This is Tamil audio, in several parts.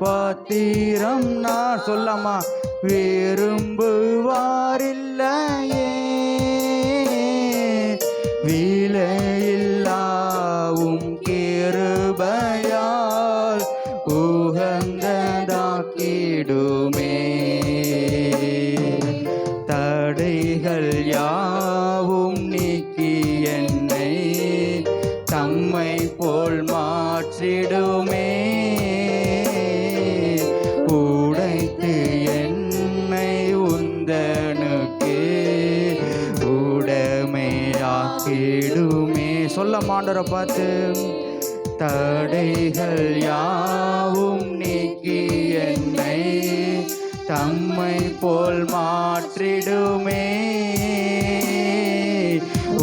பாத்திரம் நான் சொல்லாமா விரும்புவாரில்லையே விலையில்லாவும் கிருபையால் உகந்ததாக்கிடுமே தடைகள் யாவும் நீக்கி என்னை தம்மை போல் மாற்றிடுமே உடைத்து என்னை உந்தனுக்கு உடமையாக்கிடுமே சொல்ல மாண்டரை பார்த்து தடைகள் யாவும் நீக்கி என்னை தம்மை போல் மாற்றிடுமே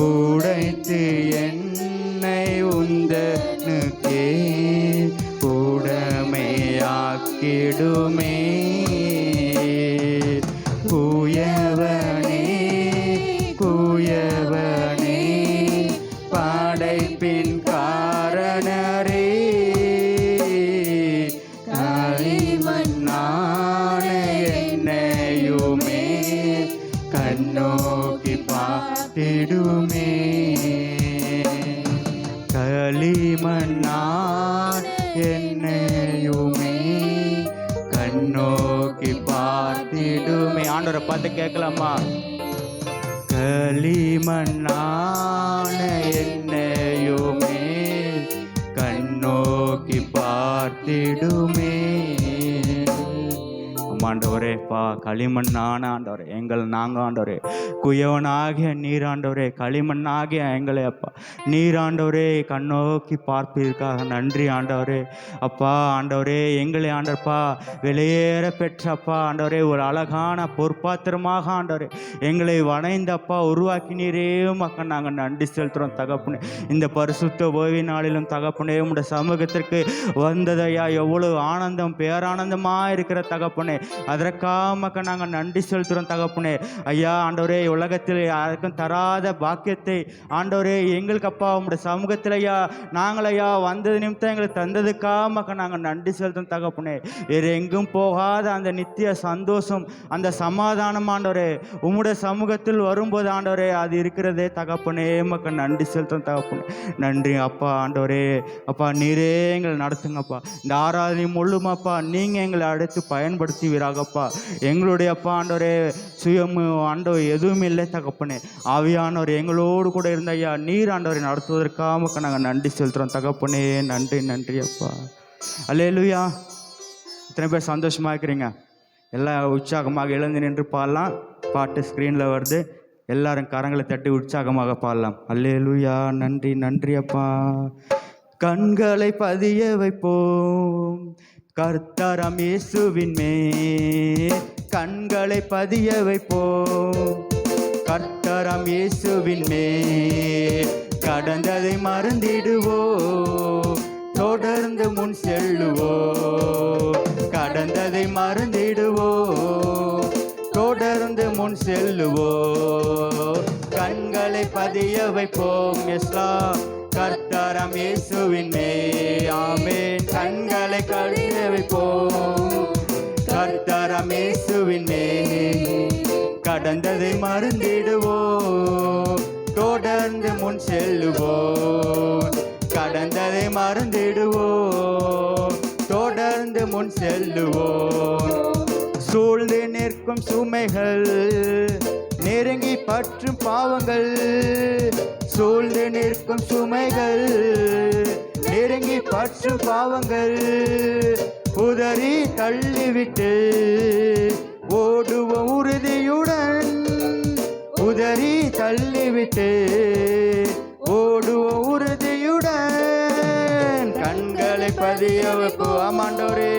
உடைத்து என்னை உந்தனுக்கே உடமையாக்கிடுமே குயவனே குயவனே படைப்பின் காரணரே களிமண்ணான என்னையுமே கண்ணோக்கி பார்த்திடுமே களிமண்ணான என்னையுமே கண்ணோக்கி பார்த்திடுமே ஆண்டவரை பார்த்து கேட்கலாமா களிமண்ணான என்னையுமே கண்ணோக்கி பார்த்திடுமே ஆண்டவரே பா களிமண்ணான ஆண்டவரே எங்கள் நாங்கள் ஆண்டவரே குயவனாகிய நீராண்டவரே களிமண்ணாகிய எங்களை அப்பா நீராண்டவரே கண்ணோக்கி பார்ப்பதற்காக நன்றி ஆண்டவரே அப்பா ஆண்டவரே எங்களை ஆண்டப்பா வெளியேற பெற்றப்பா ஆண்டவரே ஒரு அழகான பொற்பாத்திரமாக ஆண்டவரே எங்களை வணைந்தப்பா உருவாக்கினீரே மக்கள் நாங்கள் நன்றி செலுத்துகிறோம் தகப்பனே இந்த பரிசுத்த ஓய்வு நாளிலும் தகப்பனே உடைய சமூகத்திற்கு வந்ததையா எவ்வளவு ஆனந்தம் பேரானந்தமாக இருக்கிற தகப்பனே அதற்காக நாங்கள் நன்றி செலுத்துகிறோம் தகப்பனே ஐயா ஆண்டவரே உலகத்தில் யாருக்கும் தராத பாக்கியத்தை ஆண்டவரே எங்களுக்கு அப்பா உங்களுடைய சமூகத்தில் ஐயா நாங்கள் ஐயா வந்தது நிமித்தம் எங்களுக்கு தந்ததுக்காக நாங்கள் நன்றி செலுத்தும் தகப்பனே வேறு எங்கும் போகாத அந்த நித்திய சந்தோஷம் அந்த சமாதானம் ஆண்டவரே உம்முடைய சமூகத்தில் வரும்போது ஆண்டவரே அது இருக்கிறதே தகப்பனே மக்கள் நன்றி செலுத்தும் தகப்பனே நன்றி அப்பா ஆண்டவரே அப்பா நீரே எங்களை நடத்துங்கப்பா இந்த ஆராதனை முழுமாப்பா நீங்கள் எங்களை அடுத்து பயன்படுத்துவீராகப்பா எங்களுடைய அப்பா ஆண்டவரே சுயம் ஆண்டவர் எதுவும் இல்லை தகப்பனே ஆவியானவர் எங்களோடு கூட இருந்த ஐயா நீர் ஆண்டவரை நடத்துவதற்காக நாங்கள் நன்றி செலுத்துகிறோம் தகப்பனே நன்றி நன்றி அப்பா அல்லேலூயா இத்தனை பேர் சந்தோஷமாக இருக்கிறீங்க எல்லாம் உற்சாகமாக எழுந்து நின்று பாடலாம் பாட்டு ஸ்க்ரீனில் வருது எல்லாரும் கரங்களை தட்டி உற்சாகமாக பாடலாம் அல்லேலூயா நன்றி நன்றி அப்பா கண்களை பதிய வைப்போம் கர்த்தராம் இயேசுவின் மேல் கண்களை பதிய வைப்போம் கர்த்தராம் இயேசுவின் மேல் கடந்ததை மறந்திடுவோம் தொடர்ந்து முன் செல்லுவோம் கடந்ததை மறந்திடுவோம் தொடர்ந்து முன் செல்லுவோம் கண்களை பதிய வைப்போம் எஸ்லா கர்த்தராம் இயேசுவின் மேல் ஆமென் கண்களை பதிய வைப்போம் கர்த்தராம் இயேசுவின் மேல் கடந்ததை மறந்திடுவோம் தொடர்ந்து முன் செல்லுவோம் கடந்ததை மறந்திடுவோம் தொடர்ந்து முன் செல்லுவோம் சூழ்ந்து நிற்கும் சுமைகள் நெருங்கி பற்றும் பாவங்கள் சூழ்ந்து நிற்கும் சுமைகள் நெருங்கி பற்றும் பாவங்கள் உதறி தள்ளிவிட்டு ஓடுவோம் உறுதியுடன் உதறி தள்ளிவிட்டு ஓடுவோம் உறுதியுடன் கண்களை பதிய வைப்போம் ஆண்டவரே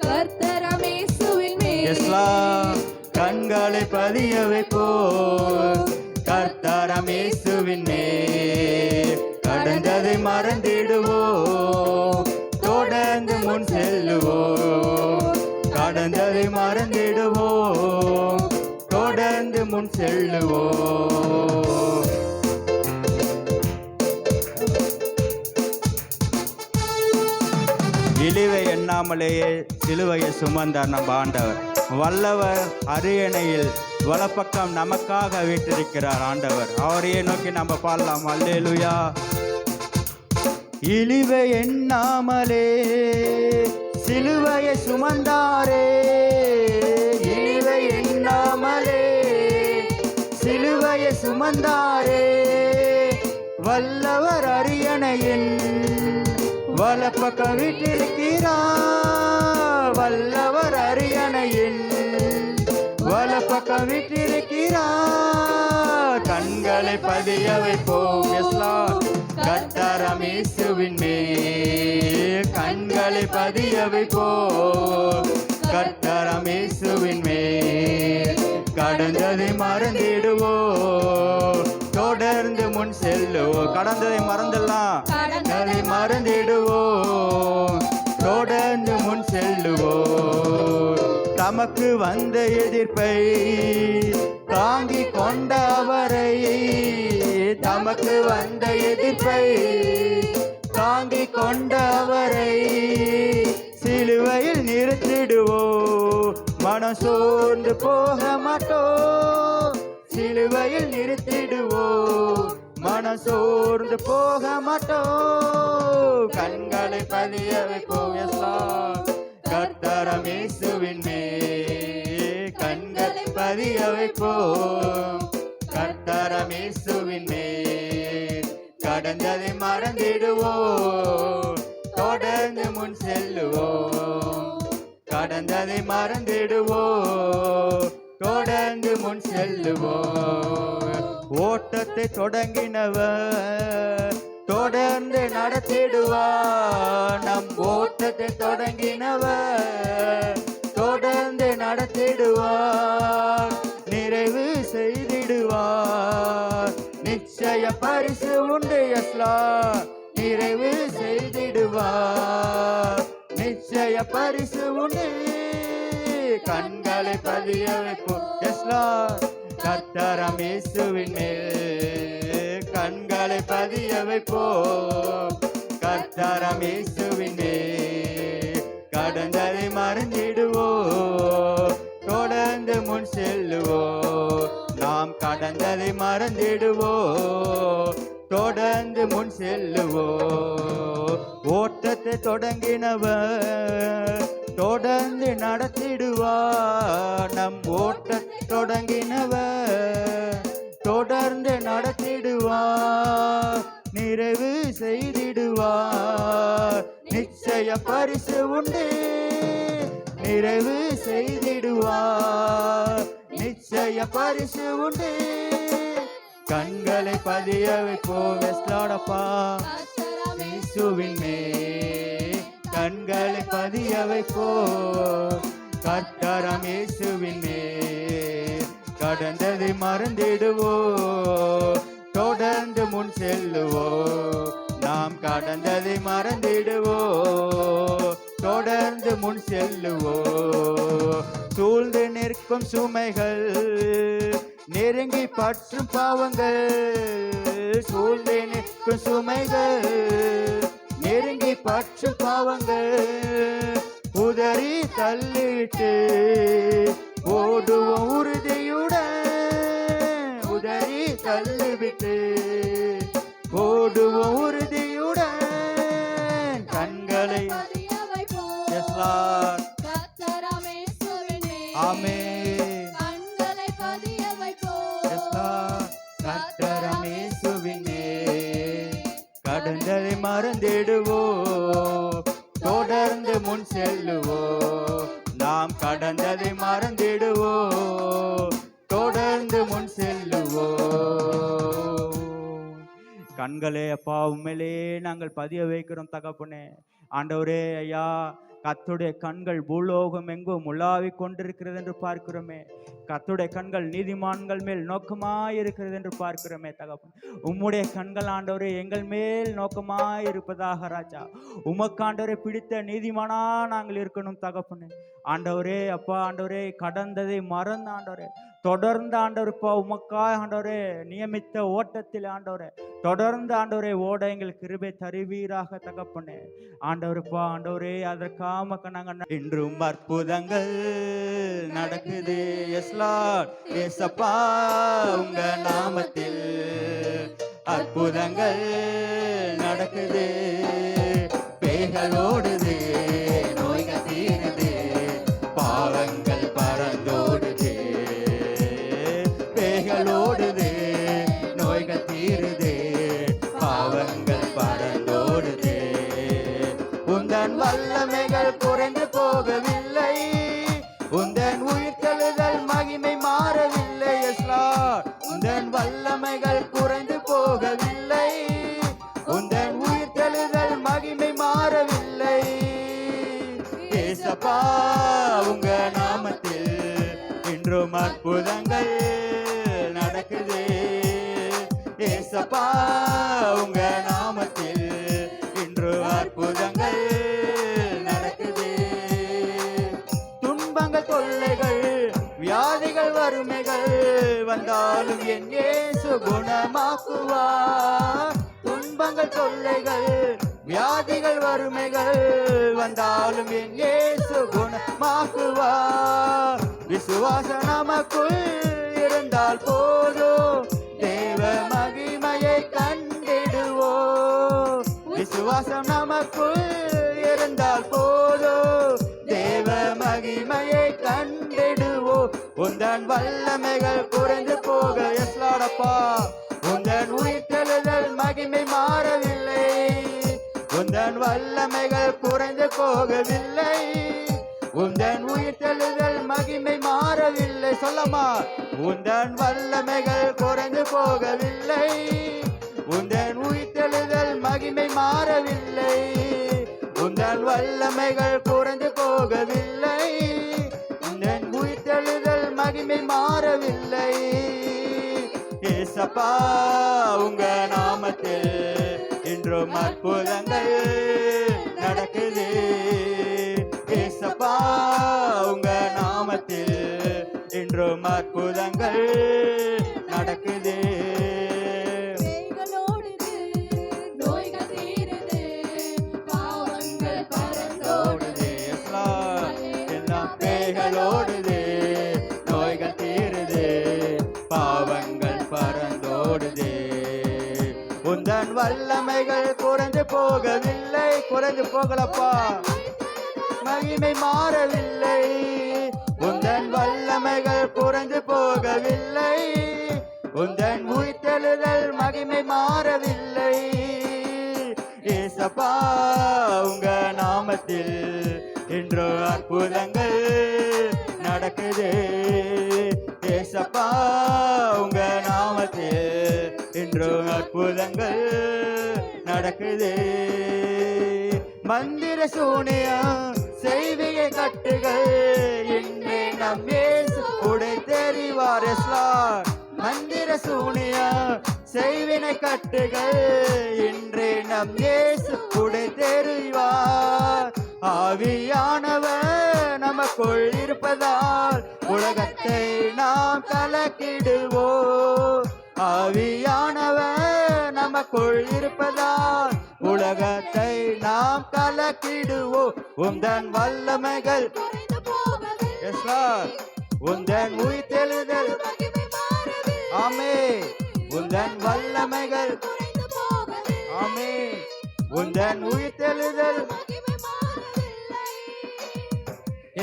கர்த்தராம் இயேசுவின் மேல் கண்களை பதிய வைப்போம் கர்த்தராம் இயேசுவின் மேல் கடந்ததை மறந்திடுவோம் தொடர்ந்து முன் செல்லுவோம் கடந்ததை மறந்திடுவோம் தொடர்ந்து முன் செல்லுவோம் இழிவை எண்ணா எண்ணாமலேயே சிலுவையை சுமந்தார் நம்ம ஆண்டவர். வல்லவர் அரியணையில் வலப்பக்கம் நமக்காக வீற்றிருக்கிறார் ஆண்டவர். அவரையே நோக்கி நம்ம பாடலாம். அல்லேலூயா. இழிவை எண்ணாமலே சிலுவையை சுமந்தாரே, இழிவை எண்ணாமலே சிலுவையை சுமந்தாரே, வல்லவர் அரியணையின் வலப்பக்கம் வீற்றிருக்கிறார், வல்லவர் அரியணையின் வலப்பக்கம் வீற்றிருக்கிறார். கண்களை பதிய வைப்போம் கர்த்தராம் இயேசுவின் மேல், கண்களை பதிய வைப்போம் கர்த்தராம் இயேசுவின் மேல். கடந்ததை மறந்திடுவோம், தொடர்ந்து முன் செல்லுவோம். கடந்ததை மறந்துடலாம், கடந்ததை மறந்திடுவோம், தொடர்ந்து முன் செல்லுவோம். தமக்கு வந்த எதிர்ப்பை தாங்கிக் கொண்ட அவரை, தமக்கு வந்த எதிர்ப்பை தாங்கிக் கொண்ட அவரை சிலுவையில் நிறுத்திடுவோம், மனம் சோர்ந்து போக மாட்டோம். சிலுவையில் நிறுத்திடுவோம், மனம் சோர்ந்து போக மாட்டோம். கண்களை பதிய வைப்போம் கர்த்தராம் இயேசுவின் மேல், கண்களை பதிய வைப்போம் கர்த்தராம் இயேசுவின் மேல். கடந்ததை மறந்திடுவோம், தொடர்ந்து முன் செல்லுவோம். கடந்ததை மறந்திடுவோம், தொடர்ந்து முன் செல்லுவோம். ஓட்டத்தை தொடங்கினவர் தொடர்ந்து நடத்திடுவார், நம் ஓட்டத்தை தொடங்கினவர் தொடர்ந்து நடத்திடுவார், நிறைவு செய்திடுவார். நிச்சய பரிசு உண்டு நிறைவு செய்திடுவார், நிச்சய பரிசு உண்டு. கண்களை பதிய வைப்போம் கர்த்தராம் இயேசுவின் மேல், கண்களை பதிய வைப்போம் கர்த்தராம் இயேசுவின் மேல். கடந்ததை மறந்திடுவோம், தொடர்ந்து முன் செல்லுவோம். நாம் கடந்ததை மறந்திடுவோம், தொடர்ந்து முன் செல்லுவோம். ஓட்டத்தை தொடங்கினவர் தொடர்ந்து நடத்திடுவார், நம் ஓட்டத்தை தொடங்கினவர் தொடர்ந்து நடத்திடுவார், நிறைவு செய்திடுவார். நிச்சய பரிசு உண்டு, நிறைவு செய்திடுவார், நிச்சய பரிசு உண்டு. கண்களை பதிய வைப்போம் இயேசுவின் மேல், கண்களை பதிய வைப்போம் கர்த்தராம் இயேசுவின் மேல். கடந்ததை மறந்திடுவோம், தொடர்ந்து முன் செல்லுவோம். நாம் கடந்ததை மறந்திடுவோம், தொடர்ந்து முன் செல்லுவோம். சூழ்ந்து நிற்கும் சுமைகள் நெருங்கி பற்றும் பாவங்கள், சூழ்ந்து நிற்கும் சுமைகள் நெருங்கி பற்றும் பாவங்கள் உதறி தள்ளிவிட்டு ஓடுவோம் உறுதியுடன், உதறி தள்ளிவிட்டு ஓடுவோம் உறுதியுடன். கண்களை ஆமென், கண்களை பதிய வைப்போம் கர்த்தராம் இயேசுவின் மேல். கடந்ததை மறந்திடுவோம், தொடர்ந்து முன் செல்லுவோம். நாம் கடந்ததை மறந்திடுவோம், தொடர்ந்து முன் செல்லுவோம். கண்களே அப்பா உண்மையிலே நாங்கள் பதிய வைக்கிறோம் தகப்பனே. ஆண்டவரே ஐயா, கர்த்தருடைய கண்கள் பூலோகம் எங்கும் உலாவிக் கொண்டிருக்கிறது என்று பார்க்கிறோமே. கர்த்தருடைய கண்கள் நீதிமான்கள் மேல் நோக்கமாய் இருக்கிறது என்று பார்க்கிறோமே தகப்பன். உம்முடைய கண்கள் ஆண்டவரே எங்கள் மேல் நோக்கமாய் இருப்பதாக ராஜா. உமக்கு ஆண்டவரே பிடித்த நீதிமானா நாங்கள் இருக்கணும் தகப்பனே. ஆண்டவரே அப்பா, ஆண்டவரே கடந்ததை மறந்து ஆண்டவரே தொடர்ந்து ஆண்டவருப்பா உமக்காய் ஆண்டவரே நியமித்த ஓட்டத்தில் ஆண்டவரே தொடர்ந்து ஆண்டவரே ஓட எங்களுக்கு கிருபை தருவீராக தகப்பனே. ஆண்டவருப்பா ஆண்டவரே அதற்காக நாங்க இன்றும் அற்புதங்கள் நடக்குது. எஸ் லார்ட் ஏசப்பா உங்க நாமத்தில் அற்புதங்கள் நடக்குது. பேய்கள் ஓடுது, நோய்கள் தீருது, பாவங்கள் பறந்தோடுது. பேய்கள் ஓடுது, நோய்கள் தீருது, பாவங்கள் பறந்தோடுது. உந்தன் வல்லமைகள் குறைந்து போகவில்லை, உந்தன் உயிர்த்தெழுதல் மகிமை மாறவில்லை. எஸ் லார்ட் உந்தன் வல்லமைகள் குறைந்து போகவில்லை, உந்தன் உயிர்த்தெழுதல் மகிமை மாறவில்லை. ஏசப்பா உங்க நாமத்தில் இன்றும் அற்புதங்கள் நடக்குது. ஏசப்பா உங்க நாமத்தில் இன்று அற்புதங்கள் நடக்குது. துன்பங்கள் தொல்லைகள் வியாதிகள் வறுமைகள் வந்தாலும் என் இயேசு குணமாக்குவார். துன்பங்கள் தொல்லைகள் வியாதிகள் வறுமைகள் வந்தாலும் என் இயேசு குணமாக்குவார். விசுவாசம் நமக்குள் இருந்தால் போதும், தேவ மகிமையை கண்டிடுவோம். விசுவாசம் நமக்குள் இருந்தால் போதும், தேவ மகிமையை கண்டிடுவோம். உந்தன் வல்லமைகள் குறைந்து போக எஸ்லாடப்பா, உந்தன் உயிர்த்தெழுதல் மகிமை மாறவில்லை, உந்தன் வல்லமைகள் குறைந்து போகவில்லை, உந்தன் உயிர்த்தெழுதல் மகிமை மாறவில்லை. சொல்லமா, உந்தன் வல்லமைகள் குறைந்து போகவில்லை, உந்தன் உயிர்த்தெழுதல் மகிமை மாறவில்லை, உந்தன் வல்லமைகள் குறைந்து போகவில்லை, உந்தன் உயிர்த்தெழுதல் மகிமை மாறவில்லை. ஏசப்பா உங்க நாமத்தில் இன்றும் அற்புதங்கள் நடக்குது. ஏசப்பா உங்க நாமத்தில் இன்றும் அற்புதங்கள் நடக்குது. நோய்கள் தீருது, பாவங்கள் பறந்தோடுது. எல்லாம் பேய்கள் ஓடுது, நோய்கள் தீருது, பாவங்கள் பறந்தோடுது. உந்தன் வல்லமைகள் குறைந்து போகவில்லை, குறைந்து போகலப்பா, மகிமை மாறவில்லை. உந்தன் வல்லமைகள் குறைந்து போகவில்லை, உந்தன் உயிர்த்தெழுதல் மகிமை மாறவில்லை. ஏசப்பா உங்க நாமத்தில் இன்று அற்புதங்கள் நடக்குது. ஏசப்பா உங்க நாமத்தில் இன்று அற்புதங்கள் நடக்குது. மந்திர சூனியம் செய்விகை கட்டுகள் இன்றே நம் இயேசு உடை தெரிவார். மந்திர சூனியம் செய்வினை கட்டுகள் இன்றே நம் இயேசு உடை தெரிவார். ஆவியானவர் நமக்குள் இருப்பதால் உலகத்தை நாம் கலக்கிடுவோம். ஆவியானவர் நமக்குள் இருப்பதால் உலகத்தை நாம் கலக்கிடுவோம். உந்தன் வல்லமைகள் உந்தன் உயிர்த்தெழுதல் ஆமே, உந்தன் வல்லமைகள் ஆமே, உந்தன் உயிர்த்தெழுதல்.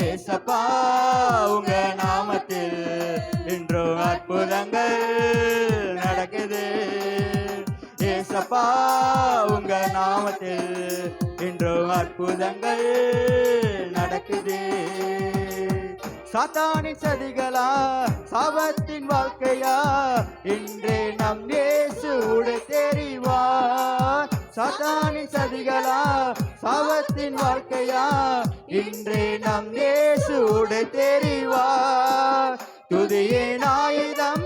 ஏசப்பா உங்க நாமத்தில் இன்று அற்புதங்கள் நடக்குது. ஏசப்பா உங்க நாமத்தில் இன்று அற்புதங்கள் நடக்குது. சாத்தானின் சதிகளா சாபத்தின் வாழ்க்கையா இன்றே நம் இயேசு உடை தெரிவார். சாத்தானின் சதிகளா சாபத்தின் வாழ்க்கையா இன்றே நம் இயேசு உடை தெரிவார். துதியின் ஆயுதம்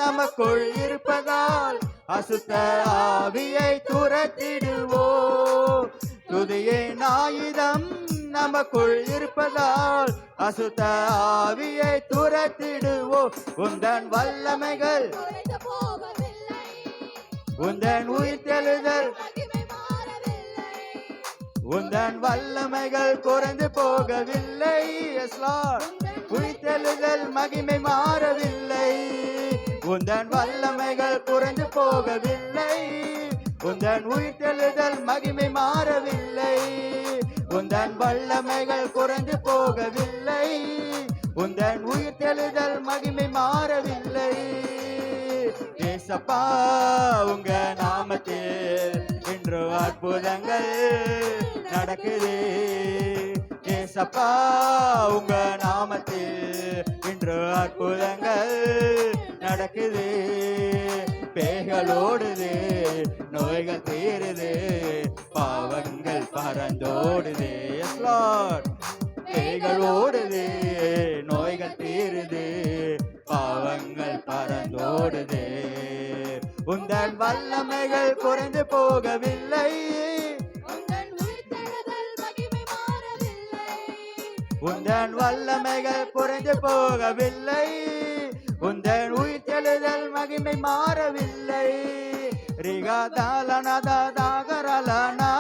நமக்குள் இருப்பதால் அசுத்த ஆவியை துரத்திடுவோம். துதியின் ஆயுதம் நமக்குள் இருப்பதால் அசுத்த ஆவியை துரத்திடுவோம். உந்தன் வல்லமைகள் உந்தன் உயிர்த்தெழுதல் மகிமை மாறவில்லை. உந்தன் வல்லமைகள் குறைந்து போகவில்லை. Yes, Lord. உயிர்த்தெழுதல் மகிமை மாறவில்லை. உந்தன் வல்லமைகள் குறைந்து போகவில்லை. உந்தன் உயிர்த்தெழுதல் மகிமை மாறவில்லை. உந்தன் வல்லமைகள் குறைந்து போகவில்லை. உந்தன் உயிர்த்தெழுதல் மகிமை மாறவில்லை. ஏசப்பா உங்க நாமத்தில் இன்று அற்புதங்கள் நடக்குது. ஏசப்பா உங்க நாமத்தில் இன்று அற்புதங்கள் நடக்குது. பேய்கள் ஓடுது, நோய்கள் தீருது, பாவங்கள் பறந்தோடுது. Yes, Lord. பேய்கள் ஓடுது, நோய்கள் தீருது, பாவங்கள் பறந்தோடுது. உந்தன் வல்லமைகள் குறைந்து போகவில்லை. உந்தன் உயிர்த்தெழுதல் மகிமை மாறவில்லை. உந்தன் வல்லமைகள் குறைந்து போகவில்லை. உந்தன் உயிர்த்தெழுதல் மகிமை மாறவில்லை. ரிகதலனதகரலனா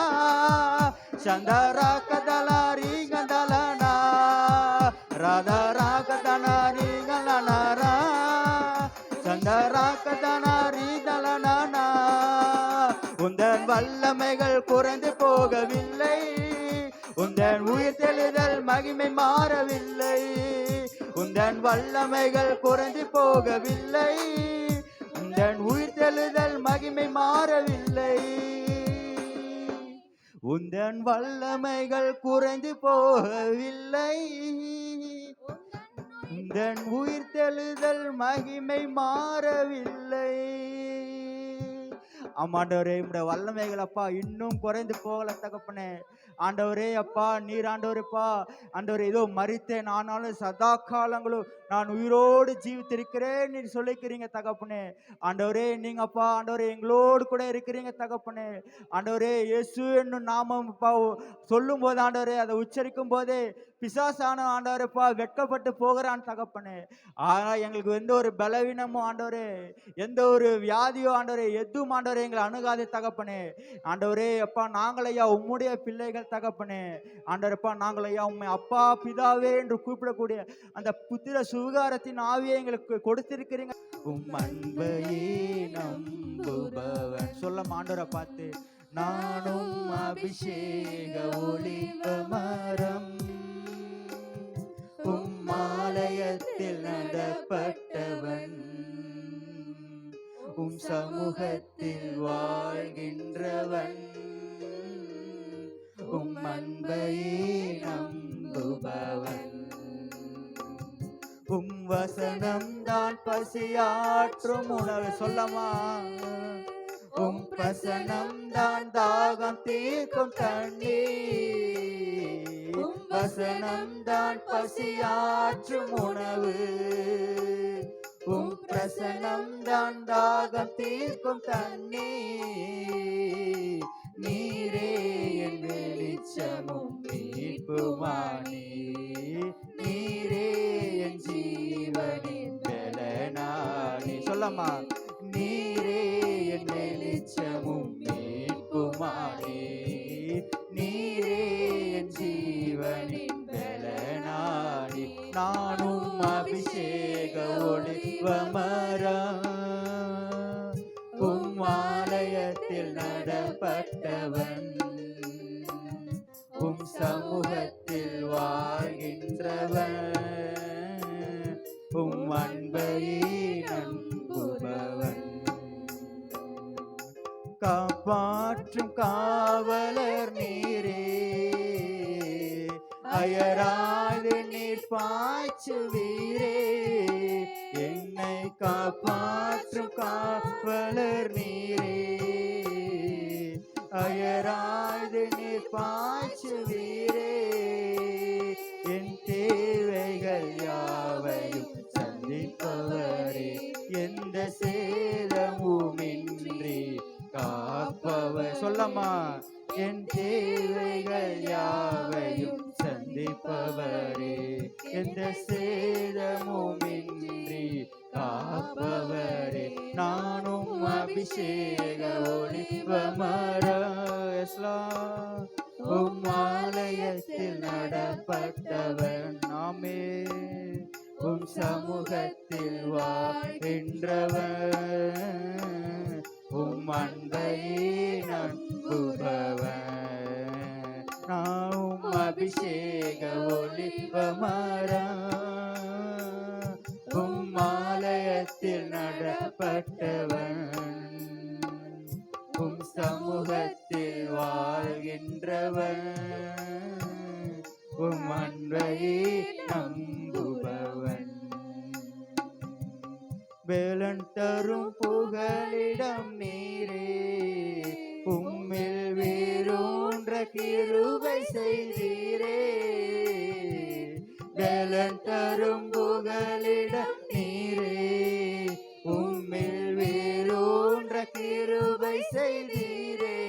சந்தரகதல ரிகதலனா ரதரகதன ரிகலனரா சந்தரகதன ரிதலனனா. உந்தன் வல்லமைகள் குறைந்து போகவில்லை. உந்தன் உயிர்த்தெழுதல் மகிமை மாறவில்லை. உந்தன் வல்லமைகள் குறைந்து போகவில்லை. உந்தன் உயிர்த்தெழுதல் மகிமை மாறவில்லை. உந்தன் வல்லமைகள் குறைந்து போகவில்லை. உந்தன் உயிர்த்தெழுதல் மகிமை மாறவில்லை. ஆமாண்டவரே, உம்முடைய வல்லமைகள் அப்பா இன்னும் குறைந்து போகல தகப்பனே. ஆண்டவரே அப்பா, நீர் ஆண்டவரேப்பா, ஆண்டவரே இதோ மரித்தேன் ஆனாலும் சதா காலங்களும் நான் உயிரோடு ஜீவித்திருக்கிறேன் நீர் சொல்லிக்கிறீங்க தகப்பனே. ஆண்டவரே நீங்க அப்பா ஆண்டவரே எங்களோடு கூட இருக்கிறீங்க தகப்பனே. ஆண்டவரே இயேசு என்னும் நாமம் அப்பா சொல்லும் போது ஆண்டவரே அதை உச்சரிக்கும் போதே பிசாசான ஆண்டவரேப்பா வெட்கப்பட்டு போகிறான் தகப்பனே. ஆனா எங்களுக்கு எந்த ஒரு பலவீனமும் ஆண்டவரே, எந்த ஒரு வியாதியோ ஆண்டவரே, எதுவும் ஆண்டவரே எங்களை அணுகாது தகப்பனே. ஆண்டவரே அப்பா நாங்கள் ஐயா உம்முடைய பிள்ளைகள் தகப்பனே. ஆண்டவரப்பா நாங்கள் ஐயா உண்மை அப்பா பிதாவே என்று கூப்பிடக்கூடிய அந்த புத்திர சுகாரத்தின் ஆவியை எங்களுக்கு கொடுத்திருக்கிறீங்க. உம் அன்பையே நம்புபவன் சொல்ல ஆண்டவரை பார்த்து நானும் அபிஷேக ஒளிவ மரம் உம்மாலயத்தில் நடப்பட்டவன் உம் சமூகத்தில் வாழ்கின்றவன் உம் அன்பையே நம்புபவன் உம் வசனம் தான் பசியாற்றும் உணவு சொல்லமா உம் வசனம் தான் தாகம் தீர்க்கும் தண்ணீர் உம் வசனம் தான் பசியாற்றும் உணவு உம் பிரசனம் தான் தாகம் தீர்க்கும் தண்ணீர் நீரே என் வெளிச்சமும் மீட்புமானி நீரே என் ஜீவனின் பலனானி சொல்லமா நீரே என் வெளிச்சமும் மீட்புமானி நீரே என் ஜீவனின் பலனானி நானும் அபிஷேக ஒளிவ மரம் உம் ஆலயத்தில் நடப்பட்டவன் உம் சமூகத்தில் வாழ்கின்றவன் உம் அன்பையே நம்புபவன் காப்பாற்றும் காவலர் நீரே அயராது நீர் பாய்ச்சுவீரே என்னை காப்பாற்றும் காவலர் நீரே அயராது நீர் பாய்ச்சுவீரே என் தேவைகள் யாவையும் சந்திப்பவரே எந்த சேதமுமின்றி காப்பவர் சொல்லமா என் தேவைகள் யாவையும் சந்திப்பவரே எந்த சேதமுமின்றி காப்பவரே நானும் அபிஷேக ஒளிவ மரம் ஆலயத்தில் நடப்பட்டவன் நாமே சமூகத்தில் வாழ்கின்றவன் அன்பை நம்புபவன் நானும் அபிஷேக ஒளிவ மரம் ஆலயத்தில் நடப்பட்டவன் சமூகத்தில் வாழ்கின்றவன் அன்பை நம்புபவன் வேலன் தரும் புகலிடம் நீரே உம்மில் வேரூன்ற கிருபை செய்தீரே வேலன் தரும் புகலிடம் நீரே உம்மில் வேரூன்ற கிருபை செய்தீரே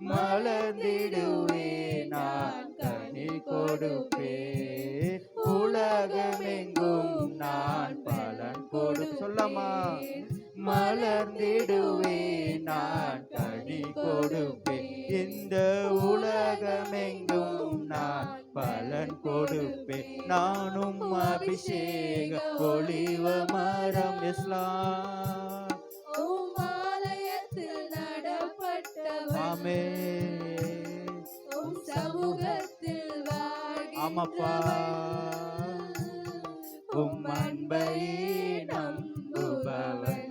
மலர்ந்திடுவே நான் கனி கொடுப்பே உலகமெங்கும் நான் பலன் கொடு சொல்லமா மலர்ந்திடுவே நான் கனி கொடுப்பே இந்த உலகமெங்கும் நான் பலன் கொடுப்பே நானும் அபிஷேக ஒளிவ மரம் இஸ்லாம் ஆலயத்தில் நடப்பட்டவன் ஆமே சமூகத்தில் ஆமாப்பா அன்பை நம்புபவன்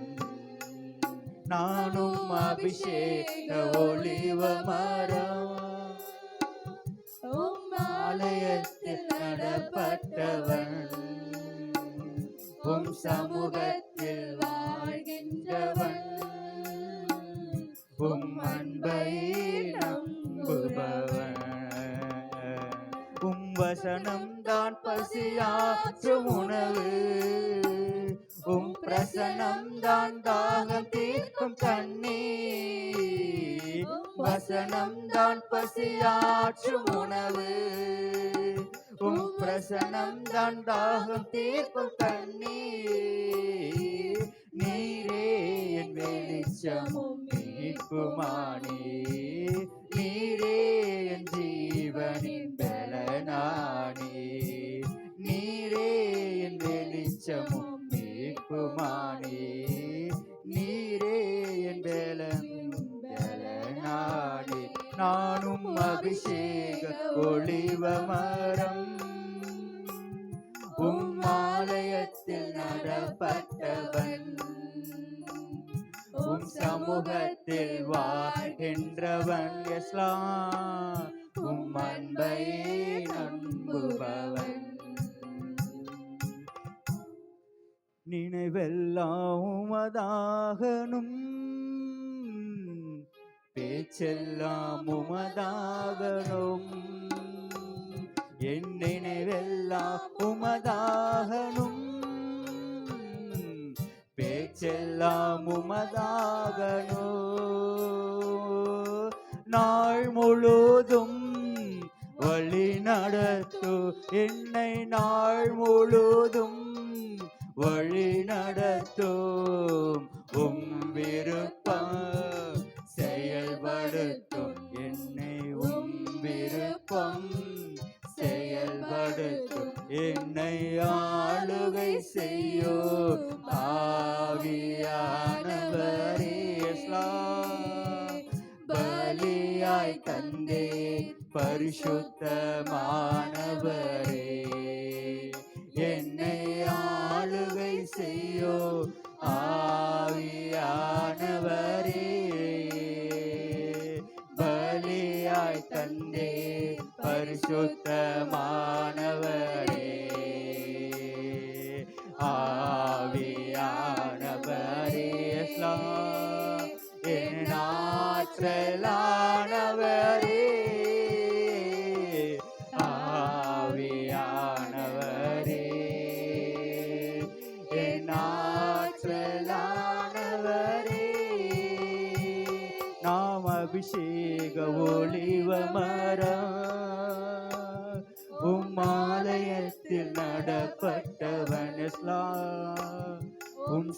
நானும் அபிஷேக ஒளிவ மரம் ஆலயத்தில் நடப்பட்டவன் சமூகத்தில் வாழ்கின்றவன் அன்பை நம்புபவன் வசனம் தான் பசியாற்றும் உணவு பிரசனம் தான் தாகம் தீர்க்கும் தண்ணீர் வசனம் தான் பசியாற்றும் உணவு பிரசனம் தான் தாகம் தீர்க்கும் தண்ணீர் நீரே என் வெளிச்சமும் மீட்புமானே நீரே என் ஜீவனின் பலனானே நீரே என் வெளிச்சமும் மீட்புமானே நீரே என் பலனானே நானும் அபிஷேக ஒளிவ மரம் ஆலயத்தில் நடப்பட்டவன் சமூகத்தில் வாழ்கின்றவன் அன்பை நம்புபவன் நினைவெல்லாம் உமதாகனும் பேச்செல்லாம் உமதாகனும் என் நினைவெல்லாம் உமதாகனும் பேச்செல்லாம் உமதாகனோ நாள் முழுதும் வழி நடத்து என்னை நாள் முழுதும் வழி நடத்தும் விருப்பம் செயல்படுத்தும் என்னை விருப்பம் செயல்படுத்தும் என்னை ஆளுகை செய்யோ ஆவியானவரே பலியாய் தந்தே பரிசுத்தமானவரே என்னை ஆளுகை செய்யோ ஆவியானவரே பலியாய் தந்தே பரிசுத்தமானவரே ஆவியானவரே என் ஆற்றலானவரே ஆவியானவரே என் ஆற்றலானவரே நாம் அபிஷேக ஒளிவ மரம் ஆலயத்தில் நடப்பட்டவன்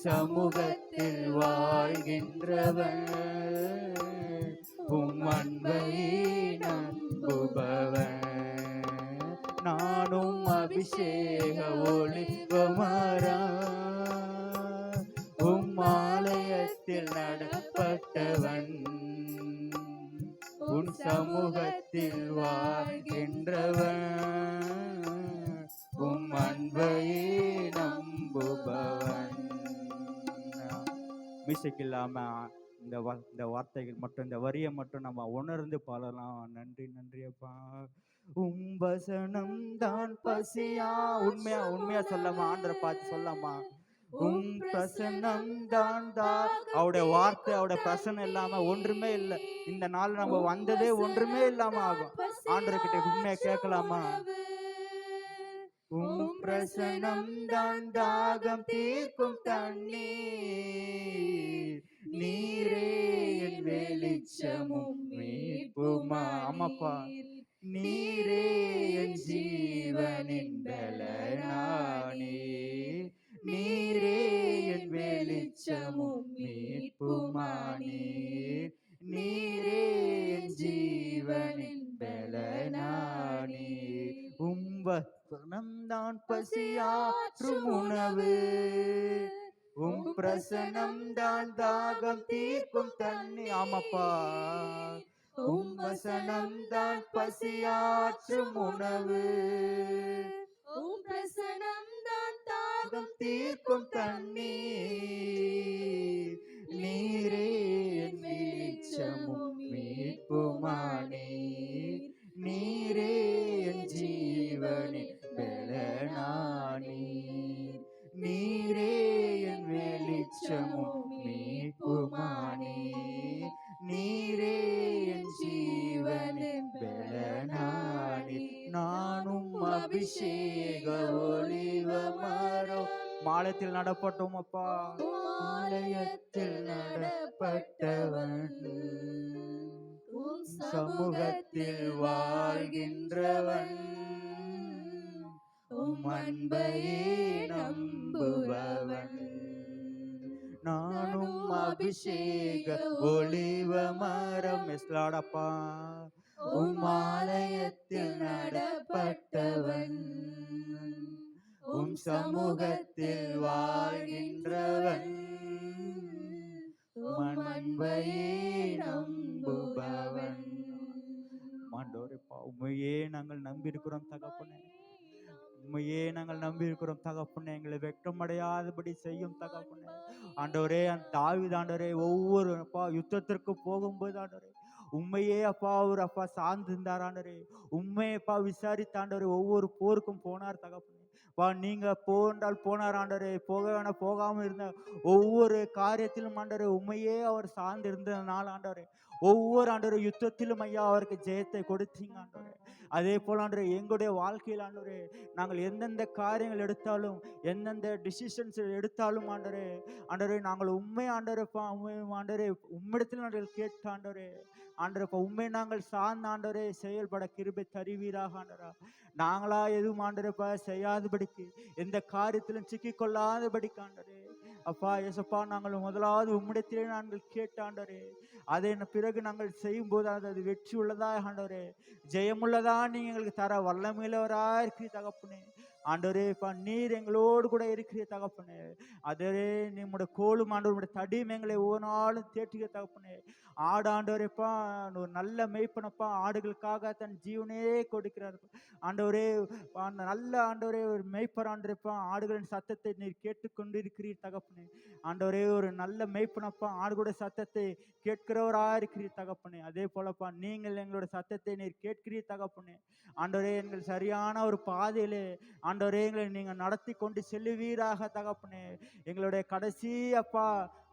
சமூகத்தில் வாழ்கின்றவன் உம் அன்பை நம்புபவன் நானும் அபிஷேக ஒளிவமரம் உம் ஆலயத்தில் நடப்பட்டவன் உன் சமூகத்தில் வாழ்கின்றவன் உம் அன்பையே நம்புபவன். மியூசிக் இல்லாம இந்த வார்த்தைகள் மட்டும் இந்த வரியை மட்டும் நம்ம உணர்ந்து பாடலாம். நன்றி நன்றி அப்பா. உம் வசனம் தான் பசியா. உண்மையா உண்மையா சொல்லாமா? ஆண்டரை பார்த்து சொல்லாமா? உம் பிரசன்னம் தான் அவருடைய வார்த்தை அவருடைய பிரசனம் இல்லாம ஒன்றுமே இல்லை. இந்த நாள் நம்ம வந்ததே ஒன்றுமே இல்லாம ஆகும். ஆண்டர்கிட்ட உண்மையா கேட்கலாமா? உம் பிரசனம் தான் தாகம் தீர்க்கும் தண்ணீர் நீரே என் வெளிச்சமும் மீட்புமா. ஆமாப்பா, நீரே என் ஜீவனின் பலனானே நீரே என் வெளிச்சமும் மீட்புமானே நீரே என் ஜீவனின் பலனானே உம் வசனம் தான் பசியாற்றும் உணவு உம் பிரசனம் தான் தாகம் தீர்க்கும் தண்ணி. ஆமாப்பா, உம் வசனம் தான் பசியாற்றும் உணவு உம் பிரசனம் தான் தாகம் தீர்க்கும் தண்ணீர் நீரே என் வெளிச்சமும் மீட்புமானே நீரே என் ஜீவனின் பலனானே நீரே என் வெளிச்சமும் மீட்புமானே நீரே என் ஜீவனின் பலனானே நானும் அபிஷேக ஒளிவமரம். மாலயத்தில் நடப்பட்டோம் அப்பா, மாலயத்தில் நடப்பட்டவன் சமூகத்தில் வாழ்கின்றவன் உம் அன்பையே நம்புபவன் நானும் அபிஷேக ஒளிவமரம். எஸ்லாடப்பா, உம் ஆலயத்தில் நடப்பட்டவன் உம் சமூகத்தில் வாழ்கின்றவன் உம் அன்பையே நம்புபவன். ஆண்டவரேப்பா, உம்மையே நாங்கள் நம்பியிருக்கிறோம் தகப்பனே, உண்மையே நாங்கள் நம்பி இருக்கிறோம் தகப்பனே. எங்களை வெட்கமடையாதபடி செய்யும் தகப்பனே. ஆண்டவரே, அந்த தாவீது ஆண்டவரே ஒவ்வொரு அப்பா யுத்தத்திற்கு போகும்போது ஆண்டவரே உண்மையே அப்பா ஒரு அப்பா சார்ந்து இருந்தார் ஆண்டவரே. உண்மையப்பா விசாரித்தாண்டவரே ஒவ்வொரு போருக்கும் போனார் தகப்பனே. வா நீங்க போன்றால் போனார் ஆண்டவரே, போக வேணாம் போகாம இருந்த ஒவ்வொரு காரியத்திலும் ஆண்டவரே உண்மையே அவர் சார்ந்து இருந்ததுனால ஆண்டவரே ஒவ்வொரு ஆண்டவரே யுத்தத்திலும் ஐயா அவருக்கு ஜெயத்தை கொடுத்தீங்க ஆண்டவரே. அதே போல ஆண்டவரே எங்களுடைய வாழ்க்கையில் ஆண்டவரே நாங்கள் எந்தெந்த காரியங்கள் எடுத்தாலும் எந்தெந்த டிசிஷன்ஸ் எடுத்தாலும் ஆண்டவரே ஆண்டவரே நாங்கள் உண்மை ஆண்டவரேப்பா ஆண்டவரே உம்மிடத்தில் நாங்கள் கேட்ட ஆண்டவரே ஆண்டவரேப்பா உண்மை நாங்கள் சார்ந்த ஆண்டவரே செயல்பட கிருபை தருவீராக ஆண்டவரா. நாங்களா எதுவும் ஆண்டவரேப்பா செய்யாதபடிக்கு எந்த காரியத்திலும் சிக்கிக்கொள்ளாதபடிக்கு ஆண்டவரே அப்பா எசப்பா நாங்கள் முதலாவது உம்மிடத்திலே நாங்கள் கேட்டாண்டரே அதை பிறகு நாங்கள் செய்யும் போது அது வெற்றி உள்ளதா ஆண்டவரே ஜெயமுள்ளதா நீங்க எங்களுக்கு தர வல்லமையிலவரா இருக்கிற தகப்பனே. ஆண்டவரே இப்ப நீர் எங்களோடு கூட இருக்கிற தகப்பனே. அதே நம்முடைய கோலும் ஆண்டவருடைய தடியும் எங்களை ஒவ்வொரு நாளும் தேற்றுகிற தகப்பனே. ஆண்டவரேப்பா ஒரு நல்ல மெய்ப்பனப்பா ஆடுகளுக்காக தன் ஜீவனே கொடுக்கிறார் ஆண்டவரே. நல்ல ஆண்டவரே ஒரு மெய்ப்பர் ஆண்டவரேப்பா ஆடுகளின் சத்தத்தை நீர் கேட்டுக்கொண்டு இருக்கிறீர் தகப்பனே. ஆண்டவரே ஒரு நல்ல மெய்ப்பனப்பா ஆடுகளுடைய சத்தத்தை கேட்கிறவரா இருக்கிறீர் தகப்பனே. அதே போலப்பா நீங்கள் எங்களோட சத்தத்தை நீர் கேட்கிறீர் தகப்பனே. ஆண்டவரே எங்கள் சரியான ஒரு பாதையிலே ஆண்டவரே எங்களை நீங்கள் நடத்தி கொண்டு செல்லுவீராக தகப்பனே. எங்களுடைய கடைசி அப்பா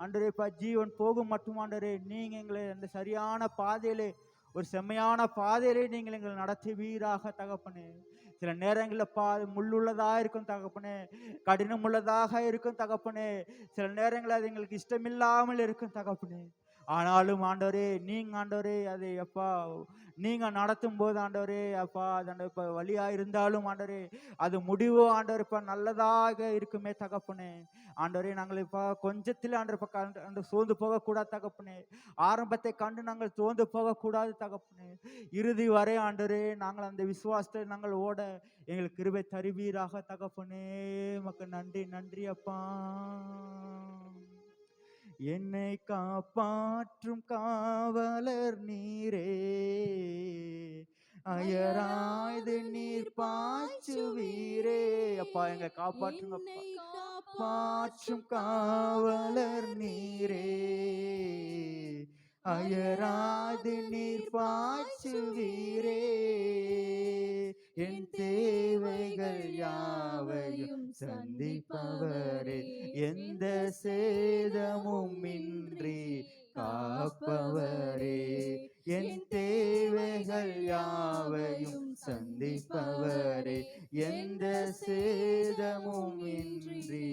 ஆண்டவரேப்பா ஜீவன் போகும் மட்டும் ஆண்டவரே நீங்க எங்களை அந்த சரியான பாதையிலே ஒரு செம்மையான பாதையிலே நீங்கள் எங்களை நடத்துவீராக தகப்பனே. சில நேரங்களில் முள்ளுள்ளதா இருக்கும் தகப்பனே, கடினம் உள்ளதாக இருக்கும் தகப்பனே. சில நேரங்களில் அது எங்களுக்கு இஷ்டமில்லாமல் இருக்கும் தகப்பனே. ஆனாலும் ஆண்டவரே நீங்க ஆண்டவரே அது அப்பா நீங்க நடத்தும் போது ஆண்டவரே அப்பா அது இப்ப வழியா இருந்தாலும் ஆண்டவரே அது முடிவு ஆண்டவர் இப்ப நல்லதாக இருக்குமே தகப்பனே. ஆண்டவரே நாங்கள் இப்ப கொஞ்சத்தில் ஆண்டவர் சோர்ந்து போக கூடாது தகப்பனே. ஆரம்பத்தை கண்டு நாங்கள் சோர்ந்து போக கூடாது தகப்பனே. இறுதி வரை ஆண்டவரே நாங்கள் அந்த விசுவாசத்தை நாங்கள் ஓட எங்களுக்கு கிருபை தருவீராக தகப்பனே. உமக்கு நன்றி நன்றி அப்பா. என்னை காப்பாற்றும் காவலர் நீரே, அயராய்து நீர் பாய்ச்சுவீரே. அப்பா எங்களை காப்பாற்றுங்கப்பா. காப்பாற்றும் காவலர் நீரே, அயராது நீர் பாய்ச்சுவீரே. என் தேவைகள் யாவையும் சந்திப்பவரே, எந்த சேதமும் இன்றி காப்பவரே. என் தேவைகள் யாவையும் சந்திப்பவரே, எந்த சேதமும் இன்றி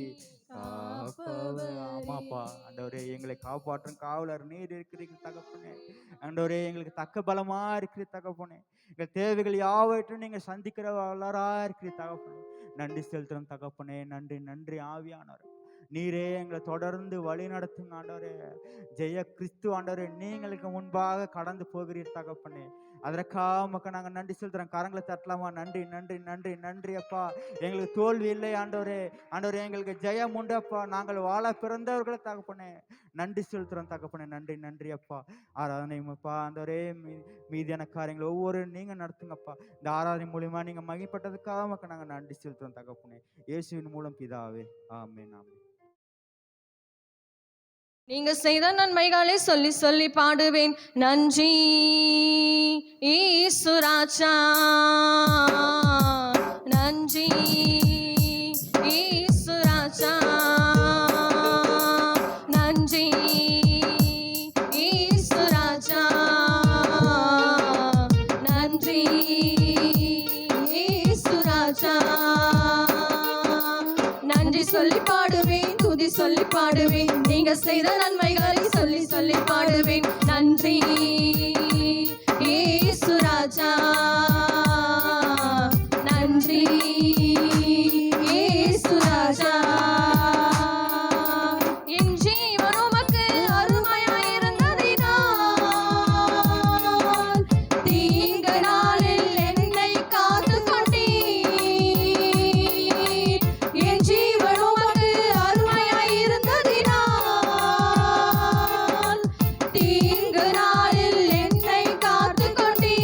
காப்பவர். ஆமாப்பா ஆண்டவரே எங்களை காப்பாற்றும் காவலர் நீர் இருக்கிறீங்க தகப்பனே. ஆண்டவரே எங்களுக்கு தக்க பலமா இருக்கிற தகப்பனே. எங்கள் தேவைகள் யாவற்றும் நீங்க சந்திக்கிற வளரா இருக்கிற தகப்பனே. நன்றி செலுத்துறோம் தகப்பனே. நன்றி நன்றி ஆவியானவர். நீரே எங்களை தொடர்ந்து வழி நடத்துங்க ஆண்டவரே. ஜெய கிறிஸ்து ஆண்டவரே நீங்களுக்கு முன்பாக கடந்து போகிறீர் தகப்பனே. அதற்காக மக்கள் நாங்கள் நன்றி செலுத்துறோம். கரங்களை தட்டலாமா? நன்றி நன்றி நன்றி நன்றி அப்பா. எங்களுக்கு தோல்வி இல்லை ஆண்டவரே. ஆண்டவரே எங்களுக்கு ஜெயம் உண்டு அப்பா. நாங்கள் வாழ பிறந்தவர்களை தகப்பனே நன்றி செலுத்துறோம் தகப்பனே. நன்றி நன்றி அப்பா. ஆராதனைப்பா ஆண்டவரே மீதியான காரியங்கள் ஒவ்வொரு நீங்க நடத்துங்கப்பா. இந்த ஆராதனை மூலியமா நீங்க மகிழ்ப்பட்டதுக்காக மக்கள் நாங்கள் நன்றி செலுத்துறோம் தகப்பனே. இயேசுவின் மூலம் பிதாவே ஆமென் ஆமென். நீங்க செய்த நன்மைகளை சொல்லி சொல்லி பாடுவேன். நன்றி ஈசுராஜா, நன்றி ஈசுராஜா, நன்றி ஈசுராஜா, நன்றி ஈசுராஜா. நன்றி சொல்லி பாடுவேன், துதி சொல்லி பாடுவேன். நீங்க செய்த நன்மைகளை சொல்லி சொல்லி பாடுவேன். நன்றி இயேசுராஜா, நன்றி இயேசுராஜா. என் ஜீவன் உமக்கு அருமையாயிருந்ததினால் தீங்கு நாளில் என்னை காத்து கொண்டீர். என் ஜீவன் உமக்கு அருமையாயிருந்ததினால் தீங்கு நாளில் என்னை காத்து கொண்டீர்.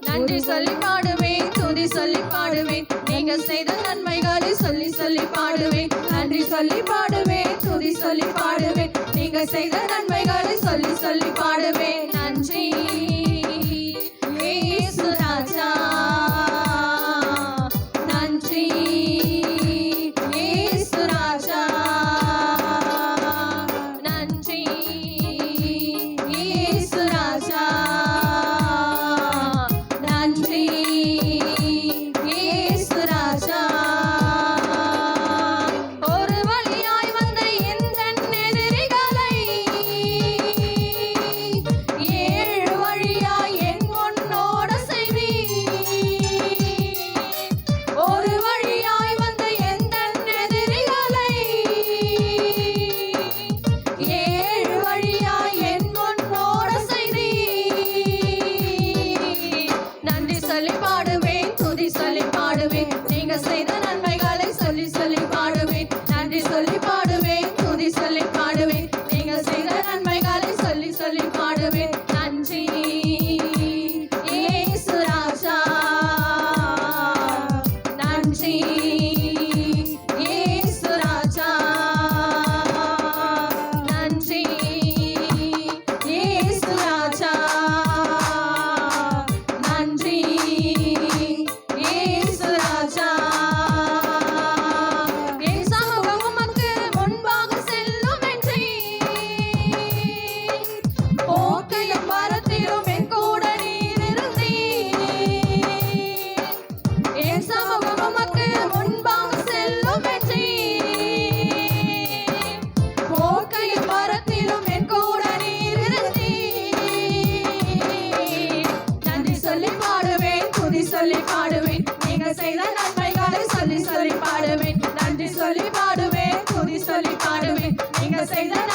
நன்றி சொல்லி பாடுவேன், துதி சொல்லி பாடுவேன். நீங்க செய்த நன்மைகளை சொல்லி சொல்லி பாடுவேன். நன்றி சொல்லி பாடுவேன், துதி சொல்லி பாடுவேன். நீங்க செய்த நன்மைகளை சொல்லி சொல்லி பாடுவேன். நன்றி இயேசுராஜா, நன்றி இயேசுராஜா, நன்றி இயேசுராஜா, நன்றி இயேசுராஜா. ஒரு வழியாய் வந்த எந்தன் எதிரிகளை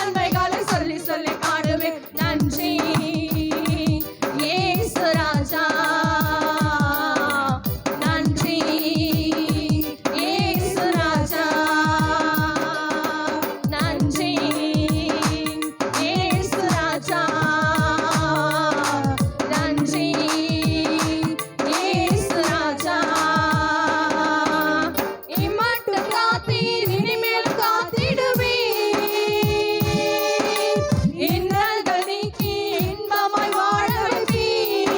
நன்மைகளை சொல்லி சொல்லி பாடுவேன். நன்றி இயேசு ராஜா, நன்றி இயேசு ராஜா, நன்றி இயேசு ராஜா, நன்றி இயேசு ராஜா. இம்மட்டும் காத்தீர், இனிமேல் காத்திடுவீர். இன்னல்கள் நீக்கி இன்பமாய் வாழ வைப்பீர்.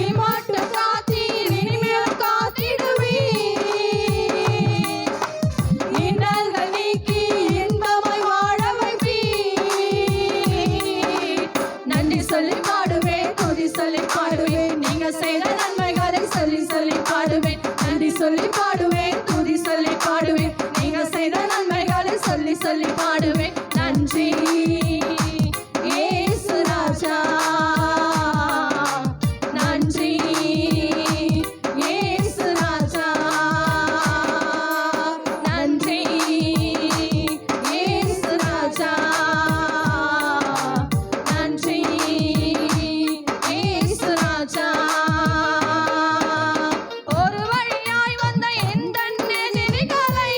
இம்மட்டும் காத்தீர், இனிமேல் காத்திடுவீர். இன்னல்கள் நீக்கி இன்பமாய் வாழ வைப்பீர். நன்றி சொல்லி பாடுவேன், துதி சொல்லி பாடுவேன், நீங்க செய்த நன்மைகளை சொல்லி சொல்லி பாடுவேன். நன்றி சொல்லி பாடுவேன், துதி சொல்லி பாடுவேன், நீங்க செய்த நன்மைகளை சொல்லி சொல்லி பாடுவேன். நன்றி இயேசு ராஜா, நன்றி இயேசு ராஜா, நன்றி இயேசு ராஜா, நன்றி இயேசு ராஜா. ஒரு வழியாய் வந்த எந்தன் எதிரிகளை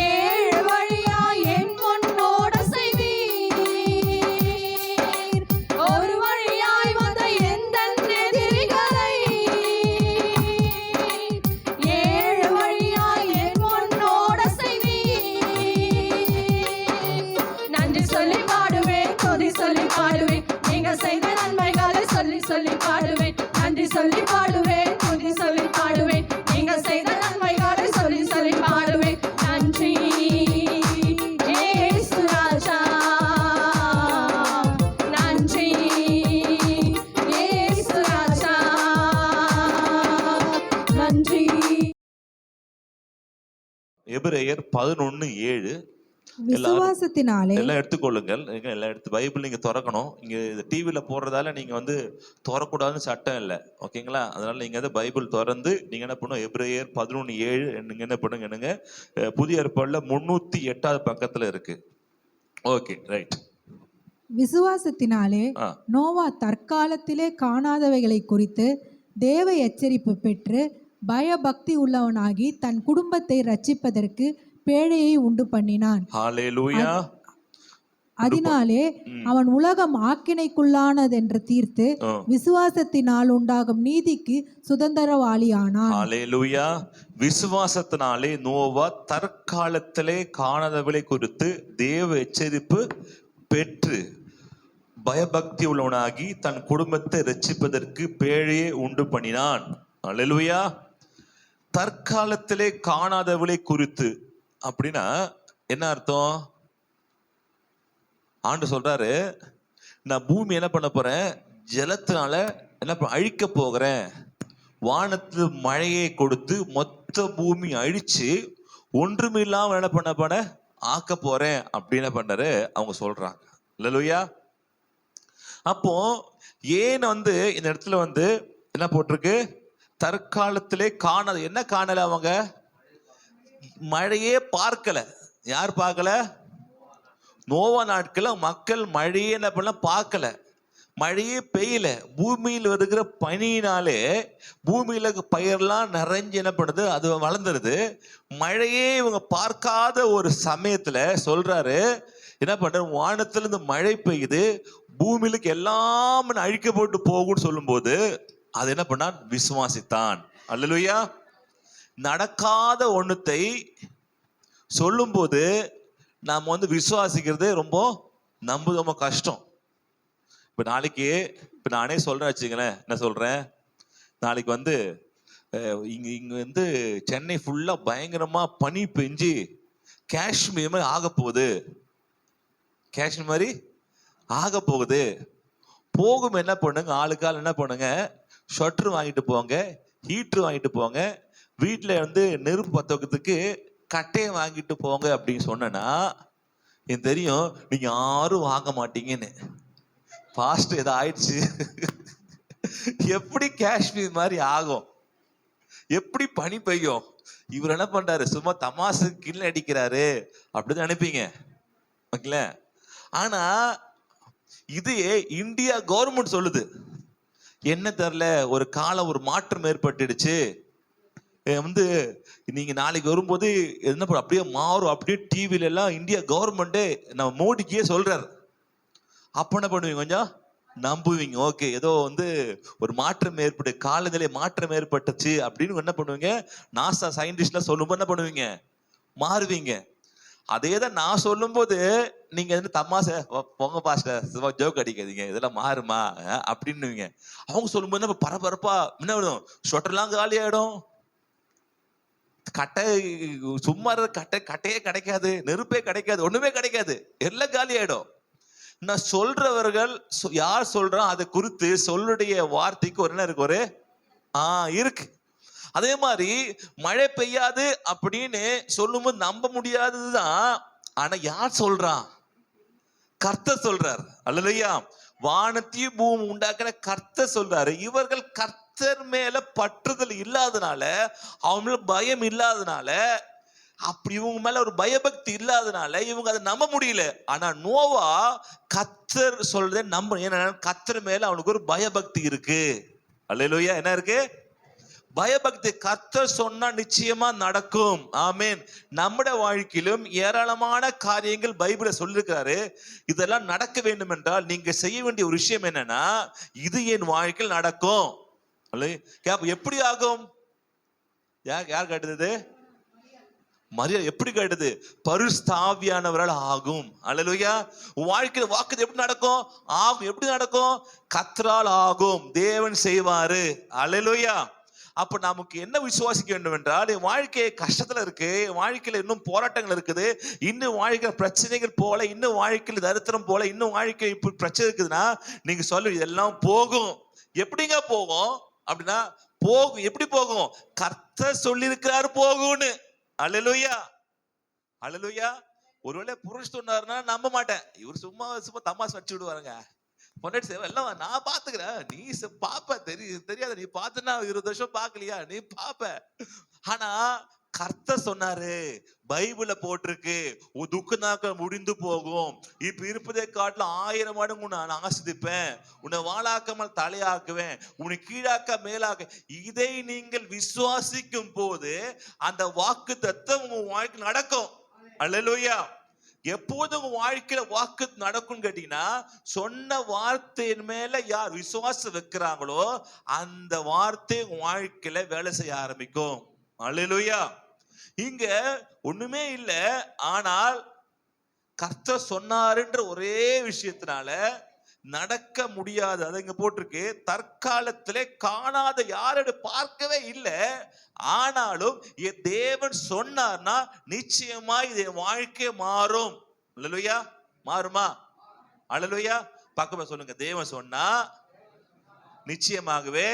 ஏழு வழியாய் என் முன்னோட செய்தீர். ஒரு வழியாய் வந்த எந்தன் எதிரிகளை ஏழு வழியாய் என் முன்னோட செய்தீர். நன்றி சொல்லி பாடுவேன், துதி சொல்லி பாடுவேன், நீங்க செய்த நன்மைகளை சொல்லி சொல்லி பாடுவேன். நன்றி சொல்லி பாடுவேன், துதி சொல்லி பாடுவேன், நீங்க செய்த நன்மைகளை சொல்லி சொல்லி பாடுவேன். நன்றி இயேசு ராஜா, நன்றி இயேசு ராஜா, நன்றி. எபிரேயர் 11:7. விசுவாசத்தினாலே எல்லாம் எடுத்துக்கொள்ளுங்கள். எல்லாம் எடுத்து பைபிள் நீங்க திறக்கணும். இங்க டிவியில போடுறதால நீங்க வந்து திறக்கூடாதுன்னு சட்டம் இல்லை, ஓகேங்களா? அதனால நீங்க வந்து பைபிள் திறந்து நீங்க என்ன பண்ணும், எபிரேயர் 11:7 நீங்க என்ன பண்ணுங்க, புதிய ஏற்பாடுல 308வது பக்கத்துல இருக்கு. Okay, right. விசுவாசத்தினாலே ஆ. நோவா தற்காலத்திலே காணாதவைகளை குறித்து தேவ எச்சரிப்பு பெற்று பயபக்தி உள்ளவனாகி தன் குடும்பத்தை ரட்சிப்பதற்கு பேழையை உண்டு பண்ணினான். ஹalleluya. அதனாலே அவன் உலகம் ஆக்கினைக்குள்ளானதென்று தீர்த்து விசுவாசத்தினால் உண்டாகும் நீதிக்கு சுதந்திரவாளியானான். ஹalleluya. விசுவாசத்தினாலே நோவா தற்காலத்திலே காணாதவளை குறித்து தேவ எச்சரிப்பு பெற்று பயபக்தி உள்ளவனாகி தன் குடும்பத்தை ரட்சிப்பதற்கு பேழையை உண்டு பண்ணினான். ஹalleluya. தற்காலத்திலே காணாதவளை குறித்து அப்படின்னா என்ன அர்த்தம்? ஆண்டு சொல்றாரு, நான் பூமி என்ன பண்ண போறேன், ஜலத்தினால என்ன அழிக்க போகிறேன், வானத்து மழையை கொடுத்து மொத்த பூமி அழிச்சு ஒன்றுமில்லாம என்ன பண்ண ஆக்க போறேன் அப்படின்னு என்ன பண்றாரு அவங்க சொல்றாங்க. அல்லேலூயா. அப்போ ஏன் வந்து இந்த இடத்துல வந்து என்ன போட்டிருக்கு, தற்காலத்திலே காணாத, என்ன காணல அவங்க, மழையே பார்க்கல. யார் பார்க்கல? நோவா நாட்கள மக்கள் மழையே என்ன பண்ண பார்க்கல, மழையே பெய்யல. பூமியில் வருகிற பனியினாலே பூமியில பயிரெல்லாம் நிறைஞ்சு என்ன பண்ணுது, அது வளர்ந்துருது. மழையே இவங்க பார்க்காத ஒரு சமயத்துல சொல்றாரு, என்ன பண்ற, வானத்துல இருந்து மழை பெய்யுது, பூமியிலுக்கு எல்லாம் அழிக்கப்பட்டு போகும்னு சொல்லும்போது அது என்ன பண்ணான், விசுவாசித்தான். அல்லேலூயா. நடக்காத ஒண்ணுத்தை சொல்லும்போது நாம் வந்து விசுவாசிக்கிறது ரொம்ப கஷ்டம். இப்ப நாளைக்கு இப்ப நானே சொல்றேன் வச்சுங்களேன், என்ன சொல்றேன், நாளைக்கு வந்து இங்க வந்து சென்னை ஃபுல்லா பயங்கரமா பனி பெஞ்சு காஷ்மீர் மாதிரி ஆக போகுது, காஷ்மீர் மாதிரி ஆக போகுது. போகும் என்ன பண்ணுங்க, ஆளுக்கால் என்ன பண்ணுங்க, ஷட்டர் வாங்கிட்டு போங்க, ஹீட்டர் வாங்கிட்டு போங்க, வீட்டில் வந்து நெருப்பு பற்ற வைக்கிறதுக்கு கட்டையை வாங்கிட்டு போங்க அப்படின்னு சொன்னா எனக்கு தெரியும் நீங்க யாரும் வாங்க மாட்டீங்கன்னு. ஃபாஸ்ட் ஏதோ ஆயிடுச்சு எப்படி காஷ்மீர் மாதிரி ஆகும். எப்படி பனி பெய்யும்? இவர் என்ன பண்றாரு? சும்மா தமாசு கீழே அடிக்கிறாரு அப்படின்னு நினைப்பீங்க. ஓகேல? ஆனா இது இந்தியா கவர்மெண்ட் சொல்லுது. என்ன தெரியல, ஒரு காலம் ஒரு மாற்றம் ஏற்பட்டுடுச்சு. நீங்க நாளைக்கு வரும்போது என்ன அப்படியே மாறும், அப்படியே டிவில எல்லாம் இந்தியா கவர்மெண்டே நம்ம மோடிக்கே சொல்றாரு. அப்ப என்ன பண்ணுவீங்க? கொஞ்சம் நம்புவீங்க. ஓகே, ஏதோ ஒரு மாற்றம் ஏற்பட்டு, காலநிலை மாற்றம் ஏற்பட்டுச்சு அப்படின்னு என்ன பண்ணுவீங்க? நாசா சயின்டிஸ்ட்லாம் சொல்லும்போது என்ன பண்ணுவீங்க? மாறுவீங்க. அதே தான் நான் சொல்லும் போது நீங்க தமாசை பொங்க பாஸ்டர் ஜோக் அடிக்காதீங்க, இதெல்லாம் மாறுமா அப்படின்னுவீங்க. அவங்க சொல்லும்போது நம்ம பரபரப்பா என்ன ஆயிடும்? ஸ்வெட்டர்லாம் காலி ஆயிடும், கட்டை சும்மா கட்டையே கிடைக்காது, நெருப்பே கிடைக்காது, ஒண்ணுமே கிடைக்காது, எல்லாம் காலி ஆயிடும். நான் சொல்றவர்கள் யார் சொல்றா அதை குறித்து சொல்லுடைய வார்த்தைக்கு ஒரு என்ன இருக்கு? ஒரு இருக்கு. அதே மாதிரி மழை பெய்யாது அப்படின்னு சொல்லும்போது நம்ப முடியாததுதான். ஆனா யார் சொல்றான்? கர்த்தர் சொல்றார். அல்லேலூயா. வானத்தையும் பூமி உண்டாக்குற கர்த்தர் சொல்றாரு. இவர்கள் கர்த்தர் மேல பற்றுதல் இல்லாதனால, அவங்க மேல பயம் இல்லாதனால, அப்படி இவங்க மேல ஒரு பயபக்தி இல்லாதனால இவங்க அதை நம்ப முடியல. ஆனா நோவா கர்த்தர் சொல்றதை நம்ப. ஏன்னா கர்த்தர் மேல அவனுக்கு ஒரு பயபக்தி இருக்கு. அல்லேலூயா. என்ன இருக்கு? பயபக்தி. கர்த்தர் சொன்னா நிச்சயமா நடக்கும். ஆமென். நம்முடைய வாழ்க்கையிலும் ஏராளமான காரியங்கள் பைபிள சொல்லிருக்காரு. இதெல்லாம் நடக்க வேண்டும் என்றால் நீங்க செய்ய வேண்டிய ஒரு விஷயம் என்னன்னா, இது என் வாழ்க்கையில் நடக்கும். எப்படி ஆகும்? யார் கேட்டது? மரியா. எப்படி கேட்டது? பரிசுத்த ஆவியானவரால் ஆகும். அல்லேலூயா. வாழ்க்கையில வாக்குது எப்படி நடக்கும்? ஆகும். எப்படி நடக்கும்? கர்த்தரால் ஆகும். தேவன் செய்வாரு. அல்லேலூயா. அப்ப நமக்கு என்ன விசுவாசிக்க வேண்டும் என்றால், என் வாழ்க்கை கஷ்டத்துல இருக்கு, வாழ்க்கையில இன்னும் போராட்டங்கள் இருக்குது, இன்னும் வாழ்க்கையில பிரச்சனைகள் போல, இன்னும் வாழ்க்கையில தரித்திரம் போல, இன்னும் வாழ்க்கை இப்படி பிரச்சனை இருக்குதுன்னா நீங்க சொல்லு, இதெல்லாம் போகும். எப்படிங்க போகும் அப்படின்னா, போகும். எப்படி போகும்? கர்த்தர் சொல்லி இருக்கிறாரு போகும்னு. அல்லேலூயா. அல்லேலூயா. ஒருவேளை புருஷன் சொன்னாருன்னா நம்ப மாட்டேன், இவர் சும்மா சும்மா தமாஸ் வச்சு விடுவாருங்க. பொண்டாட்டி சேவை எல்லாம் நான் பாத்துக்கிறேன், நீ பாப்ப, தெரியாத, நீ பார்த்தனா 20 வருஷம் பாக்கலையா, நீ பாப்ப. ஆனா கர்த்தர் சொன்னாரு, பைபிள்ல போட்டிருக்கு, உன் துக்க நாட்கள் முடிந்து போகும், இப்ப இருப்பதை காட்டிலும் 1000 மடங்கு நான் ஆசிரிப்பேன், உன்னை வாழாக்காமல் தலையாக்குவேன், உன்னை கீழாக்க மேலாக்க. இதை நீங்கள் விசுவாசிக்கும் போது அந்த வாக்கு தத்தம் உங்க வாழ்க்கை நடக்கும். அல்லேலூயா. எப்போது உங்க வாழ்க்கையில வாக்கு நடக்கும் கேட்டீங்கன்னா, சொன்ன வார்த்தையின் மேல யார் விசுவாசம் வைக்கிறாங்களோ அந்த வார்த்தை உங்க வாழ்க்கையில வேலை செய்ய ஆரம்பிக்கும். அல்லேலூயா. இங்க ஒண்ணுமே இல்ல, ஆனால் கர்த்தர் சொன்னாருன்ற ஒரே விஷயத்தினால நடக்க முடியாது. அது இங்க போட்டிருக்கு, தற்காலத்திலே காணாத யாரோட பார்க்கவே இல்லை, ஆனாலும் என் தேவன் சொன்னார்னா நிச்சயமா இது வாழ்க்கை மாறும். அல்லேலூயா. மாறுமா? அல்லேலூயா. பக்கமா சொல்லுங்க, தேவன் சொன்னா நிச்சயமாகவே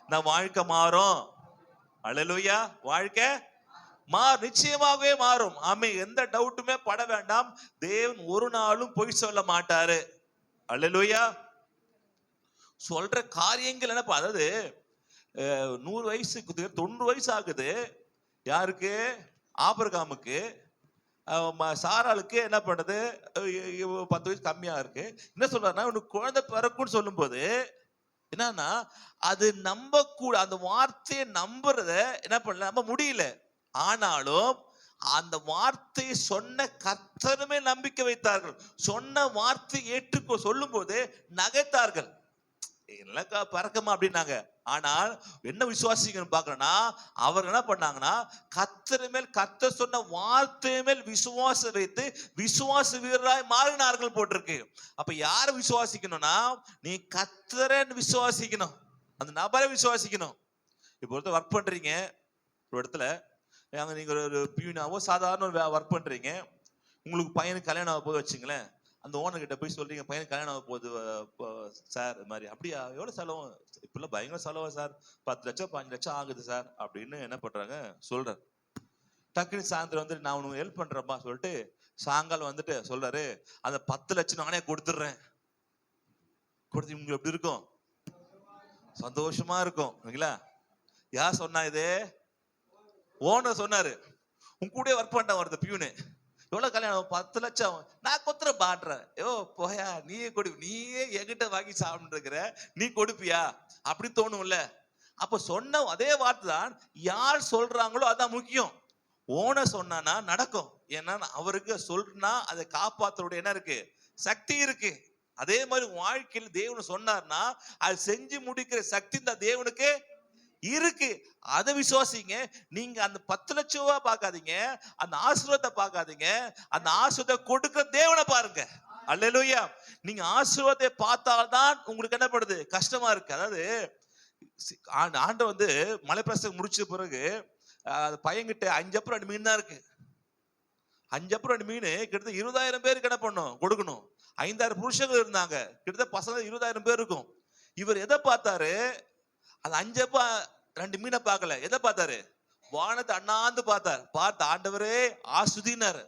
நான் வாழ்க்கை மாறும். அல்லேலூயா. வாழ்க்கை நிச்சயமாகவே மாறும். ஆமே, எந்த டவுட்டுமே பட வேண்டாம். தேவன் ஒரு நாளும் பொய் சொல்ல மாட்டாரு. அல்லேலூயா. சொல்ற காரியங்கள் என்ன? அதாவது 100 வயசுக்கு 90 வயசு ஆகுது. யாருக்கு? ஆபிரகாமுக்கு. சாராளுக்கு என்ன பண்ணுது? 10 வயசு கம்மியா இருக்கு. என்ன சொல்றாருன்னா, உனக்கு குழந்தை பிறக்கும்னு சொல்லும் போது என்னன்னா, அது நம்ப கூட, அந்த வார்த்தையை நம்புறத என்ன பண்ணல, நம்ப முடியல. ஆனாலும் அந்த வார்த்தையை சொன்ன கர்த்தருமே நம்பிக்கை வைத்தார்கள். சொன்ன வார்த்தை ஏற்றுக்கோ சொல்லும் போது நகைத்தார்கள். பறக்கமா அப்படின்னாங்க. ஆனால் என்ன விசுவாசிக்கணும் பாக்குறேன்னா, அவர் என்ன பண்ணாங்கன்னா, கர்த்தர் மேல், கர்த்தர் சொன்ன வார்த்தை மேல் விசுவாசம் வைத்து விசுவாச வீரராய் மாறினார்கள் போட்டிருக்கு. அப்ப யார விசுவாசிக்கணும்னா, நீ கர்த்தரை விசுவாசிக்கணும், அந்த நபரை விசுவாசிக்கணும். இப்போ ஒருத்தர் ஒர்க் பண்றீங்க ஒரு இடத்துல, நீங்க ஒரு பியூனாவோ சாதாரண ஒர்க் பண்றீங்க, உங்களுக்கு பையனுக்கு கல்யாணம் ஆக போது வச்சுங்களேன், அந்த ஓனர் கிட்ட போய் சொல்றீங்க, பையனுக்கு கல்யாணம் ஆக போகுது சார், இது மாதிரி. அப்படியா? எவ்வளவு செலவு? இப்பெல்லாம் பயங்கர செலவா சார், 10 லட்சம் 15 லட்சம் ஆகுது சார் அப்படின்னு என்ன பண்றாங்க சொல்றாரு. டக்குனு சாயந்தரம் நான் உனக்கு ஹெல்ப் பண்றேன்ப்பா சொல்லிட்டு சாயங்காலம் சொல்றாரு, அந்த 10 லட்சம் நானே கொடுத்துடுறேன். கொடுத்து உங்களுக்கு எப்படி இருக்கும்? சந்தோஷமா இருக்கும் இல்லைங்களா? யார் சொன்னா இது? ஓனர் சொன்னாரு. உன் கூட ஒர்க் பண்ணிட்டான் ஒருத்த பியூனு. எவ்வளவு கல்யாணம்? 10 லட்சம். நான் கொத்துற பாடுறேன். யோ போயா, நீயே கொடு, நீயே என்கிட்ட வாங்கி சாப்பிட்டு இருக்கிற, நீ கொடுப்பியா அப்படி தோணும்ல. அப்ப சொன்ன அதே வார்த்தை தான் யார் சொல்றாங்களோ அதான் முக்கியம். ஓனர் சொன்னா நடக்கும். ஏன்னா அவருக்கு சொல்றா அதை காப்பாத்துறோட என்ன இருக்கு? சக்தி இருக்கு. அதே மாதிரி வாழ்க்கையில் தேவன் சொன்னார்னா அது செஞ்சு முடிக்கிற சக்தி இந்த தேவனுக்கு இருக்கு. அதை விசுவாசிங்க. நீங்க அந்த 10 லட்சம் ரூபாய் பார்க்காதீங்க, அந்த ஆசீர்வாதத்தை பார்க்காதீங்க, அந்த ஆசீர்வாதத்தை கொடுக்கிற தேவனை பாருங்க. அல்லேலூயா. நீங்க ஆசீர்வாதத்தை பார்த்தால்தான் உங்களுக்கு என்ன பண்ணுது? கஷ்டமா இருக்கு. அதாவது ஆண்டவர் வந்து மலைப்பிரசங்கம் முடிச்ச பிறகு பையன்கிட்ட 5 அப்பம் 2 மீன் தான் இருக்கு. 5 அப்பம் 2 மீன் கிட்டத்தட்ட 20,000 பேருக்கு என்ன பண்ணும்? கொடுக்கணும். 5,000 புருஷர்கள் இருந்தாங்க. கிட்டத்தட்ட பசங்க 20,000 பேர் இருக்கும். இவர் எதை பார்த்தாரு? அந்த 5 அப்பம் 2 மீனை பார்க்கல. எதை பார்த்தாரு? வானத்தை அண்ணாந்து பார்த்தார். பார்த்து ஆண்டவரே ஆசுதினார்.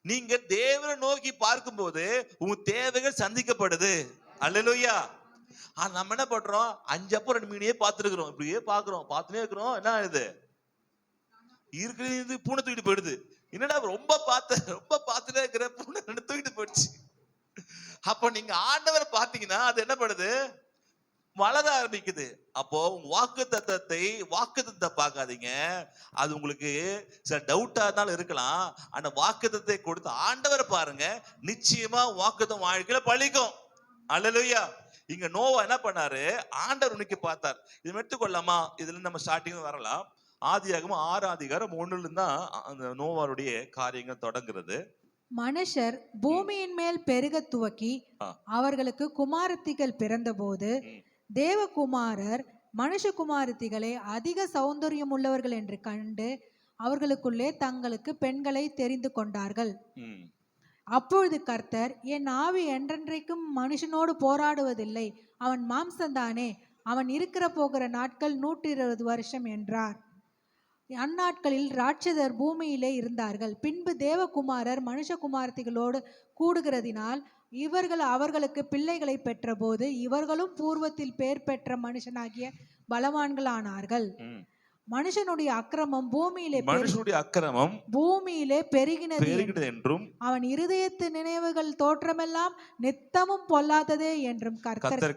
நீங்க தேவனை நோக்கி பார்க்கும்போது உங்க தேவைகள் சந்திக்கப்படுது. அல்லேலூயா. நம்ம என்ன பண்றோம்? 5 அப்பம் 2 மீனையே பார்த்துருக்கிறோம். இப்படியே பாக்குறோம், பார்த்துனே இருக்கிறோம். என்ன இது இருக்கிறது? பூனை தூக்கிட்டு போயிடுது. என்னடா ரொம்ப பார்த்துட்டே இருக்கிற பூனை 2 தூக்கிட்டு போயிடுச்சு. அப்ப நீங்க ஆண்டவர் பாத்தீங்கன்னா அது என்ன பண்ணுது? வளர ஆரம்பிக்குது. அப்போ உங்க வாக்குத்தத்தத்தை பார்க்காதீங்க. அது உங்களுக்கு சில டவுட்டா இருந்தாலும் இருக்கலாம். அந்த வாக்குத்தத்தை கொடுத்து ஆண்டவரை பாருங்க, நிச்சயமா வாக்குத்தம் வாழ்க்கையில பழிக்கும். அல்லேலூயா. இங்க நோவா என்ன பண்ணாரு? ஆண்டவர் உனக்கு பார்த்தார். இதை எடுத்துக்கொள்ளாமா? இதுல நம்ம ஸ்டார்டிங் வரலாம். ஆதியாகமம் 6ஆம் அதிகாரம் 1ல தான் அந்த நோவாருடைய காரியங்கள் தொடங்குறது. மனுஷர் பூமியின் மேல் பெருக துவக்கி அவர்களுக்கு குமாரத்திகள் பிறந்தபோது தேவகுமாரர் மனுஷகுமாரத்திகளை அதிக சௌந்தரியம் உள்ளவர்கள் என்று கண்டு அவர்களுக்குள்ளே தங்களுக்கு பெண்களை தெரிந்து கொண்டார்கள். அப்பொழுது கர்த்தர், என் ஆவி என்றென்றைக்கும் மனுஷனோடு போராடுவதில்லை, அவன் மாம்சந்தானே, அவன் இருக்கிற போகிற நாட்கள் 120 வருஷம் என்றார். அந்நாட்களில் ராட்சதர் பூமியிலே இருந்தார்கள். பின்பு தேவகுமாரர் மனுஷகுமாரத்திகளோடு கூடுகிறதினால் இவர்கள் அவர்களுக்கு பிள்ளைகளை பெற்றபோது இவர்களும் பூர்வத்தில் பேர் பெற்ற மனுஷனாகிய பலவான்களானார்கள். மனுஷனுடைய அக்கிரமம் பூமியிலே பெருகினது என்றும் அவன் இருதயத்து நினைவுகள் தோற்றமெல்லாம் நித்தமும் பொல்லாததே என்றும் கர்த்தர்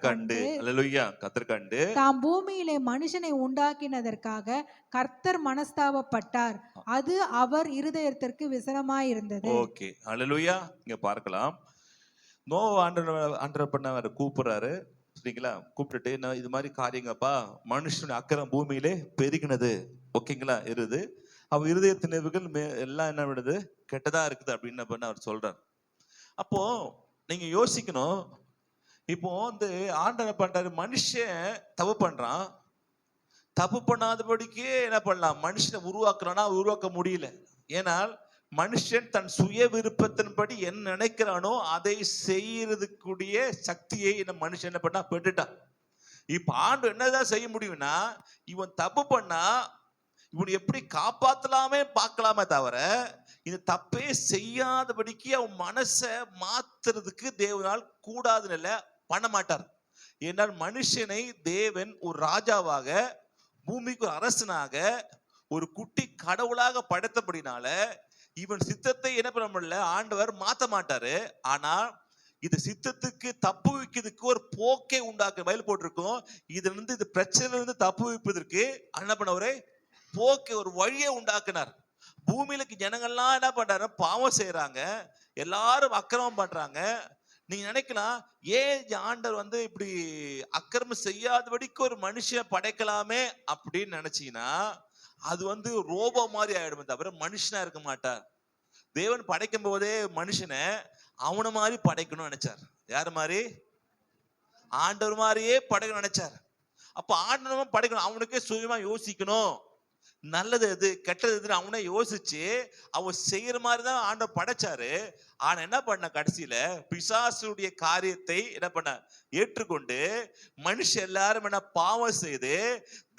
கண்டு தாம் பூமியிலே மனுஷனை உண்டாக்கினதற்காக கர்த்தர் மனஸ்தாபப்பட்டார். அது அவர் இருதயத்திற்கு விசனமாயிருந்தது. ஓகே, அல்லேலூயா. இங்க பார்க்கலாம், நோவா ஆண்டவர் பண்ண கூப்பிடுறாரு. சரிங்களா? கூப்பிட்டுட்டு என்ன இது மாதிரி காரியங்கப்பா, மனுஷனுடைய அக்கறம் பூமியிலே பெருகினது. ஓகேங்களா? இருது அவ இருதய நினைவுகள் எல்லாம் என்ன விடுது? கெட்டதா இருக்குது அப்படின்னு பண்ண அவர் சொல்றார். அப்போ நீங்க யோசிக்கணும். இப்போ வந்து ஆண்டவர் பண்றாரு, மனுஷன் தப்பு பண்றான். தப்பு பண்ணாதபடிக்கே என்ன பண்ணலாம்? மனுஷனை உருவாக்க முடியல. ஏனால் மனுஷன் தன் சுய விருப்பத்தின்படி என்ன நினைக்கிறானோ அதை செய்யறதுக்குரிய சக்தியை இந்த மனுஷன் என்ன பண்ணா பெற்றுட்டான். இப்ப ஆண்டு என்னதான் செய்ய முடியும்னா, இவன் தப்பு பண்ணா இவன் எப்படி காப்பாத்தலாமே பார்க்கலாமே தவிர இந்த தப்பே செய்யாதபடிக்கு அவன் மனசை மாத்துறதுக்கு தேவனால் கூடாதுன்னு இல்லை, பண்ண மாட்டார். ஏன்னால் மனுஷனை தேவன் ஒரு ராஜாவாக, பூமிக்கு ஒரு அரசனாக, ஒரு குட்டி கடவுளாக படைத்தபடினால இவன் சித்தத்தை என்ன பண்ண முடியல, ஆண்டவர் மாத்த மாட்டாரு. ஆனா இந்த சித்தத்துக்கு தப்பு வைக்கிறதுக்கு ஒரு போக்கை உண்டாக்க வயல் போட்டிருக்கோம். இதுல இருந்து இந்த பிரச்சனையில இருந்து தப்பு வைப்பதற்கு என்ன பண்ணவரே போக்கை, ஒரு வழியை உண்டாக்குனார். பூமியில ஜனங்கள்லாம் என்ன பண்றாரு? பாவம் செய்யறாங்க, எல்லாரும் அக்கிரமம் பண்றாங்க. நீங்க நினைக்கலாம், ஏன் ஆண்டவர் வந்து இப்படி அக்கிரமம் செய்யாதபடிக்கு ஒரு மனுஷன் படைக்கலாமே அப்படின்னு நினைச்சீங்கன்னா அது வந்து ரோபோ மாதிரி ஆயிடுமே தவிர மனுஷனா இருக்க மாட்டார். தேவன் படைக்கும் போதே மனுஷனை அவனை மாதிரி படைக்கணும்னு நினைச்சார். யாரு மாதிரி? ஆண்டவர் மாதிரியே படைக்கணும் நினைச்சார். அப்ப ஆண்டவர் படைக்கணும், அவனுக்கே சுயமா யோசிக்கணும், நல்லது எது கெட்டது எதுன்னு அவனே யோசிச்சு அவன் செய்யற மாதிரிதான் ஆண்டவர் படைச்சாரு. ஆனா என்ன பண்ண, கடைசியில பிசாசுடைய காரியத்தை என்ன பண்ண ஏற்றுக்கொண்டு மனுஷன் எல்லாரும் என்ன பாவம் செய்து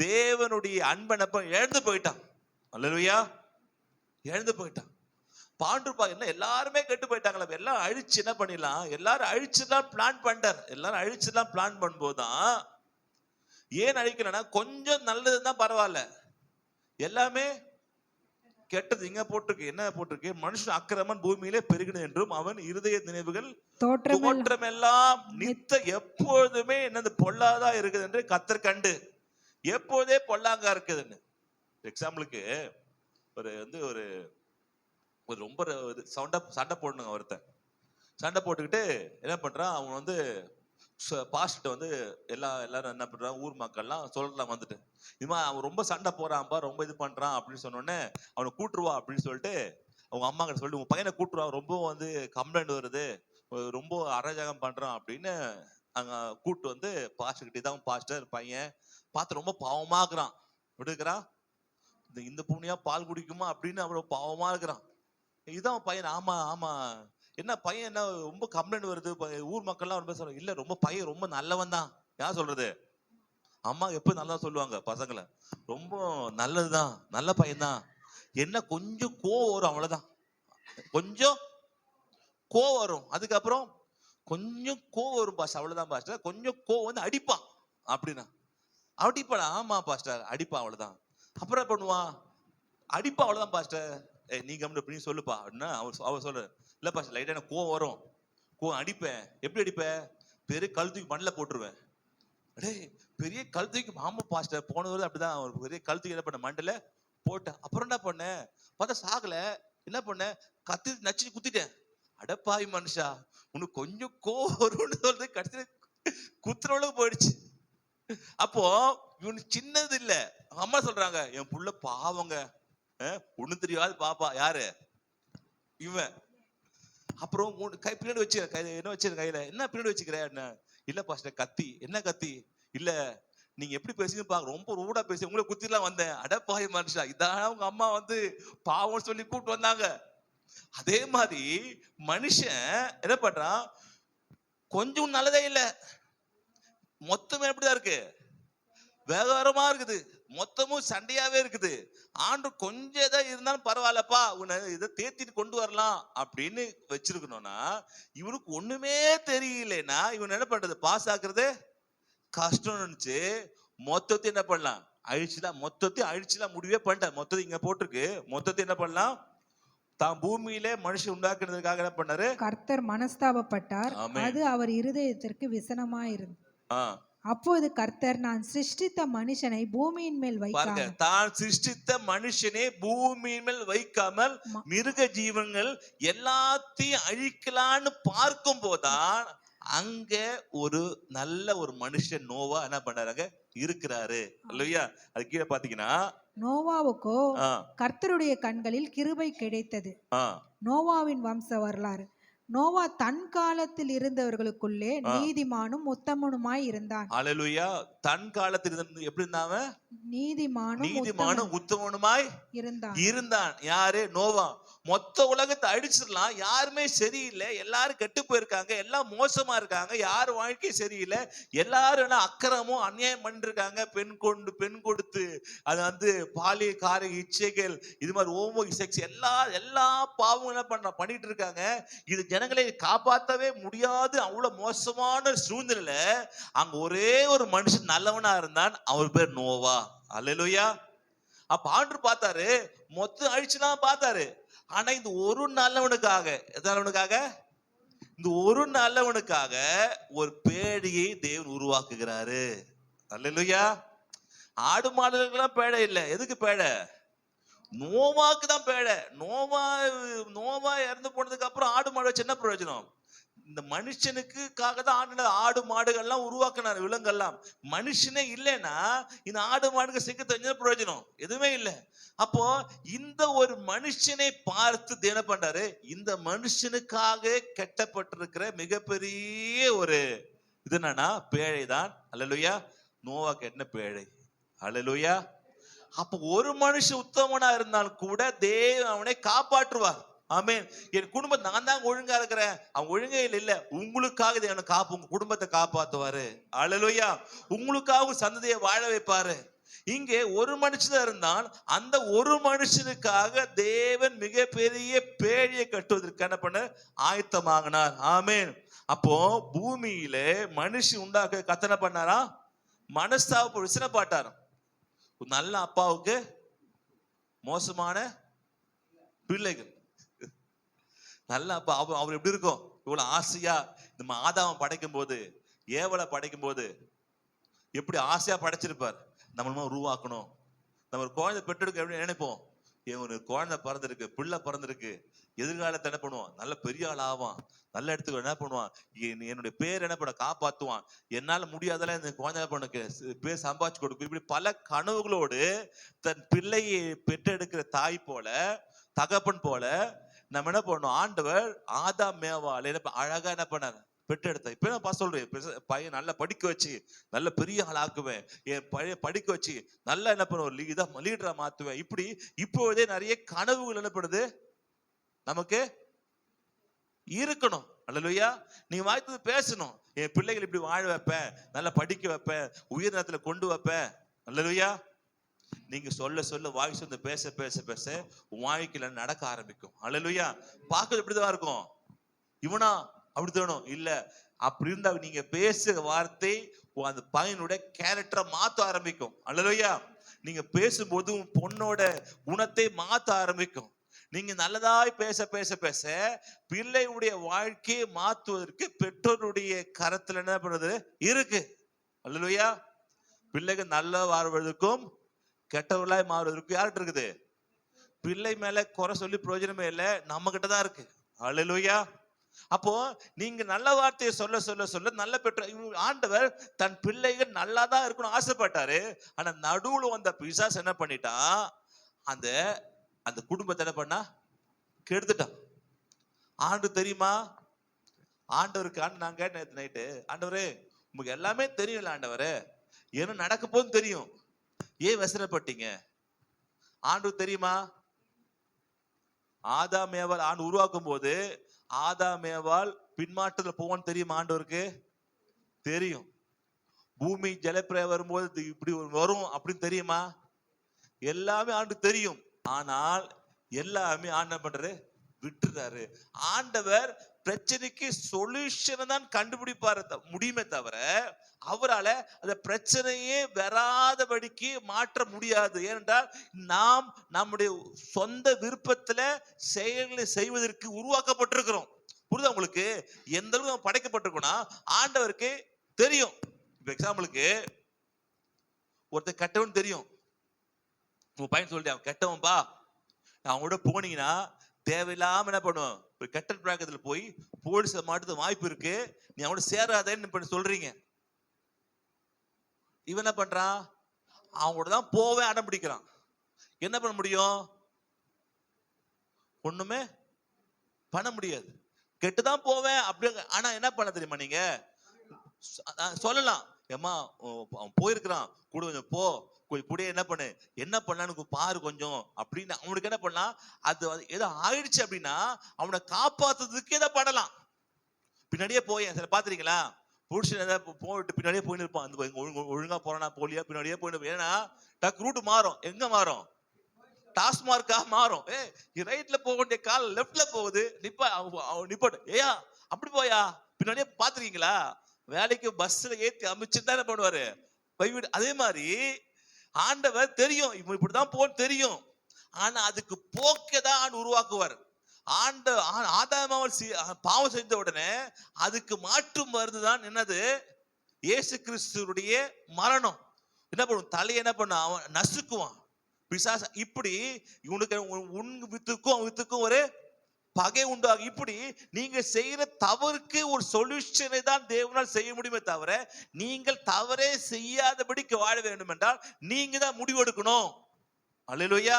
தேவனுடைய அன்பனப்ப இழந்து போயிட்டான். அல்லேலூயா. இழந்து போயிட்டான். பாண்டுப்பா என்ன எல்லாருமே கெட்டு போயிட்டாங்களா, எல்லாம் அழிச்சு என்ன பண்ணிடலாம், எல்லாரும் அழிச்சுதான் பிளான் பண்ணிட்டார். எல்லாரும் அழிச்சுதான் பிளான் பண்ணும்போதுதான் ஏன் அழிக்கணும்னா கொஞ்சம் நல்லதுதான் பரவாயில்ல, எல்லாமே கெட்டது. இங்க போட்டிருக்கு, என்ன போட்டிருக்கு? மனுஷன் அக்கிரமன் பூமியிலே பெருகின என்றும் அவன் இருதய நினைவுகள் தோற்றமெல்லாம் எப்பொழுதுமே என்னது பொல்லாதா இருக்குது என்று கர்த்தர் கண்டு. எப்போதே பொல்லாங்கா இருக்குதுன்னு. எக்ஸாம்பிளுக்கு ஒரு ரொம்ப சண்டை போடணுங்க. ஒருத்தன் சண்டை போட்டுக்கிட்டு என்ன பண்றான், அவன் பாஸ்ட் எல்லாரும் என்ன பண்றான், ஊர் மக்கள்லாம் சொல்லலாம் வந்துட்டு, இதுமா அவன் ரொம்ப சண்டை போறான்பா, ரொம்ப இது பண்றான் அப்படின்னு சொன்னோடனே அவனை கூட்டுருவா அப்படின்னு சொல்லிட்டு அவங்க அம்மா கிட்ட சொல்லிட்டு, உங்க பையனை கூட்டுருவா, ரொம்ப கம்ப்ளைண்ட் வருது, ரொம்ப அராஜகம் பண்றான் அப்படின்னு அங்க கூட்டு பாஸ்டர் கிட்டே தான். பாஸ்டர் பையன் பார்த்து ரொம்ப பாவமா இருக்கிறான், விடுக்கிறான், இந்த பூனையா பால் குடிக்குமா அப்படின்னு அவ்வளவு பாவமா இருக்கிறான். இதான் பையன். ஆமா ஆமா, என்ன பையன் என்ன ரொம்ப கம்ப்ளைண்ட் வருது, ஊர் மக்கள்லாம் ரொம்ப சொல்றாங்க. இல்ல ரொம்ப பையன் ரொம்ப நல்லவன் தான். யார் சொல்றது? அம்மா எப்ப நல்லா சொல்லுவாங்க பசங்களை, ரொம்ப நல்லதுதான், நல்ல பையன்தான், என்ன கொஞ்சம் கோவம் வரும் அவ்வளவுதான், கொஞ்சம் கோவம் வரும், அதுக்கப்புறம் கொஞ்சம் கோவம் வரும் பாஸ்டர், அவ்வளவுதான் பாஸ்டர், கொஞ்சம் கோவம் அடிப்பான் அப்படின்னா. அடிப்பாடா? ஆமா பாஸ்டர் அடிப்பான், அவ்வளவுதான். அப்புறம் பண்ணுவான், அடிப்பா, அவ்வளவுதான் பாஸ்டர். நீங்க அப்படின்னு சொல்லுப்பா அப்படின்னா அவர் சொல்ற, இல்ல பாஸ்டர் லைட்டா எனக்கு கோவம் வரும், கோவம் அடிப்பேன். எப்படி அடிப்பேன்? பெரிய கழுத்துக்கு மண்ணில் போட்டுருவேன். அடே பெரிய கழுத்துக்கு, ஆமா பாஸ்டர் போன வருது அப்படிதான், ஒரு பெரிய கழுத்துக்கு என்ன பண்ண மண்டல போட்டேன். அப்புறம் என்ன பண்ணேன் பார்த்தா சாகல, என்ன பண்ண, கத்தி நச்சு குத்திட்டேன். அடப்பாவி மனுஷா, உனக்கு கொஞ்சம் கோவம் வரும்னு சொல்றது கடைசியில குத்துற அளவுக்கு போயிடுச்சு. அப்போ இவனுக்கு சின்னது இல்ல, அம்மா சொல்றாங்க என் புள்ள பாவங்க, ஒண்ணு தெரியாது பாப்பா. யாரு இவன்? அப்புறம் கை பின்னாடி வச்சு என்ன வச்சு கையில, என்ன பின்னாடி வச்சுக்கிற? இல்ல பாஸ்டர் கத்தி. என்ன கத்தி? இல்ல நீங்க எப்படி பேசுங்க பாக்க, ரொம்ப ரூடா பேசி உங்களை குத்திலாம் வந்தேன். அடப்பாய் மனுஷா, இதான் உங்க அம்மா பாவம் சொல்லி கூப்பிட்டு வந்தாங்க. அதே மாதிரி மனுஷன் என்ன பண்றான், கொஞ்சம் நல்லதே இல்ல, மொத்தமே எப்படிதான் இருக்கு, வேகவரமா இருக்குது, மொத்தமும் சண்டையாவே இருக்குது. ஆண்டு கொஞ்சம் ஏதாவது இருந்தாலும் பரவாயில்லப்பா, உன்னை இதை தேத்திட்டு கொண்டு வரலாம் அப்படின்னு வச்சிருக்கணும்னா, இவனுக்கு ஒண்ணுமே தெரியலன்னா இவன் என்ன பண்றது, பாஸ் ஆக்குறது கஷ்டம் நினைச்சு மொத்தத்தை என்ன பண்ணலாம், அழிச்சுலாம். மொத்தத்தையும் அழிச்சுலாம் முடிவே பண்ணிட்டார். மொத்தத்தை இங்க போட்டிருக்கு, மொத்தத்தை என்ன பண்ணலாம், தான் பூமியிலே மனுஷன் உண்டாக்குறதுக்காக என்ன பண்ணாரு, கர்த்தர் மனஸ்தாபப்பட்டார், அது அவர் இருதயத்திற்கு விசனமாயிருந்தது. அப்போது கர்த்தர் நான் சிருஷ்டித்த மனுஷனை பூமியின் மேல் வைக்காமல், தான் சிருஷ்டித்த மனுஷனை பூமியின் மேல் வைக்காமல் மிருக ஜீவன்கள் எல்லாத்தையும் அழிக்கலான்னு பார்க்கும் போதான் அங்க ஒரு நல்ல ஒரு மனுஷன் நோவா என்ன பண்ணாருங்க இருக்கிறாரு. இல்லையா? அது கீழே பாத்தீங்கன்னா, நோவாவுக்கோ கர்த்தருடைய கண்களில் கிருபை கிடைத்தது. நோவாவின் வம்ச வரலாறு. நோவா தன் காலத்தில் இருந்தவர்களுக்குள்ளே நீதிமானும் உத்தமனுமாய் இருந்தான். அல்லேலூயா. தன் காலத்தில் எப்படி இருந்தாங்க? நீதிமானும் உத்தமனுமாய் இருந்தான். யாரு? நோவா. மொத்த உலகத்தை அடிச்சிடலாம், யாருமே சரியில்லை, எல்லாரும் கெட்டு போயிருக்காங்க, எல்லாம் மோசமா இருக்காங்க, யார் வாழ்க்கை சரியில்லை, எல்லாரும் அக்கிரமும் அநியாயம் பண்ணிருக்காங்க, பெண் கொடுத்து அது பாலிய காரிய இச்சைகள், இது மாதிரி ஓமோ செக்ஸ், எல்லா பாவம் என்ன பண்ணிட்டு இருக்காங்க. இது ஜனங்களை காப்பாற்றவே முடியாது, அவ்வளவு மோசமான சூழ்நிலையில அங்க ஒரே ஒரு மனுஷன் நல்லவனா இருந்தான், அவர் பேர் நோவா. அல்லேலூயா. அப்ப ஆண்டு பார்த்தாரு, மொத்தம் அழிச்சுலாம் பார்த்தாரு. ஆனா இந்த ஒரு நல்லவனுக்காக, இந்த ஒரு நல்லவனுக்காக ஒரு பேழையை தேவன் உருவாக்குகிறாரு. அல்லேலூயா. ஆடு மாடுகளுக்கெல்லாம் பேழை இல்லை. எதுக்கு பேழை? நோவாக்கு தான் பேழை. நோவா இறந்து போனதுக்கு அப்புறம் ஆடு மாடு வச்சு என்ன பிரயோஜனம்? இந்த மனுஷனுக்காக தான் ஆடு மாடுகள்லாம் உருவாக்குனாரு, விலங்கெல்லாம். மனுஷனே இல்லைன்னா இந்த ஆடு மாடுகள் சிக்க தெரிஞ்ச பிரயோஜனம் எதுவுமே இல்லை. அப்போ இந்த ஒரு மனுஷனை பார்த்து என்ன பண்றாரு, இந்த மனுஷனுக்காக கட்டப்பட்டிருக்கிற மிகப்பெரிய ஒரு இது என்னன்னா பேழை தான். அல்லேலூயா. நோவா கட்டின பேழை. அல்லேலூயா. அப்ப ஒரு மனுஷன் உத்தமனா இருந்தாலும் கூட தேவன் அவனை காப்பாற்றுவார். ஆமென். என் குடும்பத்தை நான் தான் ஒழுங்கா இருக்கிறேன், அவன் ஒழுங்கே இல்ல, உங்களுக்காக தேவனை உங்க குடும்பத்தை காப்பாத்துவாரு. அல்லேலூயா. உங்களுக்காக சந்ததியை வாழ வைப்பாரு. இங்கே ஒரு மனுஷன் இருந்தால் அந்த ஒரு மனுஷனுக்காக தேவன் மிகப்பெரிய பேழையை கட்டுவதற்கு என்ன பண்ண ஆயத்தமாகினார். ஆமென். அப்போ பூமியில மனுஷன் உண்டாக்க கத்தனை பண்ணாரா, மனஸ்தாப விசனப்பாட்டார். ஒரு நல்ல அப்பாவுக்கு மோசமான பிள்ளைகள். நல்ல அப்பா அவர் எப்படி இருக்கும்? இவ்வளவு ஆசையா நம்ம ஆதாம படைக்கும் போது, ஏவலை படைக்கும் போது எப்படி ஆசையா படைச்சிருப்பார். நம்ம உருவாக்கணும், நம்ம ஒரு குழந்தை பெற்றெடுக்க எப்படி நினைப்போம், ஒரு குழந்தை பிறந்திருக்கு, பிள்ளை பிறந்திருக்கு, எதிர்காலத்தை என்ன பண்ணுவான், நல்ல பெரிய ஆள் ஆவான், நல்ல இடத்துக்கு என்ன பண்ணுவான், என்னுடைய பேர் என்ன பண்ண காப்பாத்துவான், என்னால முடியாதெல்லாம் இந்த குழந்தை பொண்ணுக்கு பேர் சம்பாதிச்சு கொடுக்கும். இப்படி பல கனவுகளோடு தன் பிள்ளையை பெற்றெடுக்கிற தாய் போல, தகப்பன் போல நம்ம என்ன பண்ணோம், ஆண்டவர் ஆதாம் மேவால் அழகா என்ன பண்ணார், பெற்றெடுத்த. இப்ப நான் சொல்றேன், பையன் நல்லா படிக்க வச்சு நல்ல பெரிய ஆள் ஆக்குவேன், என் பழைய படிக்க வச்சு நல்லா என்ன பண்ணுவோம், லீடரா மாத்துவேன். இப்படி இப்போதே நிறைய கனவுகள் என்ன பண்ணுது நமக்கு இருக்கணும். அல்லேலூயா. நீ வாய்த்தது பேசணும், என் பிள்ளைகள் இப்படி வாழ வைப்பேன், நல்லா படிக்க வைப்பேன், உயர் நேரத்துல கொண்டு வைப்பேன். அல்லேலூயா. நீங்க சொல்ல சொல்ல வாய் சொந்த பேச பேச பேச வாழ்க்கையில நடக்க ஆரம்பிக்கும். அல்லேலூயா. பார்க்கறது இப்படிதான் இருக்கும், இவனா அப்படி தோணும் இல்ல, அப்படி இருந்தா நீங்க பேசுற வார்த்தை அந்த பையனுடைய கேரக்டரை மாத்த ஆரம்பிக்கும். அல்லேலூயா. நீங்க பேசும்போது பொண்ணோட குணத்தை மாத்த ஆரம்பிக்கும். நீங்க நல்லதாய் பேச பேச பேச பிள்ளையுடைய வாழ்க்கையை மாற்றுவதற்கு பெற்றோருடைய கரத்துல என்ன பண்ணுறது இருக்கு. அல்லேலூயா. பிள்ளைகள் நல்ல வாழ்வதற்கும் கெட்டவர்களாய் மாறுவதற்கும் யார்கிட்ட இருக்குது? பிள்ளை மேல குறை சொல்லி பிரயோஜனமே இல்லை, நம்ம கிட்ட தான் இருக்கு. அல்லேலூயா. அப்போ நீங்க நல்ல வார்த்தையை சொல்ல சொல்ல சொல்ல நல்ல பெற்ற ஆண்டவர் தன் பிள்ளைகள் நல்லாதான் இருக்கணும் ஆசைப்பட்டாரு. ஆனா நடுவுல வந்த பிசாசு என்ன பண்ணிட்டான், அந்த அந்த குடும்பத்தை என்ன பண்ணா கெடுத்துட்டான். ஆண்டு தெரியுமா, ஆண்டவருக்கு நான் கேட்டேன் நேற்று நைட்டு, ஆண்டவரே உங்களுக்கு எல்லாமே தெரியல ஆண்டவரே, என்ன நடக்க போதும் தெரியும், ஏன் வசனப்பட்டீங்க? ஆண்டு தெரியுமா, ஆதாம் ஏவாள் ஆண்டு உருவாக்கும் போது ஆதாம் ஏவாள் பின்மாற்றத்துல போவான்னு தெரியுமா ஆண்டவருக்கு? தெரியும். பூமி ஜலப்பிரளயம் வரும்போது இப்படி வரும் அப்படின்னு தெரியுமா? எல்லாமே ஆண்டு தெரியும். ஆனால் எல்லாமே ஆண்டவர் பண்றாரு, விட்டுறாரு. ஆண்டவர் பிரச்சனைக்கு சொல்யூஷன் தான் கண்டுபிடிப்பாரு முடியுமே தவிர அவரால் அந்த பிரச்சனையே வராதபடிக்கு மாற்ற முடியாது. ஏனென்றால் நாம் நம்முடைய சொந்த விருப்பத்துல செயல்களை செய்வதற்கு உருவாக்கப்பட்டிருக்கிறோம். புரியுதா உங்களுக்கு? எந்த அளவுக்கு படைக்கப்பட்டிருக்கோம்னா ஆண்டவருக்கு தெரியும். இப்ப எக்ஸாம்பிளுக்கு ஒருத்தர் கெட்டவன் தெரியும், உங்க பையன் சொல்லிட்டு அவன் கெட்டவன்பா, அவங்களோட போனீங்கன்னா தேவையில்லாம என்ன பண்ணுவோம், ஒரு கெட்ட பழக்கத்துல போய் போலீஸ் மாட்டுறது வாய்ப்பு இருக்கு, நீ அவனோட சேராதேன்னு சொல்றீங்க. இவன் என்ன பண்றான், அவங்களோட தான் போவே அடம் பிடிக்கிறான். என்ன பண்ண முடியும்? ஒண்ணுமே பண்ண முடியாது. கெட்டுதான் போவேன் அப்படி. ஆனா என்ன பண்ண தெரியுமா, நீங்க சொல்லலாம், ஏமா அவன் போயிருக்கிறான் கூட கொஞ்சம் போ, கூட என்ன பண்ணு, என்ன பண்ணலான்னு பாரு கொஞ்சம் அப்படின்னு. அவனுக்கு என்ன பண்ணலாம், அது ஏதோ ஆயிடுச்சு அப்படின்னா அவனை காப்பாத்துறதுக்கு எதை பண்ணலாம். பின்னாடியே போய் சில பாத்துறீங்களா, புருஷன் ஏதாவது போயிட்டு பின்னாடியே போயின்னு இருப்பான், அந்த ஒழுங்கா போறானா போலியா பின்னாடியே போயிட்டு. ஏன்னா டக்கு ரூட் மாறும். எங்க மாறும்? டாஸ்மார்க்கா மாறும். ரைட்ல போக வேண்டிய கால் லெப்ட்ல போகுது, நிப்பாட்டு ஏயா அப்படி போயா பின்னாடியே பாத்துருக்கீங்களா? வேலைக்கு பஸ்ல ஏத்தி அமைச்சுட்டு தான் என்ன பண்ணுவாரு, போய்விடு. அதே மாதிரி ஆண்டவர் தெரியும் இவன் இப்படிதான் போன்னு தெரியும், ஆனா அதுக்கு போக்கதான் ஆண்டு உருவாக்குவார். ஆதாமாவல் பாவம் செஞ்ச உடனே அதுக்கு மாற்றும் மருந்துதான் என்னது, இயேசு கிறிஸ்துவுடைய மரணம். என்ன பண்ணும், தலையை என்ன பண்ண அவன் நசுக்குவான் பிசாசு. இப்படி இவனுக்கு உன் வித்துக்கும் ஒரு பகை உண்டாகும். இப்படி நீங்க செய்யற தவறுக்கு ஒரு சொல்யூஷனை தான் தேவனால் செய்ய முடியுமே தவிர நீங்கள் தவறே செய்யாதபடிக்கு வாழ வேண்டும் என்றால் நீங்க தான் முடிவெடுக்கணும். அல்லேலூயா.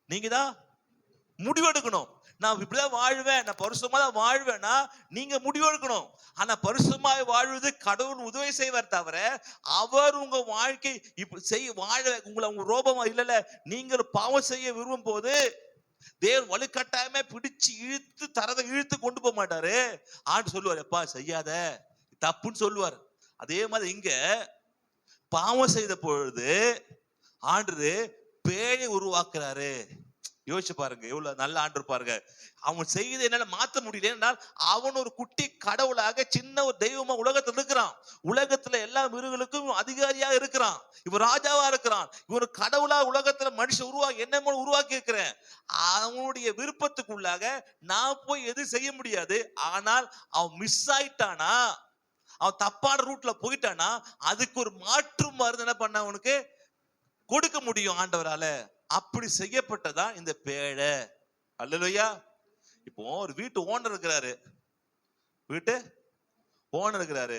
நீங்க தான் முடிவெடுக்கணும். நான் இப்படிதான் வாழ்வேன், நான் பரிசுத்தமா தான் வாழ்வேன்னா நீங்க முடிவெடுக்கணும். ஆனா பரிசுத்தமாக வாழ்வது கடவுள் உதவி செய்வார் தவிர அவர் உங்க வாழ்க்கை இப்படி செய்ய வாழ உங்களை உங்க ரோபமா இல்ல. நீங்கள் பாவம் செய்ய விரும்பும் போது தேவன் வலுக்கட்டாயமே பிடிச்சு இழுத்து தரதை இழுத்து கொண்டு போக மாட்டாரு. ஆண்டு சொல்லுவார், எப்பா செய்யாத தப்புன்னு சொல்லுவார். அதே மாதிரி இங்க பாவம் செய்த பொழுது ஆண்டு பேழை உருவாக்குறாரு. யோசிச்சு பாருங்க, எவ்வளவு நல்ல ஆண்டு பாருங்க. அவன் செய்த என்னால மாத்த முடியல என்றால் அவன் ஒரு குட்டி கடவுளாக சின்ன ஒரு தெய்வமா உலகத்துல இருக்கிறான். உலகத்துல எல்லா மிருகங்களுக்கும் அதிகாரியா இருக்கிறான். இவன் ராஜாவா இருக்கிறான். இவன் கடவுளா உலகத்துல மனுஷன் உருவாக்கி என்ன உருவாக்கி இருக்கிறேன். அவனுடைய விருப்பத்துக்குள்ளாக நான் போய் எதுவும் செய்ய முடியாது. ஆனால் அவன் மிஸ் ஆயிட்டானா, அவன் தப்பான ரூட்ல போயிட்டானா, அதுக்கு ஒரு மாற்று மருந்து என்ன பண்ண அவனுக்கு கொடுக்க முடியும் ஆண்டவரால. அப்படி செய்யப்பட்டதா இந்த பேழை. அல்லேலூயா. இப்போ ஒரு வீட்டு ஓனர் இருக்கிறாரு, வீட்டு ஓனர் இருக்கிறாரு.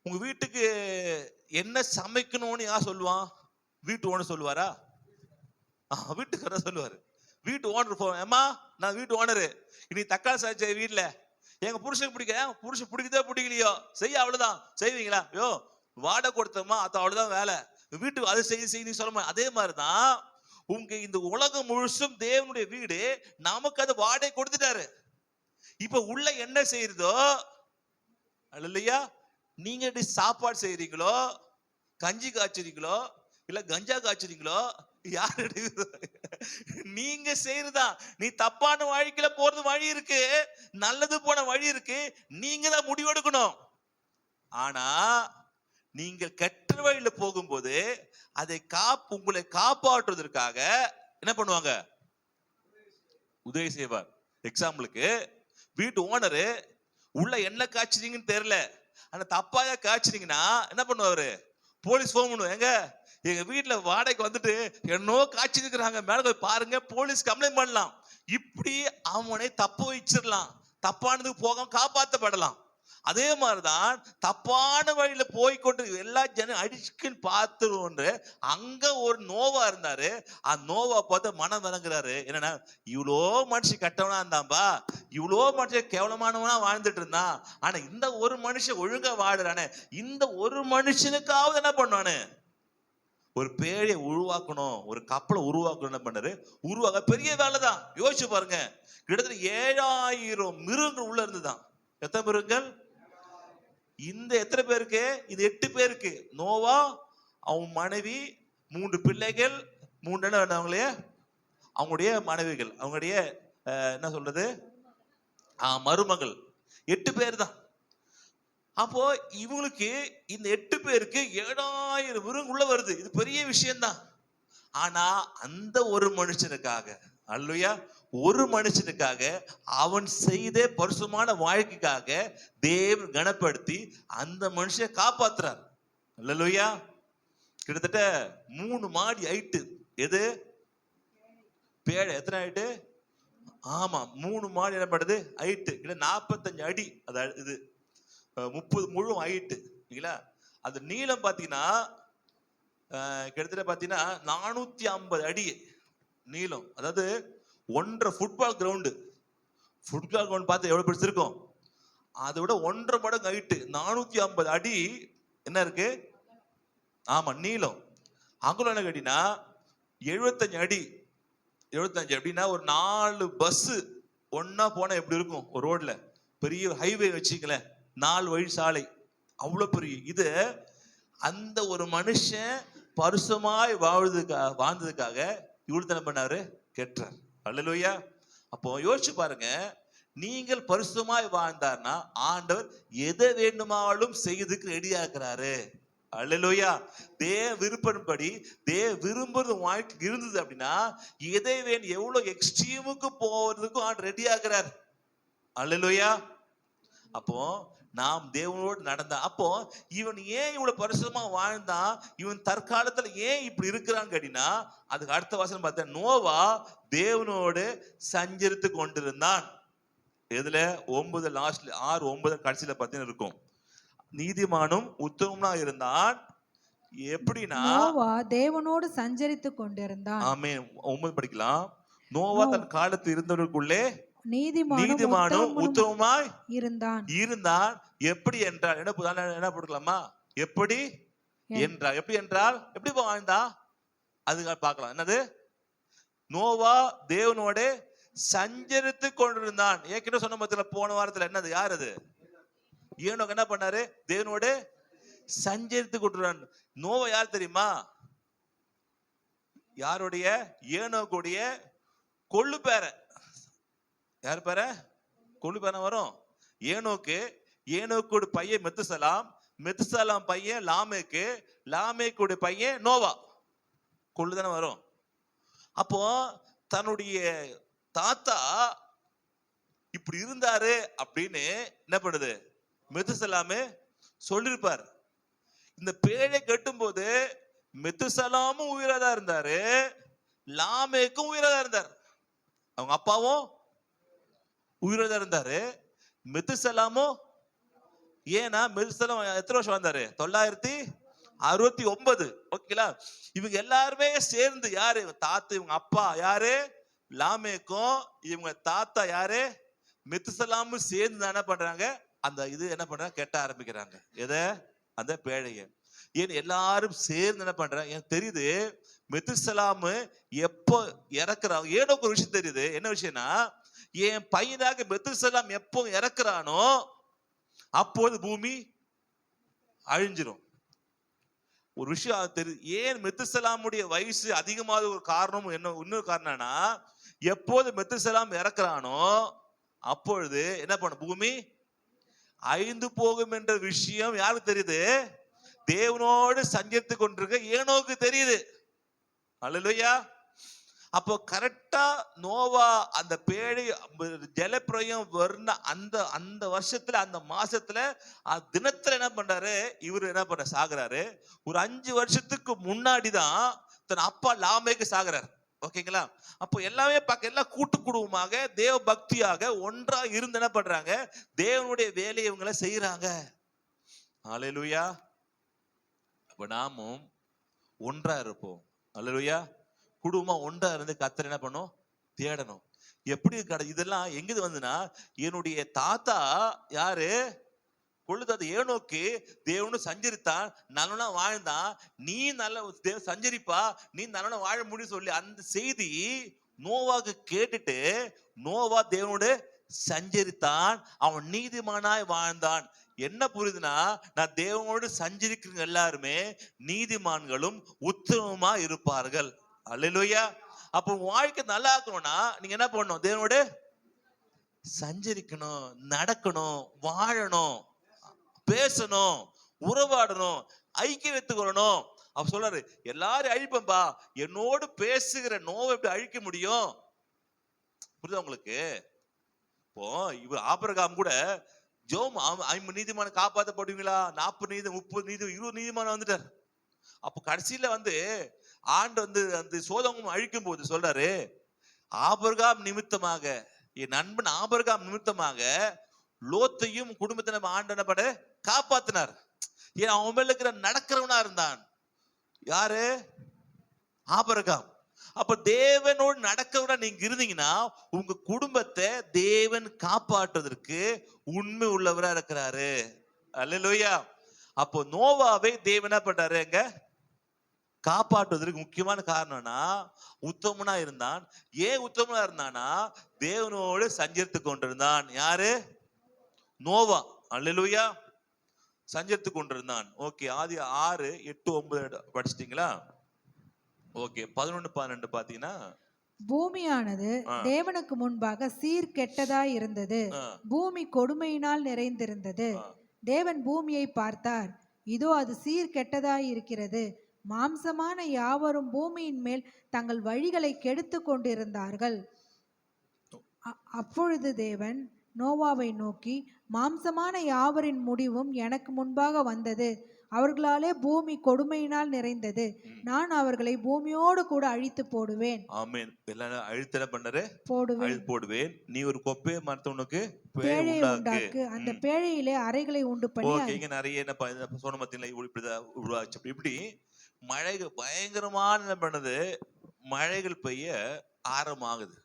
உங்க வீட்டுக்கு என்ன சமைக்கணும்னு யார் சொல்லுவான்? வீட்டு ஓனர் சொல்லுவாரா? வீட்டுக்காரர் சொல்லுவாரு. வீட்டு ஓனர், ஏமா நான் வீட்டு ஓனரு, இன்னைக்கு தக்காளி சாய்ச்ச வீட்டுல எங்க புருஷனுக்கு பிடிக்க, புருஷன் பிடிக்குதோ பிடிக்கலையோ செய்ய, அவ்வளவுதான். செய்வீங்களா? யோ வாடகை கொடுத்தோமா அது அவ்வளவுதான் வேலை, வீட்டுக்கு அது செய்ய சொல்ல முடியும். அதே மாதிரிதான் உங்க இந்த உலகம் முழுசும் தேவனுடைய வீடு, நமக்கு அது வாடகை கொடுத்துட்டாரு. இப்ப உள்ள என்ன செய்யறதோ இல்லையா, நீங்க சாப்பாடு செய்யறீங்களோ, கஞ்சி காய்ச்சறீங்களோ, இல்ல கஞ்சா காய்ச்சறீங்களோ, யாரு நீங்க செய்யறதா. நீ தப்பான வாழ்க்கையில போறது வழி இருக்கு, நல்லது போன வழி இருக்கு, நீங்க தான் முடிவெடுக்கணும். ஆனா நீங்கள் கெட்ட வழியில போகும்போது அதை உங்களை காப்பாற்றுவதற்காக என்ன பண்ணுவாங்க? உதவி செய்வார். எக்ஸாம்பிளுக்கு வீட்டு ஓனரு உள்ள என்ன காய்ச்சிங்கன்னு தெரியல, ஆனா தப்பாக காய்ச்சினீங்கன்னா என்ன பண்ணுவாரு? போலீஸ் போன் பண்ணுவோம். எங்க வீட்டுல வாடகைக்கு வந்துட்டு என்னோ காய்ச்சி இருக்கிறாங்க, மேல போய் பாருங்க, போலீஸ் கம்ப்ளைண்ட் பண்ணலாம். இப்படி அவனை தப்ப வச்சிடலாம், தப்பானதுக்கு போக காப்பாற்றப்படலாம். அதே மாதிரிதான் தப்பான வழியில போய்கொண்டு எல்லா ஜனம் அடிச்சுக்குன்னு பார்த்துருவோன்று அங்க ஒரு நோவா இருந்தாரு. அந்த நோவா பார்த்து மனம் விளங்குறாரு. என்னன்னா, இவ்வளோ மனுஷன் கட்டவனா இருந்தான்பா, இவ்வளோ மனுஷன் கேவலமானவனா வாழ்ந்துட்டு இருந்தான், ஆனா இந்த ஒரு மனுஷன் ஒழுங்கா வாடுறானே, இந்த ஒரு மனுஷனுக்காவது என்ன பண்ணுவானு, ஒரு பேழையை உருவாக்கணும், ஒரு கப்பலை உருவாக்கணும். என்ன பண்ணாரு? உருவாக்க பெரிய வேலை தான். யோசிச்சு பாருங்க, கிட்டத்தட்ட 7000 மிருகங்கள் உள்ள இருந்துதான். எத்தனை மிருகங்கள்? இந்த எத்தனை பேருக்கு? இது 8 பேருக்கு. நோவா, அவன் மனைவி, 3 பிள்ளைகள், 3 அவங்களுடைய மனைவிகள், அவங்களுடைய என்ன சொல்றது, மருமகள், 8 பேர் தான். அப்போ இவங்களுக்கு இந்த 8 பேருக்கு 7000 மிருகம் உள்ள வருது. இது பெரிய விஷயம்தான். ஆனா அந்த ஒரு மனுஷனுக்காக, அல்லேலூயா, ஒரு மனுஷனுக்காக அவன் செய்த பரிசுத்தமான வாழ்க்கைக்காக தேவன் கனப்படுத்தி அந்த மனுஷனை காப்பாத்துறார். அல்லேலூயா. கிட்டத்தட்ட 3 மாடி ஹைட்டு. எது? பேழை எத்தனை ஹைட்டு? ஆமா, 3 மாடி என்ன பண்ணுது ஹைட்டு, கிட்ட 45 அடி. அதாவது இது 30 முழு ஹைட்டு. அது நீளம் பாத்தீங்கன்னா கிட்டத்தட்ட பாத்தீங்கன்னா 450 அடி நீளம். அதாவது 1.5 ஃபுட்பால் கிரவுண்டு. ஃபுட்பால் கிரவுண்ட் பார்த்து எவ்வளவு பெருசு இருக்கும், அதை விட 1.5 மடங்கு ஹைட்டு. 450 அடி என்ன இருக்கு? ஆமா, நீளம். அங்குலம் என்ன கேட்டீங்கன்னா 75 அடி. 75 அப்படின்னா ஒரு 4 பஸ் ஒன்னா போனா எப்படி இருக்கும் ஒரு ரோட்ல, பெரிய ஹைவே வச்சுக்கல, 4 வழி சாலை, அவ்வளவு பெரிய இது. அந்த ஒரு மனுஷன் பரிசுமாய் வாழ்ந்ததுக்காக இவ்வளவு பண்ணாரு, கெட்டார். அல்லேலூயா. அப்போ யோசிச்சு பாருங்க, நீங்கள் பரிசுமாய் வாழ்ந்தார்னா ஆண்டவர் எதை வேண்டுமானாலும் செய்யறதுக்கு ரெடியா இருக்கிறாரு. அல்லேலூயா. தேவ விருப்பப்படி தேவ விரும்புறது வாழ்க்கை இருந்தது அப்படின்னா எதை வேணும், எவ்வளவு எக்ஸ்ட்ரீமுக்கு போறதுக்கும் ஆண்டு ரெடி ஆகிறார். அல்லேலூயா. அப்போ நாம் தேவனோடு நடந்தா, அப்போ இவன் ஏன் இவ்வளவு பரிசுத்தமா வாழ்ந்தான், இவன் தற்காலத்துல ஏன் இப்படி இருக்கிறான்னு கேட்டீங்கன்னா, அதுக்கு அடுத்த வசனம் பார்த்தா, நோவா தேவனோடு சஞ்சரித்து கொண்டிருந்தான். எதுல? 9 லாஸ்ட்ல 6, 9 கடைசியில பார்த்தீங்கன்னா இருக்கும். நீதிமானும் உத்தமனா இருந்தான். எப்படின்னா நோவா தேவனோடு சஞ்சரித்து கொண்டிருந்தான். ஆமென். 9 படிக்கலாம். நோவா தன் காலத்து இருந்தவர்களுக்குள்ளே நீதிமானும் உத்தமமாய் இருந்தான். எப்படி என்றால் என்ன போட்டுக்கலாமா? எப்படி என்றால், எப்படி என்றால் எப்படி வாழ்ந்தா அது பார்க்கலாம். என்னது? நோவா தேவனோட சஞ்சரித்து கொண்டிருந்தான். ஏற்கனவே சொன்ன மத்தியில போன வாரத்துல என்னது, யார் அது? ஏனோக்கு என்ன பண்ணாரு? தேவனோட சஞ்சரித்து கொண்டிருந்தான். நோவா யார் தெரியுமா? யாருடைய? ஏனோக்குடைய கொள்ளு பேர. யார் பேர? கொள்ளு பேர வரும். ஏனோக்கு, ஏனோக்குடைய பையன் மெத்துசலாம், மெத்துசலாம் பையன் லாமேக்கு, லாமேக்குடைய பையன் நோவா. கொள்ளு தானே வரும். அப்போ தன்னுடைய தாத்தா இப்படி இருந்தாரு அப்படின்னு என்ன பண்ணுது மெத்துசலாமே சொல்லிருப்பார். இந்த பேழை கட்டும் போது மெத்துசலாமும் உயிராதான் இருந்தாரு, லாமேக்கும் உயிராதான் இருந்தார். அவங்க அப்பாவும் உயிராதான் இருந்தாரு, மெத்துசலாமும். ஏன்னா மெத்துசலாம் எத்தனை வருஷம் வந்தாரு? 969. ஓகேங்களா? இவங்க எல்லாருமே சேர்ந்து யாரு? தாத்தா, இவங்க அப்பா யாரு? லாமேக்கும், இவங்க தாத்தா யாரு? மெத்துசலாமும் சேர்ந்து என்ன பண்றாங்க? அந்த இது என்ன பண்றாங்க? கெட்ட ஆரம்பிக்கிறாங்க. எதை? அந்த பேழைய. ஏன் எல்லாரும் சேர்ந்து என்ன பண்றாங்க? எனக்கு தெரியுது மெத்துசலாமு எப்போ இறக்குறாங்க, ஏனோ ஒரு விஷயம் தெரியுது. என்ன விஷயம்னா, என் பையனாக மெத்துசலாம் எப்போ இறக்குறானோ அப்போது பூமி அழிஞ்சிரும். ஒரு விஷயம் தெரியுது. ஏன் மெத்துசலாமுடைய வயசு அதிகமாக ஒரு காரணம் என்ன? இன்னொரு காரணம்னா, எப்போது மெத்துசலாம் இறக்குறானோ அப்பொழுது என்ன பண்ண? பூமி அழிந்து போகும் என்ற விஷயம் யாருக்கு தெரியுது? தேவனோடு சஞ்சரித்து கொண்டிருக்க ஏனோக்கு தெரியுது. அல்லேலூயா. அப்போ கரெக்டா நோவா அந்த பேழை ஜலப்பிரயம் வர்ற அந்த வருஷத்துல, அந்த மாசத்துல, தினத்துல என்ன பண்றாரு? இவரு என்ன பண்ற? சாகுறாரு. ஒரு 5 வருஷத்துக்கு முன்னாடிதான் தன் அப்பா லாமேக்கு சாகுறாரு. ஓகேங்களா? அப்போ எல்லாமே எல்லாம் கூட்டு குடும்பமாக தேவ பக்தியாக ஒன்றா இருந்து என்ன பண்றாங்க? தேவனுடைய வேலையை இவங்களை செய்யறாங்க. அல்லேலூயா. அப்ப நாமும் ஒன்றா இருப்போம். அல்லேலூயா. குடும்பம் ஒன்றா இருந்து கர்த்தரை என்ன பண்ணும்? தேடணும். எப்படி இதெல்லாம் எங்கிருந்து வந்துன்னா, என்னுடைய தாத்தா யாரு? கொள்ளுதாது ஏனோக்கு தேவனு சஞ்சரித்தான், நல்லவனா வாழ்ந்தான், நீ நல்ல சஞ்சரிப்பா, நீ நல்லவனா வாழ முடியும் சொல்லி அந்த செய்தி நோவாக்கு கேட்டுட்டு நோவா தேவனோடு சஞ்சரித்தான், அவன் நீதிமானாய் வாழ்ந்தான். என்ன புரியுதுன்னா, நான் தேவனோடு சஞ்சரிக்கிறவங்க எல்லாருமே நீதிமான்களும் உத்தமமா இருப்பார்கள். அல்லேலூயா. அப்போ வாழ்க்கை நல்லா இருக்கணும்னா நீங்க என்ன பண்ணணும்? தேவனோடு சஞ்சரிக்கணும், நடக்கணும், வாழணும், பேசணும், உறவாடணும், ஐக்கியம் வைத்துக்கொள்ளணும். அப்ப சொல்றாரு, எல்லாரும் அழிப்பம்பா, என்னோடு பேசுகிற நோவை எப்படி அழிக்க முடியும்? புரியுதா உங்களுக்கு? இப்போ இவர் ஆபிரகாம் கூட ஜோம் 50 நீதிமான காப்பாற்றப்படுவீங்களா, 40 நீதி, 30 நீதி, 20 நீதிமான வந்துட்டார். அப்போ கடைசியில ஆண்டு அந்த சோதமும் அழிக்கும் போது சொல்றாரு, ஆபிரகாம் நிமித்தமாக, என் நண்பன் ஆபிரகாம் நிமித்தமாக லோத்தையும் குடும்பத்தின ஆண்டனப்பட காப்பாத்தினார். ஏன் அவன் மேல இருக்கிற நடக்கிறவனா இருந்தான். யாரு? ஆபிரகாம். அப்ப தேவனோடு நடக்கிறவனா நீங்க இருந்தீங்கன்னா உங்க குடும்பத்தை தேவன் காப்பாற்றுவதற்கு உண்மை உள்ளவரா இருக்கிறாரு. அல்லேலூயா. அப்போ நோவாவை தேவன் என்ன பண்றாரு? எங்க காப்பாற்றுவதற்கு முக்கியமான காரணம்னா உத்தமனா இருந்தான். ஏன் உத்தமனா இருந்தானா? தேவனோடு சஞ்சரித்து கொண்டிருந்தான். யாரு? நோவா. அல்லேலூயா. சஞ்சரித்து கொண்டிருந்தான். ஓகே. ஆதி 6, 8, 9 படிச்சிட்டீங்களா? ஓகே. 11, 12 பாத்தீங்கன்னா, பூமியானது தேவனுக்கு முன்பாக சீர்கெட்டதாய் இருந்தது, பூமி கொடுமையினால் நிறைந்திருந்தது. தேவன் பூமியை பார்த்தார், இதோ அது சீர்கெட்டதாய் இருக்கிறது, மாம்சமான யாவரும் பூமியின் மேல் தங்கள் வழிகளை கெடுத்து கொண்டிருந்தார்கள். அப்பொழுது தேவன் நோவாவை நோக்கி, மாம்சமான யாவரின் முடிவும் எனக்கு முன்பாக வந்தது, அவர்களாலே பூமி கொடுமையினால் நிறைந்தது, நான் அவர்களை பூமியோடு கூட அழித்து போடுவேன். ஆமென். எல்லாம் அழித்து பண்ணரு போடுவேன். நீ ஒரு கொப்பை மரத்தவனுக்கு பேழையை உண்டாக்கு, அந்த பேழையிலே அறைகளை உண்டு பண்ணி. ஓகேங்க. நிறைய என்ன சொன்ன மத்தியில இப்படிதான் உருவாச்சு. இப்படி மழைகள் பயங்கரமான என்ன பண்ணுது? மழைகள் பெய்ய ஆரம்பமாகுது.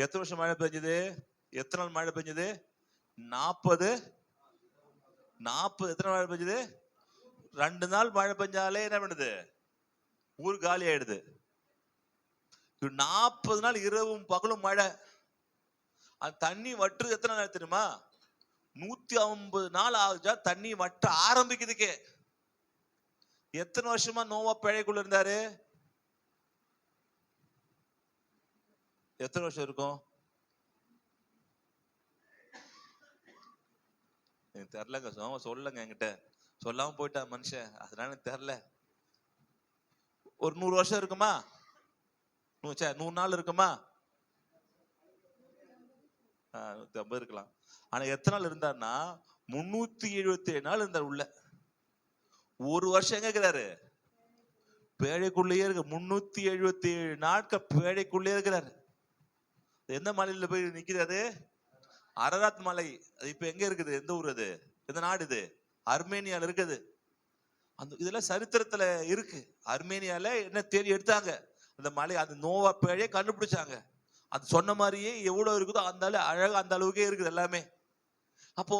எத்தனை வருஷம் மழை பெஞ்சது? எத்தனை நாள் மழை பெஞ்சது? 40. எத்தனை மழை பெஞ்சது? 2 நாள் மழை பெஞ்சாலே என்ன பண்ணுது? ஊர் காலி ஆயிடுது. 40 நாள் இரவும் பகலும் மழை. அந்த தண்ணி வற்று எத்தனை நாள் தெரியுமா? 150 நாள் ஆகுச்சா தண்ணி வற்ற ஆரம்பிக்குதுக்கே. எத்தனை வருஷமா நோவா பேழைக்குள்ள இருந்தாரு? எத்தனை வருஷம் இருக்கும்? எனக்கு தெரிலங்க, சொல்லுங்க என்கிட்ட. சொல்லாம போயிட்டா மனுஷன், அதனால எனக்கு தெரில. ஒரு 100 வருஷம் இருக்குமா? 100 நாள் இருக்குமா? 150 இருக்கலாம். ஆனா எத்தனை நாள் இருந்தாருன்னா 377 நாள் இருந்தார் உள்ள. ஒரு வருஷம் எங்க இருக்கிறாரு? பேழைக்குள்ளேயே இருக்கு. 377 நாட்கள் பேழைக்குள்ளே இருக்கிறாரு. எந்த மலையில போய் நிக்கிறாரு? அரராத் மலை. அது இப்ப எங்க இருக்குது? எந்த ஊர் அது? எந்த நாடு இது? அர்மேனியால இருக்குது. அந்த இதெல்லாம் சரித்திரத்துல இருக்கு. அர்மேனியால என்ன தேடி எடுத்தாங்க அந்த மலை, அந்த நோவா பேழையை கண்டுபிடிச்சாங்க. அது சொன்ன மாதிரியே எவ்வளவு இருக்குதோ அந்த அழகா அந்த அளவுக்கே இருக்குது எல்லாமே. அப்போ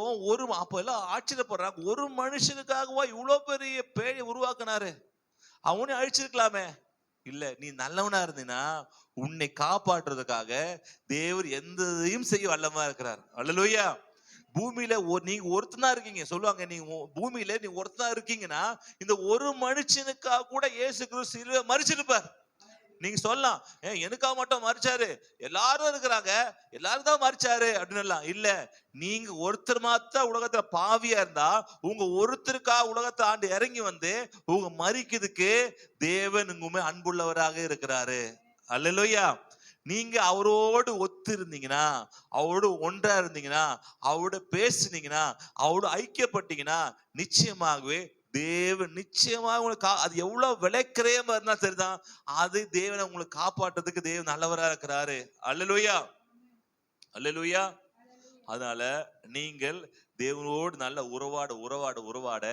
அப்போ எல்லாம் ஆச்சரியப்படுறாங்க, ஒரு மனுஷனுக்காகவா இவ்வளவு பெரிய பேழை உருவாக்குனாரு? அவனே அழிச்சிருக்கலாமே. இல்ல, நீ நல்லவனா இருந்தீன்னா உன்னை காப்பாற்றுறதுக்காக தேவர் எந்தையும் செய்ய வல்லமா இருக்கிறார். அல்லேலூயா. பூமியில நீங்க ஒருத்தனா இருக்கீங்க. சொல்லுவாங்க, நீங்க பூமியில நீ ஒருத்தனா இருக்கீங்கன்னா இந்த ஒரு மனுஷனுக்காக கூட இயேசு கிறிஸ்து சிலுவையில மரிச்சிருப்பார். நீங்க சொல்லலாம், எனக்காக மட்டும் மரிச்சாரு, எல்லாரும் இருக்கிறாங்க, எல்லாரும் தான் மரிச்சாரு அப்படின்னு. இல்ல, நீங்க ஒருத்தர் மாத்தான் உலகத்துல பாவியா இருந்தா உங்க ஒருத்தருக்காக உலகத்தை ஆண்டு இறங்கி வந்து உங்க மரிக்கிறதுக்கு தேவன் உங்களுமே அன்புள்ளவராக இருக்கிறாரு. அல்லேலூயா. நீங்க அவரோடு ஒத்து இருந்தீங்கன்னா, அவரோடு ஒன்றா இருந்தீங்கன்னா, அவரோட பேசுனீங்கன்னா, அவரோட ஐக்கியப்பட்டீங்கன்னா நிச்சயமாகவே தேவன் நிச்சயமாக உங்களுக்கு அது எவ்வளவு விலைக்கிரயமா இருந்தா சரிதான், அது தேவனை உங்களுக்கு காப்பாற்றுறதுக்கு தேவன் நல்லவரா இருக்கிறாரு. அல்லேலூயா, அல்லேலூயா. அதனால நீங்கள் தேவனோடு நல்ல உறவாட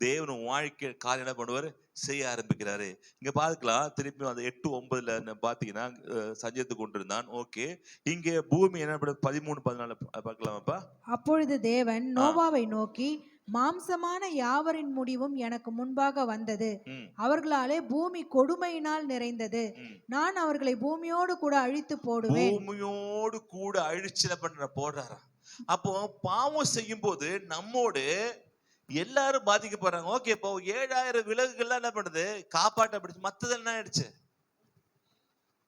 தேவன் வாழ்க்கை காரியம் என்ன பண்ணுவாரு? செய்ய ஆரம்பிக்கிறாரு. இங்க பார்க்கலாம், திருப்பி அந்த 8:9 பாத்தீங்கன்னா சஞ்சயத்து கொண்டிருந்தான். ஓகே, இங்க பூமி என்ன 13-14 பார்க்கலாமாப்பா? அப்பொழுது தேவன் நோவாவை நோக்கி, மாம்சமான யாவரின் முடிவும் எனக்கு முன்பாக வந்தது, அவர்களாலே பூமி கொடுமையினால் நிறைந்தது, நான் அவர்களை பூமியோடு கூட அழித்து போடுவேன். பூமியோடு கூட அழிச்சல போடுறாரா? அப்போ பாவம் செய்யும் போது நம்மோடு எல்லாரும் பாதிக்கப்படுறாங்க. ஓகே, இப்போ 7000 விலங்குகள்லாம் என்ன பண்ணுது? காப்பாற்றப்படுச்சு. மத்தது என்ன ஆயிடுச்சு?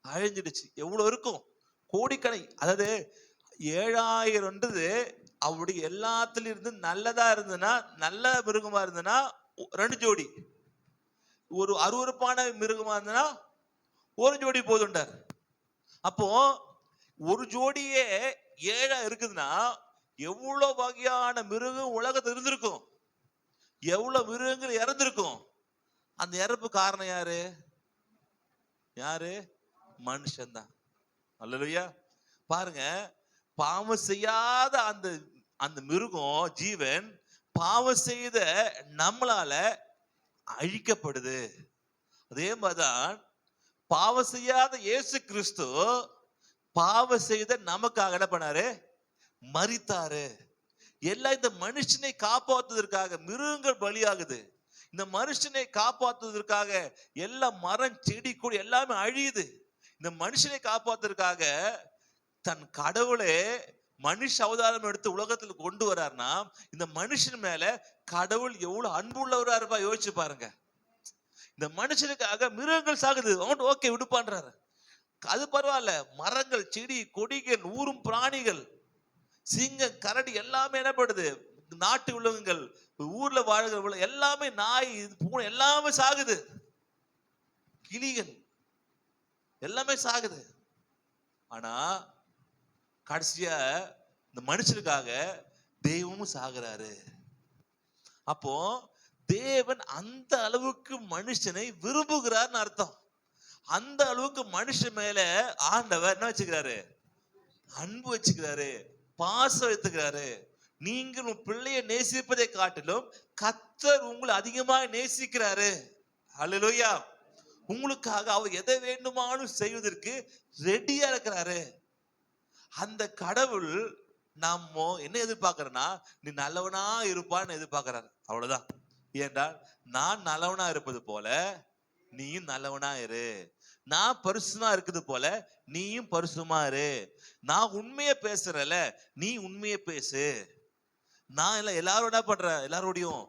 அழிஞ்சிடுச்சு. எவ்வளவு இருக்கும்? கோடிக்கணக்கு. அதாவது 7000ன்றது அவருடைய எல்லாத்துல இருந்து நல்லதா இருந்ததுன்னா, நல்ல மிருகமா இருந்ததுன்னா 2 ஜோடி, ஒரு அருவருப்பான மிருகமா இருந்ததுன்னா 1 ஜோடி போதுண்டார். அப்போ ஒரு ஜோடியே 7 இருக்குதுன்னா எவ்வளவு வகையான மிருகம் உலகத்தில் இருந்திருக்கும், எவ்வளவு மிருகங்கள் இறந்திருக்கும். அந்த இறப்பு காரணம் யாரு? மனுஷன்தான். அல்லேலூயா. பாருங்க, பாவம் செய்யாத அந்த மிருகம் ஜீவன் பாவம் செய்த நம்மளால அழிக்கப்படுது. அதே மாதிரிதான் பாவம் செய்யாத இயேசு கிறிஸ்து பாவம் செய்த நமக்காக என்ன பண்ணாரு? மரித்தாரு. எல்லாம் இந்த மனுஷனை காப்பாற்றுவதற்காக. மிருகங்கள் பலியாகுது, இந்த மனுஷனை காப்பாற்றுவதற்காக. எல்லா மரம் செடி கொடி எல்லாமே அழியுது. இந்த மனுஷனை காப்பாற்றுவதற்காக தன் கடவுளே மனுஷ அவதாரம் எடுத்து உலகத்தில் கொண்டு வரார்னா, இந்த மனுஷன் மேல கடவுள் எவ்வளவு அன்புள்ளவரா இருப்பா யோசிச்சு பாருங்க. இந்த மனுஷனுக்காக மிருகங்கள் சாகுது, ஓகே விடுப்பான்றாரு. அது பரவாயில்ல, மரங்கள் செடி கொடிகள் ஊரும் பிராணிகள் சிங்கம் கரடி எல்லாமே என்ன பண்ணுது? நாட்டு விலங்குகள், ஊர்ல வாழ்கிற எல்லாமே, நாய் பூனை எல்லாமே சாகுது, கிளிகள் எல்லாமே சாகுது. ஆனா கடைசியா இந்த மனுஷனுக்காக தெய்வமும் சாகுறாரு. அப்போ தேவன் அந்த அளவுக்கு மனுஷனை விரும்புகிறார்னு அர்த்தம். அந்த அளவுக்கு மனுஷன் மேல ஆண்டவர் என்ன வச்சுக்கிறாரு? அன்பு வச்சுக்கிறாரு, பாசம் வைத்துக்கிறாரு. நீங்கள் உன் பிள்ளையை நேசிப்பதை காட்டிலும் கர்த்தர் உங்களை அதிகமாக நேசிக்கிறாரு. அல்லேலூயா. உங்களுக்காக அவர் எதை வேண்டுமானும் செய்வதற்கு ரெடியா இருக்கிறாரு. அந்த கடவுள் நம்ம என்ன எதிர்பார்க்கிறோம்னா, நீ நல்லவனா இருப்பான்னு எதிர்பார்க்கிறாரு. அவ்வளவுதான். ஏன்றால் நான் நல்லவனா இருப்பது போல நீயும் நல்லவனா இரு, நான் பரிசுமா இருக்குது போல நீயும் பரிசுமா இரு, நான் உண்மையை பேசுறல நீ உண்மையை பேசு, நான் எல்லாரும் என்ன பண்ற எல்லாரோடையும்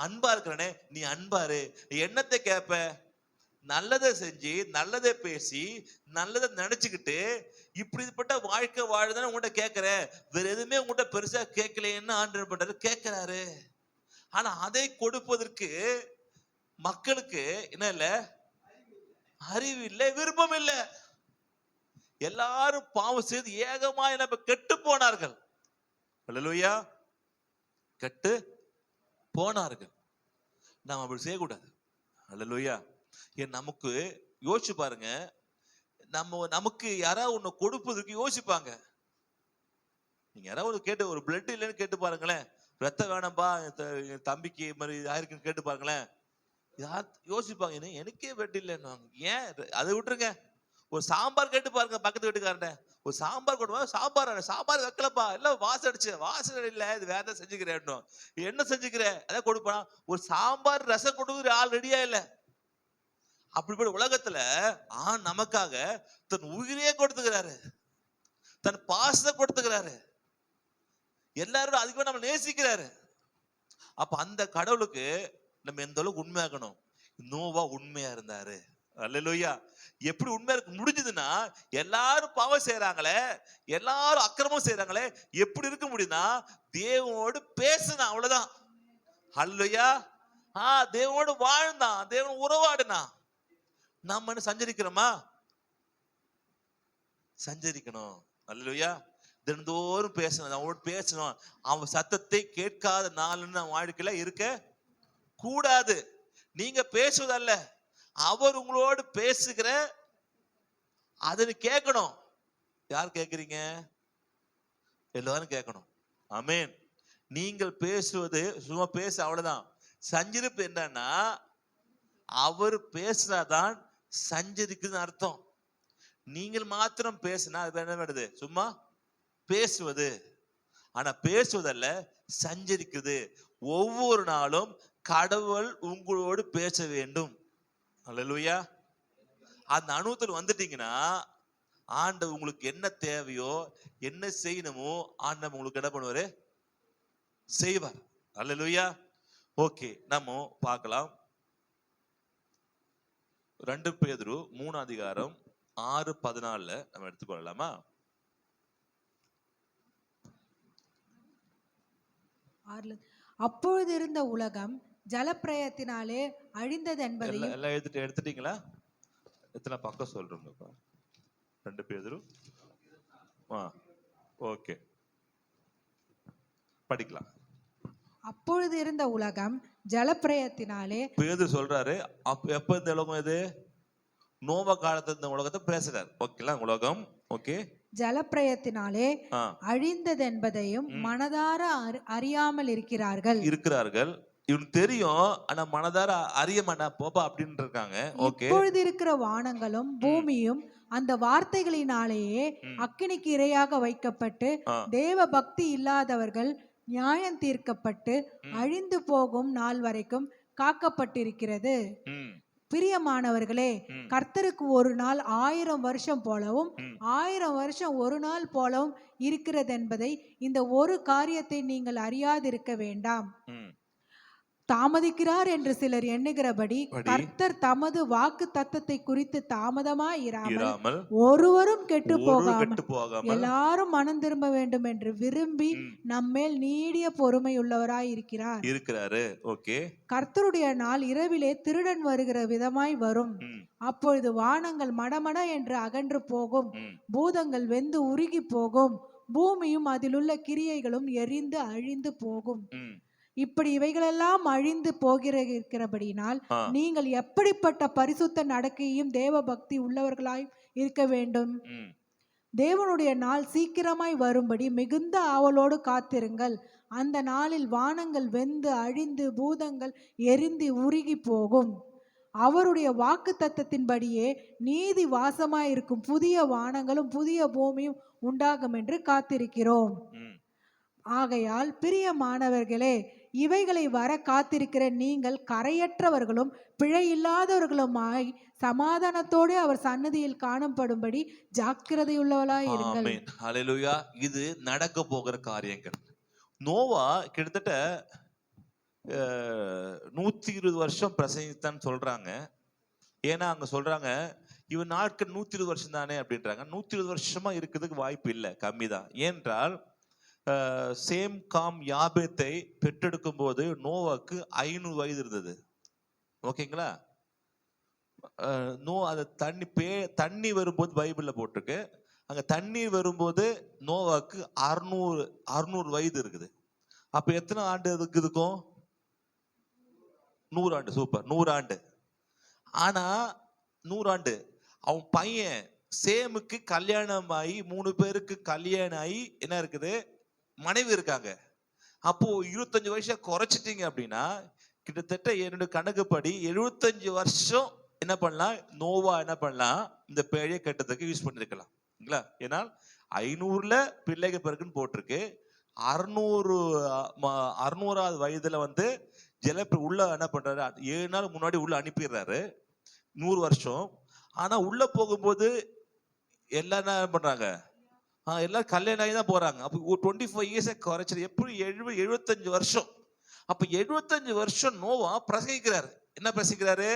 அன்பா இருக்கிறனே நீ அன்பாரு. என்னத்தை கேட்ப? நல்லதை செஞ்சு நல்லதை பேசி நல்லதை நினைச்சுக்கிட்டு இப்படிப்பட்ட வாழ்க்கை வாழுதானே உங்கள்கிட்ட கேட்கிறேன், வேற எதுவுமே உங்கள்கிட்ட பெருசா கேட்கலைன்னு ஆண்டவர் பண்றாரு, கேட்கிறாரு. ஆனா அதை கொடுப்பதற்கு மக்களுக்கு என்ன இல்ல, அறிவு இல்லை, விருப்பம் இல்லை. எல்லாரும் பாவம் செய்து ஏகமா என்ன கெட்டு போனார்கள். அல்லேலூயா, கெட்டு போனார்கள். நாம் அப்படி செய்யக்கூடாது. அல்லேலூயா. ஏன் நமக்கு யோசிச்சு பாருங்க, நமக்கு யாராவது ஒண்ணு கொடுப்பதற்கு யோசிப்பாங்க. நீங்க யாராவது கேட்டு ஒரு பிளட் இல்லைன்னு கேட்டு பாருங்களேன், ரத்தம் வேணாம்பா என் தம்பிக்கு மாதிரி யாருக்குன்னு கேட்டு பாருங்களேன், யார் யோசிப்பாங்க, எனக்கே பிளட் இல்லைன்னு. ஏன் அதை விட்டுருங்க, ஒரு சாம்பார் கேட்டு பாருங்க பக்கத்து வீட்டுக்காரன், ஒரு சாம்பார் கொண்டு சாம்பார் வைக்கலப்பா, இல்ல வாசனை இல்ல, இது வேற ஏதாவது செஞ்சுக்கிறேன். என்ன செஞ்சுக்கிறேன் அதான் கொடுப்பான். ஒரு சாம்பார் ரசம் கொடுக்குற ஆள் ரெடியா இல்ல. அப்படிப்பட்ட உலகத்துல நமக்காக தன் உயிரையே கொடுத்துக்கிறாரு, தன் பாசத்தை கொடுத்துக்கிறாரு, எல்லாரும் அதுக்கு நம்ம நேசிக்கிறாரு. அப்ப அந்த கடவுளுக்கு நம்ம எந்த அளவுக்கு உண்மையாகணும். நோவா உண்மையா இருந்தாரு. அல்லேலூயா. எப்படி உண்மையா இருக்க முடிஞ்சதுன்னா, எல்லாரும் பாவம் செய்யறாங்களே, எல்லாரும் அக்கிரமம் செய்யறாங்களே, எப்படி இருக்க முடியும்னா தேவனோடு பேசுனா, அவ்வளவுதான். அல்லேலூயா. தேவனோடு வாழ்ந்தான், தேவன் உறவாடுனா. நம்ம என்ன சஞ்சரிக்கிறோமா? சஞ்சரிக்கணும். அல்லேலூயா. தினந்தோறும் பேசணும், அவனோடு பேசணும். அவன் சத்தத்தை கேட்காத நாள்னு நம்ம வாழ்க்கையில இருக்க கூடாது. நீங்க பேசுவதல்ல, அவர் உங்களோடு பேசுகிற அதை கேட்கணும். யார் கேட்கிறீங்க? எல்லாரும் கேட்கணும். ஆமென். நீங்கள் பேசுவது சும்மா பேச அவ்வளவுதான். சஞ்சரிப்பு என்னன்னா, அவர் பேசுறாதான் சஞ்சரிக்குதுன்னு அர்த்தம். நீங்கள் மாத்திரம் பேசினா அது என்ன பண்ணுது? சும்மா பேசுவது. ஆனா பேசுவதல்ல, சஞ்சரிக்குது. ஒவ்வொரு நாளும் கடவுள் உங்களோடு பேச வேண்டும். அல்லேலூயா. அந்த அனுபவத்தில் வந்துட்டீங்கன்னா, ஆண்டவர் உங்களுக்கு என்ன தேவையோ, என்ன செய்யணுமோ ஆண்டவர் உங்களுக்கு என்ன பண்ணுவாரு? செய்வார். அல்லேலூயா. ஓகே, நம்ம பார்க்கலாம். 2 பேதுரு 3:6-14 நம்ம எடுத்துக்கொள்ளலாமா? அப்பொழுது இருந்த உலகம் ஜலப்பிரயத்தினாலே அழிந்தது என்பதையும். எல்லாம் எடுத்துட்டீங்களா? எத்தனை பக்கம் சொல்றோம்ப்பா? 2 பேதுரு. ஓகே, படிக்கலாம். அப்பொழுது இருந்த உலகம் ஜலப்பிரயத்தினாலே. பேதுரு சொல்றாரு, எப்ப இந்த உலகம்? இது நோவா காலத்துல இந்த உலகத்தை பேசுறாரு. ஓகேங்களா? உலகம் ஓகே ஜலப்பிரயத்தினாலே அழிந்தது என்பதையும் மனதார அறியாமல் இருக்கிறார்கள். இவனுக்கு தெரியும், ஆனா மனதார அறிய மாட்டா போப்பா அப்படின்னு இருக்காங்க. ஓகே. இப்பொழுது இருக்கிற வானங்களும் பூமியும் அந்த வார்த்தைகளினாலேயே அக்கினிக்கு இரையாக வைக்கப்பட்டு தேவ பக்தி இல்லாதவர்கள் நியாயம் தீர்க்கப்பட்டு அழிந்து போகும் நாள் வரைக்கும் காக்கப்பட்டிருக்கிறது. பிரியமானவர்களே, கர்த்தருக்கு ஒரு நாள் 1000 வருஷம் போலவும் 1000 வருஷம் ஒரு நாள் போலவும் இருக்கிறது என்பதை இந்த ஒரு காரியத்தை நீங்கள் அறியாதிருக்க வேண்டாம். தாமதிக்கிறார் என்று சிலர் எண்ணுகிறபடி கர்த்தர் தமது வாக்கு தத்தத்தை குறித்து தாமதமாயிராமல் ஒருவரும் கெட்டு போகாமல் எல்லாரும் மனம் திரும்ப வேண்டும் என்று விரும்பி நம்மேல் நீடிய பொறுமையுள்ளவராய் இருக்கிறாரு. ஓகே. கர்த்தருடைய நாள் இரவிலே திருடன் வருகிற விதமாய் வரும். அப்பொழுது வானங்கள் மடமட என்று அகன்று போகும், பூதங்கள் வெந்து உருகி போகும், பூமியும் அதிலுள்ள கிரியைகளும் எரிந்து அழிந்து போகும். இப்படி இவைகளெல்லாம் அழிந்து போகிறபடியினால் நீங்கள் எப்படிப்பட்ட பரிசுத்த நடக்கையும் தேவ பக்தி உள்ளவர்களாய் இருக்க வேண்டும். தேவனுடைய நாள் சீக்கிரமாய் வரும்படி மிகுந்த ஆவலோடு காத்திருங்கள். அந்த நாளில் வானங்கள் வெந்து அழிந்து பூதங்கள் எரிந்து உருகி போகும். அவருடைய வாக்கு தத்தத்தின்படியே நீதி வாசமாயிருக்கும் புதிய வானங்களும் புதிய பூமியும் உண்டாகும் என்று காத்திருக்கிறோம். ஆகையால் பிரியமானவர்களே, இவைகளை வர காத்திருக்கிற நீங்கள் கரையற்றவர்களும் பிழை இல்லாதவர்களுமாய் சமாதானத்தோடு அவர் சன்னதியில் காணப்படும்படி ஜாக்கிரதையுள்ளவர்களாய் இருங்கள். ஹல்லேலூயா. இது நடக்க போகிற காரியங்கள். நோவா கிட்டத்தட்ட 120 வருஷம் பிரசங்கித்தான்னு சொல்றாங்க. ஏன்னா அங்க சொல்றாங்க இவன் நாட்கள் 120 வருஷம் தானே அப்படின்றாங்க. 120 வருஷமா இருக்கிறதுக்கு வாய்ப்பு இல்லை, கம்மி தான். ஏனென்றால் சேம் காம் யாபேத்தை பெற்றெடுக்கும் போது நோவாக்கு 500 வயது இருந்தது. ஓகேங்களா? அது தண்ணி வரும்போது பைபிள்ல போட்டிருக்கு, அங்க தண்ணீர் வரும்போது நோவாக்கு 600 வயது இருக்குது. அப்ப எத்தனை ஆண்டு இருக்கும்? 100 ஆண்டு. சூப்பர், 100 ஆண்டு. ஆனா 100 ஆண்டு அவன் பையன் சேமுக்கு கல்யாணம் ஆகி 3 பேருக்கு கல்யாணம் ஆகி என்ன இருக்குது, மனைவி இருக்காங்க. அப்போ 25 வருஷம் குறைச்சிட்டீங்க அப்படின்னா கிட்டத்தட்ட என்னோட கணக்குப்படி 75 வருஷம் என்ன பண்ணலாம், நோவா என்ன பண்ணலாம், இந்த பேழையை கட்டுறதுக்கு யூஸ் பண்ணிருக்கலாம். ஏன்னா 500ல பிள்ளைகள் பிறகுன்னு போட்டிருக்கு. 600வது வயதுல வந்து உள்ள என்ன பண்றாரு, 7 நாள் முன்னாடி உள்ள அனுப்பிடுறாரு, 100 வருஷம். ஆனா உள்ள போகும்போது எல்லாம் என்ன பண்றாங்க, எல்லாரும் கல்யாணம் ஆகி தான் போறாங்க. அப்போ 25 இயர்ஸை குறைச்சது எப்படி 75 வருஷம். அப்ப 75 வருஷம் நோவா பிரசங்கிக்கிறாரு. என்ன பிரசங்கிக்கிறாரு?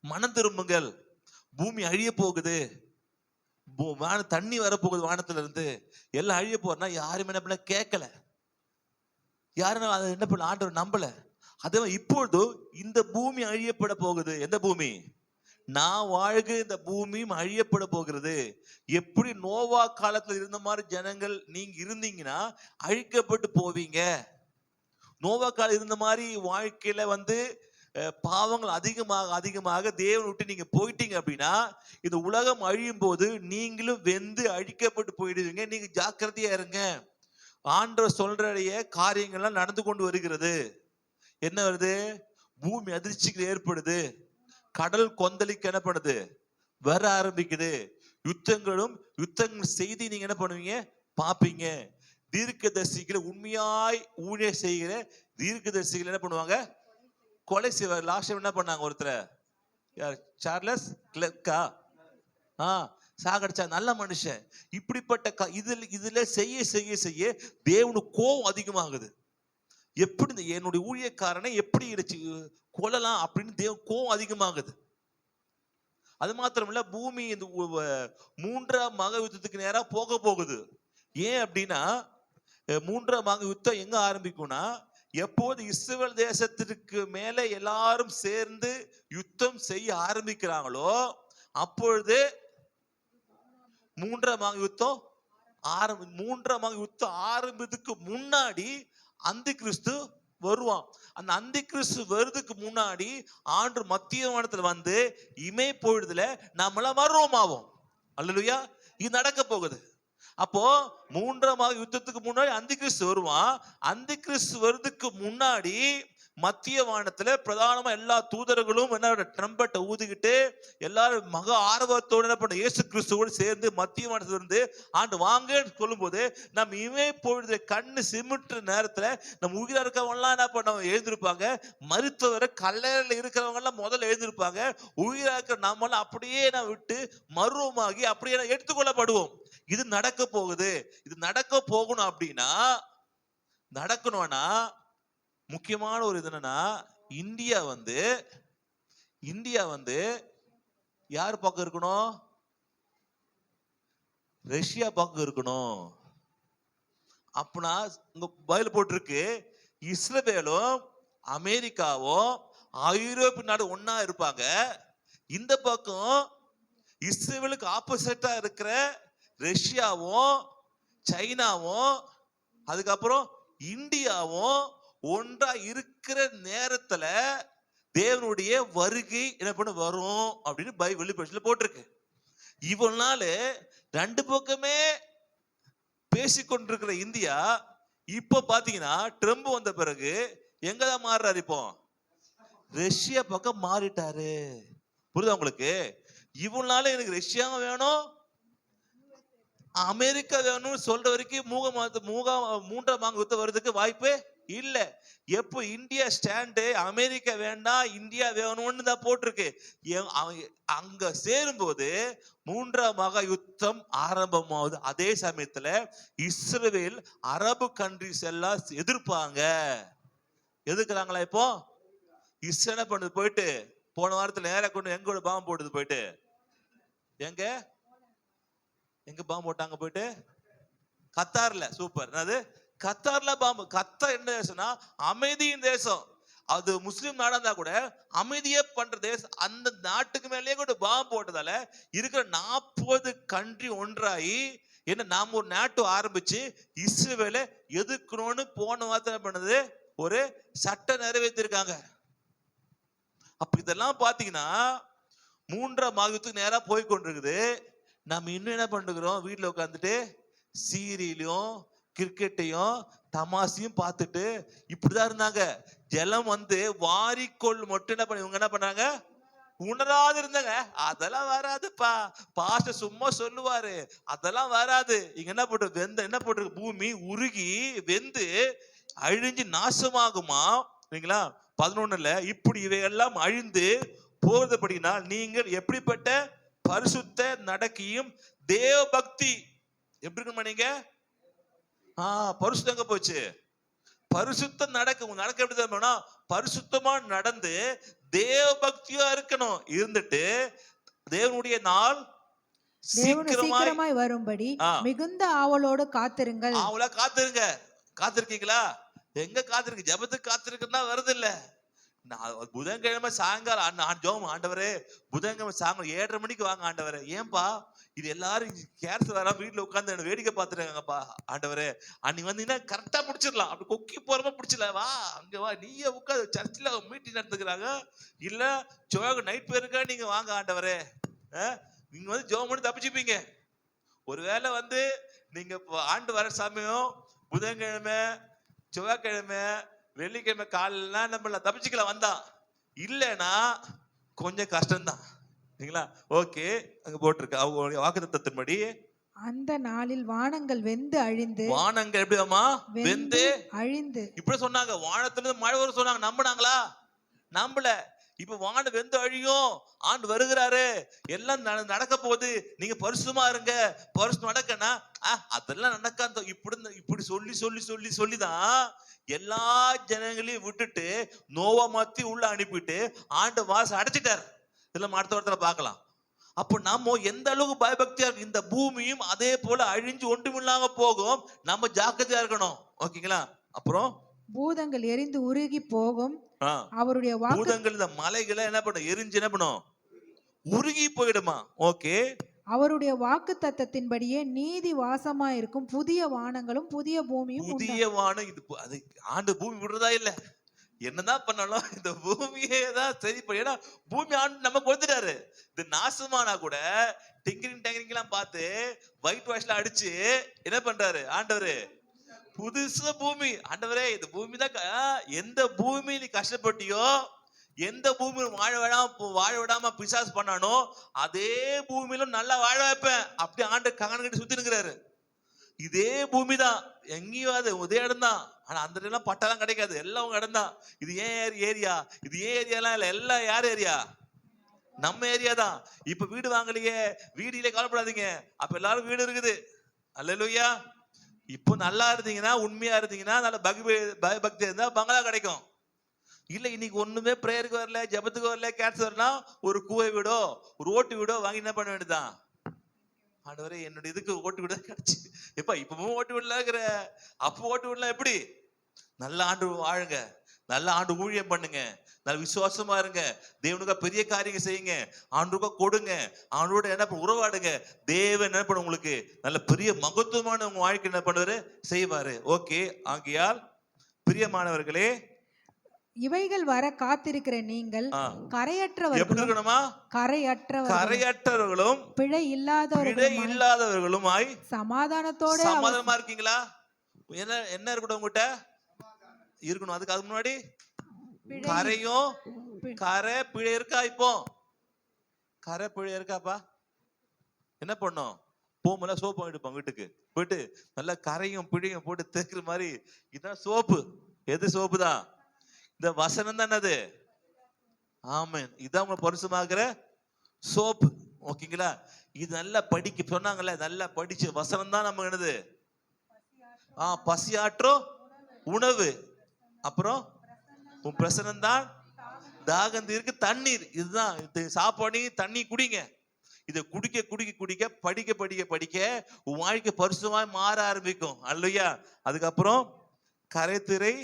மனம் திரும்புங்கள், பூமி அழிய போகுது, தண்ணி வரப்போகுது வானத்துல இருந்து, எல்லாம் அழிய போறனா யாருமே என்ன பண்ண கேட்கல, யாரும் அதை என்ன பண்ண ஆண்டவர் நம்பல. அதே இப்பொழுது இந்த பூமி அழியப்பட போகுது. எந்த பூமி? நான் வாழ்க இந்த பூமியும் அழியப்பட போகிறது. எப்படி நோவா காலத்துல இருந்த மாதிரி ஜனங்கள் நீங்க இருந்தீங்கன்னா அழிக்கப்பட்டு போவீங்க. நோவா காலம் இருந்த மாதிரி வாழ்க்கையில வந்து பாவங்கள் அதிகமாக அதிகமாக தேவன் விட்டு நீங்க போயிட்டீங்க அப்படின்னா இந்த உலகம் அழியும் போது நீங்களும் வெந்து அழிக்கப்பட்டு போயிடுவீங்க. நீங்க ஜாக்கிரதையா இருங்க. ஆண்டவர் சொல்றடைய காரியங்கள்லாம் நடந்து கொண்டு வருகிறது. என்ன வருது? பூமி அதிர்ச்சிகள் ஏற்படுது, கடல் கொந்தளிக்க என்ன பண்ணுது, வர ஆரம்பிக்குது. யுத்தங்கள் செய்தி நீங்க என்ன பண்ணுவீங்க, பாப்பீங்க. தீர்க்கதரிசிகளை உண்மையாய் ஊழியம் செய்கிற தீர்க்கதரிசிகள் என்ன பண்ணுவாங்க, கொலை செய்வார். லாஸ்ட் என்ன பண்ணாங்க, ஒருத்தர் சார்லஸ் கிளர்க்கா சாகடிச்சா, நல்ல மனுஷன். இப்படிப்பட்ட இதுல செய்ய செய்ய செய்ய தேவனுக்கு கோபம் அதிகமாகுது. எப்படி என்னுடைய ஊழியக்காரனை எப்படி கொல்லலாம் அப்படின்னு தேவன் கோபம் அதிகமாகுது. அது மாத்திரமில்ல, பூமி இந்த 3ஆம் மகா யுத்தத்துக்கு நேரா போகுது. ஏன் அப்படின்னா 3ஆம் மகா யுத்தம் எங்க ஆரம்பிக்கும்னா, எப்போது இஸ்ரவேல் தேசத்திற்கு மேல எல்லாரும் சேர்ந்து யுத்தம் செய்ய ஆரம்பிக்கிறாங்களோ அப்பொழுது 3ஆம் மகா யுத்தம் 3ஆம் மகா யுத்தம் ஆரம்பிக்கிறதுக்கு முன்னாடி அந்தி கிறிஸ்து வருவான். அந்த அந்தி கிறிஸ்து வருதுக்கு முன்னாடி ஆண்டு மத்திய வானத்துல வந்து இமை பொழுதுல நம்மள மர்வமாவோம். அல்லேலூயா. இது நடக்க போகுது. அப்போ 3ஆம் மகா யுத்தத்துக்கு முன்னாடி அந்தி கிறிஸ்து வருவான். அந்தி கிறிஸ்து வருதுக்கு முன்னாடி மத்திய வானத்துல பிரதானமா எல்லா தூதர்களும் என்ன ட்ரம்பட்டை ஊதிக்கிட்டு எல்லாரும் மகா ஆர்வத்தோடு என்ன பண்ண இயேசு கிறிஸ்துவோடு சேர்ந்து மத்திய வானத்துல இருந்து ஆண்டு வாங்கன்னு சொல்லும் போது நம்ம இமை பொழுது கண்ணு சிமிட்டுற நேரத்துல நம்ம உயிரா இருக்கவங்க எல்லாம் என்ன பண்ண எழுந்திருப்பாங்க. மருத்துவரை கல்லறையில இருக்கிறவங்க எல்லாம் முதல்ல எழுந்திருப்பாங்க. உயிரா இருக்கிற நம்மளாம் அப்படியே நான் விட்டு மருவமாகி அப்படியே எடுத்துக்கொள்ளப்படுவோம். இது நடக்க போகுது. இது நடக்க போகணும் அப்படின்னா, நடக்கணும்னா முக்கியமான ஒரு இது என்னன்னா, இந்தியா வந்து யார் பக்கம் இருக்கணும்? ரஷ்யா பக்கம் இருக்கணும். அப்படின்னா உங்க பைபிள் போட்டிருக்கு, இஸ்ரவேலும் அமெரிக்காவும் ஐரோப்பிய நாடு ஒன்னா இருப்பாங்க. இந்த பக்கம் இஸ்ரவேலுக்கு ஆப்போசிட்டா இருக்கிற ரஷ்யாவும் சைனாவும் அதுக்கப்புறம் இந்தியாவும் ஒன்றா இருக்கிற நேரத்துல தேவனுடைய வருகை என்ன பண்ண வரும் அப்படின்னு பைபிள் போட்டிருக்கு. இவ்வளவு நாள் ரெண்டு பக்கமே பேசிக்கொண்டிருக்கிற இந்தியா இப்ப பாத்தீங்கன்னா ட்ரம்ப் வந்த பிறகு எங்கதான் மாறுறாரு? இப்போ ரஷ்யா பக்கம் மாறிட்டாரு. புரியுதா உங்களுக்கு? இவ்வளவு நாள் எனக்கு ரஷ்யா வேணும் அமெரிக்கா வேணும்னு சொல்ற வரைக்கும் 3ஆம் மகா யுத்தம் வர்றதுக்கு வாய்ப்பே இல்ல. எப்போ இந்தியா ஸ்டாண்டு அமெரிக்கா வேண்டாம் இந்தியா வேணும்னு தான் போட்டிருக்கு. அங்க சேரும்போது 3ஆம் மகா யுத்தம் ஆரம்பமாகுது. அதே சமயத்துல இஸ்ரவேல் அரபு கண்ட்ரிஸ் எல்லாம் எதிர்ப்பாங்க. எதுக்குறாங்களா? இப்போ இஸ்ரேல் பண்ணது போயிட்டு போன வாரத்துல நேரா கொண்டு எங்க பாம்பு போடுது போயிட்டு எங்க எங்க பாம்பு போட்டாங்க போயிட்டு கத்தார்ல. சூப்பர். அது கத்தார்ல பாம்பு. கத்தார் என்ன தேசம்னா அமைதியின் தேசம். அது முஸ்லிம் நாடா இருந்தா கூட அமைதியே பண்ற தேசம். அந்த நாட்டுக்கு மேலேயே கூட பாம்பு போட்டதால இருக்கிற 40 கண்ட்ரி ஒன்றாயி என்ன நாம ஒரு நாட்டு ஆரம்பிச்சு இஸ்ரேலை எதிர்க்கணும்னு போன வார்த்தை பண்ணது ஒரு சட்டம் நிறைவேற்றிருக்காங்க. அப்ப இதெல்லாம் பாத்தீங்கன்னா 3ஆம் மாதத்துக்கு நேரா போய் கொண்டிருக்குது. நம்ம இன்னும் என்ன பண்ணுகிறோம்? வீட்டுல உட்காந்துட்டு சீரியலையும் கிரிக்கெட்டையும் தமாசையும் பார்த்துட்டு இப்படிதான் இருந்தாங்க. ஜலம் வாரிக்கொள் மட்டும் என்ன பண்ண இவங்க என்ன பண்றாங்க? உணராது இருந்தாங்க. அதெல்லாம் வராதுப்பா, பாஸ்டர் சும்மா சொல்லுவாரு, அதெல்லாம் வராது. இங்க என்ன போட்டு என்ன போட்டு பூமி உருகி வெந்து அழிஞ்சு நாசமாகுமா இல்லைங்களா? 11ல இப்படி இவையெல்லாம் அழிந்து போறதுபடினா நீங்கள் எப்படிப்பட்ட பரிசுத்த நடக்கையும் தேவ பக்தி எப்படி இருக்கணும்? நீங்க பரிசுத்தங்க போச்சு. பரிசுத்த நடக்க எப்படி தான்? பரிசுத்தமா நடந்து தேவ பக்தியா இருக்கணும். இருந்துட்டு தேவனுடைய நாள் சீக்கிரமாய் வரும்படி மிகுந்த ஆவலோடு காத்திருங்கள். ஆவலா காத்திருங்க. காத்திருக்கீங்களா? எங்க காத்திருக்கு? ஜெபத்துக்கு காத்திருக்குன்னா வருது இல்ல. புதன்கிழமை சாயங்காலம் ஆண்டவரே புதன்கிழமை சாயங்காலம் 7:30 மணிக்கு வாங்க ஆண்டவரே. ஏன்பா? இது எல்லாரும் கேர்ஸ் வர வீட்டுல உட்காந்து வேடிக்கை பார்த்துருக்காங்கப்பா. ஆண்டவரே அன்னைக்கு வந்தீங்கன்னா கரெக்டா பிடிச்சிடலாம். அப்படி கொக்கி போறமா பிடிச்சல. வா அங்க வா, நீயே உட்காந்து சர்ச்சில் மீட்டிங் நடத்துக்கிறாங்க. இல்ல ஜோக நைட் பேருக்கா நீங்க வாங்க ஆண்டவரே. நீங்க ஜோம் பண்ணி தப்பிச்சுப்பீங்க. ஒருவேளை நீங்க ஆண்டு வர சமயம் புதன்கிழமை செவ்வாய்க்கிழமை வெள்ளிக்கிழமை காலெல்லாம் நம்மள தப்பிச்சுக்கலாம் வந்தா. இல்லைன்னா கொஞ்சம் கஷ்டம்தான். சரிங்களா? ஓகே, அங்க போட்டிருக்கு அவங்க வாக்குத்தத்தத்தின்படி அந்த நாளில் வானங்கள் வெந்து அழிந்து. வானங்கள் எப்படிமா வெந்து அழிந்து இப்படி சொன்னாங்க. வானத்துல இருந்து மழை வரும் சொன்னாங்க. நம்பினாங்களா? நம்பல. இப்ப வானம் வெந்து அழியும், ஆண்டு வருகிறாரு, எல்லாம் நடக்க போகுது, நீங்க பரிசுமா இருங்க, பரிசு நடக்கனா அதெல்லாம் நடக்காத. இப்படி சொல்லி சொல்லி சொல்லி சொல்லிதான் எல்லா ஜனங்களையும் விட்டுட்டு நோவா மாத்தி உள்ள அனுப்பிட்டு ஆண்டு வாசம் அடைச்சிட்டாரு. இதெல்லாம் அடுத்த வாரத்துல பார்க்கலாம். அப்போ நம்ம எந்த அளவுக்கு பயபக்தியா இருக்கு. இந்த பூமியும் அதே போல அழிஞ்சு ஒன்றுமில்லாம போகும். நம்ம ஜாக்கிரதையா இருக்கணும். ஓகேங்களா? அப்புறம் பூதங்கள் எரிந்து உருகி போகும். அவருடைய பூதங்கள் இந்த மலைகளை என்ன பண்ணும்? எரிஞ்சு என்ன பண்ணும்? உருகி போயிடுமா? ஓகே. அவருடைய வாக்கு தத்தத்தின்படியே நீதி வாசமா இருக்கும் புதிய வானங்களும் புதிய பூமியும். புதிய வானம் இது அது ஆண்டு பூமி விடுறதா இல்ல. என்னதான் பண்ணாலும் இந்த பூமியே தான் சரி பண்ண. ஏன்னா பூமி ஆண்டு நம்ம கொடுத்துட்டாரு. இது நாசமானா கூட டிங்கரிங் எல்லாம் பார்த்து ஒயிட் வாஷ்ல அடிச்சு என்ன பண்றாரு ஆண்டவரு? புதுசு பூமி. ஆண்டவரே இந்த பூமி தான். எந்த பூமி நீ கஷ்டப்பட்டியோ, எந்த பூமி வாழ விடாம பிசாசு பண்ணானோ அதே பூமியிலும் நல்லா வாழ வைப்பேன் அப்படி ஆண்டு கங்கன கட்டி சுத்தி இருக்கிறாரு. இதே பூமி தான். எங்கேயும் அது இதே இடம் தான். ஆனா அந்த இடம்லாம் பட்டாலாம் கிடைக்காது. எல்லாம் உங்க இடம் தான். இது ஏன் ஏரியா? இது ஏன் ஏரியாலாம் இல்ல. எல்லாம் யார் ஏரியா? நம்ம ஏரியா தான். இப்ப வீடு வாங்கலையே, வீடிலே கவலைப்படாதீங்க. அப்ப எல்லாரும் வீடு இருக்குது. அல்லேலூயா. இப்போ நல்லா இருந்தீங்கன்னா, உண்மையா இருந்தீங்கன்னா, நல்ல பயபக்தி இருந்தா பங்களா கிடைக்கும். இல்ல இன்னைக்கு ஒண்ணுமே பிரேயருக்கு வரல, ஜபத்துக்கு வரல, கேட்ஸ் வரலாம், ஒரு கூவை வீடோ ஒரு ஓட்டு வீடோ வாங்கி என்ன பண்ண வேண்டியதுதான்? ஆண்டவரே என்னுடைய இதுக்கு ஓட்டு வீடு கிடைச்சு. எப்ப இப்பவும் ஓட்டு வீடுல இருக்கிற, அப்போ ஓட்டு வீடுலாம் எப்படி? நல்ல ஆண்டு வாழுங்க, நல்ல ஆண்டு ஊழியம் பண்ணுங்க, நல்ல விசுவாசமா இருங்க, தேவனுக்கா பெரிய காரியங்கள் செய்யுங்க, ஆண்டுக்கா கொடுங்க, ஆண்டோட என்ன உறவாடுங்க. தேவன் என்ன பண்ண உங்களுக்கு நல்ல பெரிய மகத்துவமான உங்க வாழ்க்கை என்ன பண்ணுவாரு? செய்வாரு. ஓகே. ஆகையால் பிரியமானவர்களே, இவைகள் வர காத்திருக்கிற நீங்கள் கரையற்றவர்களும் பிழை இல்லாதவர்களுமாய் சமாதானமா இருக்கீங்களா? என்ன இருக்கட்டும் உங்ககிட்ட இருக்கணும். அதுக்கு முன்னாடி கரை பிழை இருக்கா? இப்போ கரை பிழை இருக்காப்பா? என்ன பண்ணும்? போகும்போல சோப்பு வாங்கிட்டு வீட்டுக்கு போயிட்டு நல்லா கரையும் பிழையும் போட்டு தேய்க்கிற மாதிரி. இதுதான் சோப்பு. எது சோப்பு தான்? இந்த வசனம் தான். அது ஆமென். இதான் உங்களை பரிசுமாக்குற சோப்பு. ஓகேங்களா? இது நல்லா படிக்க சொன்னாங்கல்ல, நல்லா படிச்சு வசனம் தான் நம்ம என்னது? பசியாற்றும் உணவு. அப்புறம் உன் பிரசனம் தான் தாகம் தீர்க்க தண்ணீர். இதுதான் இது. சாப்பாடு தண்ணி குடிங்க. இதை குடிக்க குடிக்க குடிக்க படிக்க படிக்க படிக்க உன் வாழ்க்கை பரிசுமாய் மாற ஆரம்பிக்கும். அல்லையா? அதுக்கப்புறம் கரைத்திரை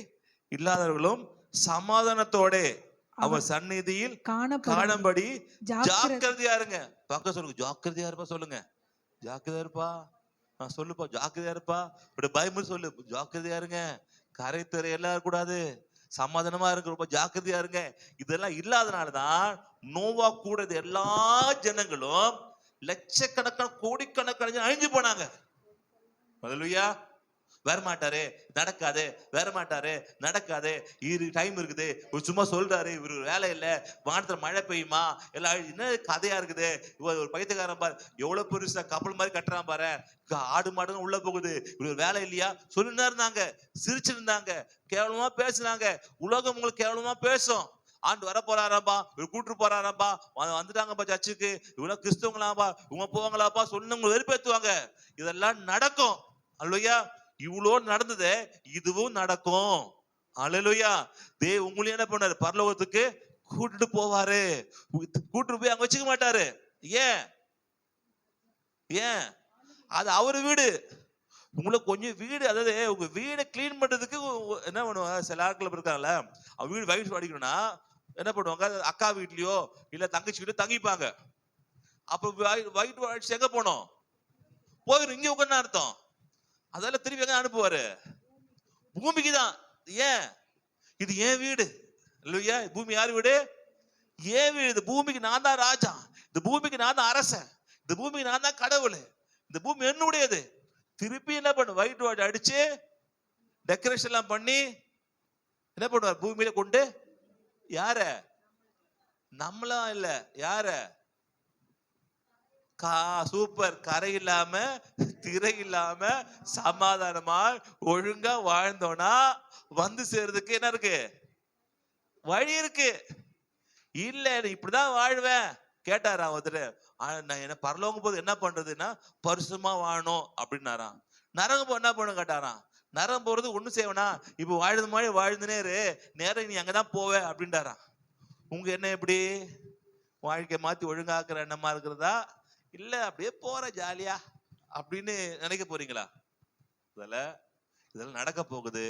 இல்லாதவர்களும் சமாதானத்தோட அவன் சந்நிதியில் காணும்படி ஜாக்கிரதையா இருங்க. பக்கம் சொல்லுங்க, ஜாக்கிரதையா இருப்பா. சொல்லுங்க, ஜாக்கிரதையா இருப்பா. சொல்லுப்பா, ஜாக்கிரதையா இருப்பா. இப்படி பயமும் சொல்லு, ஜாக்கிரதையா இருங்க. கரைத்திரை எல்லாம் கூடாது, சமாதானமா இருக்க, ரொம்ப ஜாக்கிரதையா இருங்க. இதெல்லாம் இல்லாதனாலதான் நோவா கூட எல்லா ஜனங்களும் லட்சக்கணக்கான கோடிக்கணக்கான அழிஞ்சு போனாங்க. அல்லேலூயா. வர மாட்டாரு, நடக்காது, வர மாட்டாரு, நடக்காது, டைம் இருக்குது, சும்மா சொல்றாரு, இவரு வேலை இல்லை, வானத்துல மழை பெய்யுமா, எல்லாம் என்ன கதையா இருக்குது. ஒரு பைத்தியக்காரன் பாரு, எவ்வளவு பெருசா கப்பல் மாதிரி கட்டுறான் பாரு, ஆடு மாடு உள்ள போகுது, இவரு வேலை இல்லையா சொல்லிட்டு இருந்தாங்க, சிரிச்சிருந்தாங்க, கேவலமா பேசுனாங்க. உலகம் உங்களுக்கு கேவலமா பேசும். ஆண்டு வர போறாராப்பா, இவர் கூட்டு போறாராப்பா, வந்துட்டாங்கப்பா சர்ச்சுக்கு, இவ்வளவு கிறிஸ்தவங்களாப்பா, இவங்க போவாங்களாப்பா சொன்னவங்க வெறுப்பேத்துவாங்க. இதெல்லாம் நடக்கும். அல்லேலூயா. இவ்வளோ நடந்தது, இதுவும் நடக்கும். அல்லேலூயா. தேவ உங்களையும் என்ன பண்ணாரு, பரலோகத்துக்கு கூட்டிட்டு போவாரு. கூட்டிட்டு போய் அங்க வச்சுக்க மாட்டாரு. ஏன்? ஏன்? அது அவரு வீடு. உங்களுக்கு கொஞ்சம் வீடு, அதாவது உங்க வீடை கிளீன் பண்றதுக்கு என்ன பண்ணுவாங்க, சில ஆட்கள் இருக்காங்கல்ல, அவங்க வீடு வயிற்று அடிக்கணும்னா என்ன பண்ணுவாங்க, அக்கா வீட்லயோ இல்ல தங்கச்சி வீட்லயோ தங்கிப்பாங்க. அப்ப வயிற்று அடிச்சு எங்க போனோம், போயிடும், இங்க உட்கார்ந்து அர்த்தம். அதெல்லாம் திருப்பி எங்க அனுப்புவாரு, பூமிக்கு தான். ஏன்? இது ஏன் வீடு. இல்லையா? பூமி யார் வீடு? ஏன் வீடு. இந்த பூமிக்கு நான் தான் ராஜா, இந்த பூமிக்கு நான் தான் அரசன், இந்த பூமிக்கு நான் தான் கடவுள், இந்த பூமி என்னுடையது. திருப்பி என்ன பண்ணு, ஒயிட் வாஷ் அடிச்சு டெக்கரேஷன் எல்லாம் பண்ணி என்ன பண்ணுவார், பூமியில கொண்டு யார, நம்மளா இல்ல, யார, சூப்பர், கரை இல்லாம திரை இல்லாம சமாதானமா ஒழுங்கா வாழ்ந்தோம்னா வந்து சேர்றதுக்கு என்ன இருக்கு, வழி இருக்கு. இல்ல இப்படிதான் வாழ்வேன் கேட்டாரா ஒருத்தர், நான் என்ன பரலோகம் போது என்ன பண்றதுன்னா பரிசுமா வாழணும் அப்படின்னாராம். நரகம் போ என்ன பண்ண கேட்டாராம். நரகம் போறது ஒண்ணு செய்வனா, இப்ப வாழ்ந்து மாதிரி வாழ்ந்துனே இரு, நேரம் நீ அங்கதான் போவ அப்படின்றாராம். உங்க என்ன எப்படி, வாழ்க்கை மாத்தி ஒழுங்காக்குற எண்ணமா இருக்கிறதா, இல்ல அப்படியே போற ஜாலியா அப்படின்னு நினைக்க போறீங்களா? இதெல்லாம் நடக்க போகுது.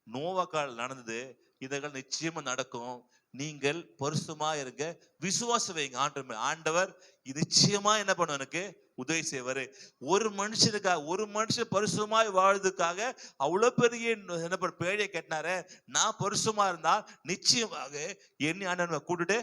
நோவாக்கால் நடந்தது, இதெல்லாம் நிச்சயமா நடக்கும். நீங்கள் பரிசுமா இருக்க, விசுவாசம் வைங்க. ஆண்டவர் நிச்சயமா என்ன பண்ணும், எனக்கு உதவி செய்வாரு. ஒரு மனுஷனுக்காக, ஒரு மனுஷன் பரிசுமாய் வாழ்றதுக்காக அவ்வளவு பெரிய என்ன பேழையை கட்டினாரு. நான் பரிசுமா இருந்தா நிச்சயமாக என்னை ஆண்டவர் கூட்டிட்டு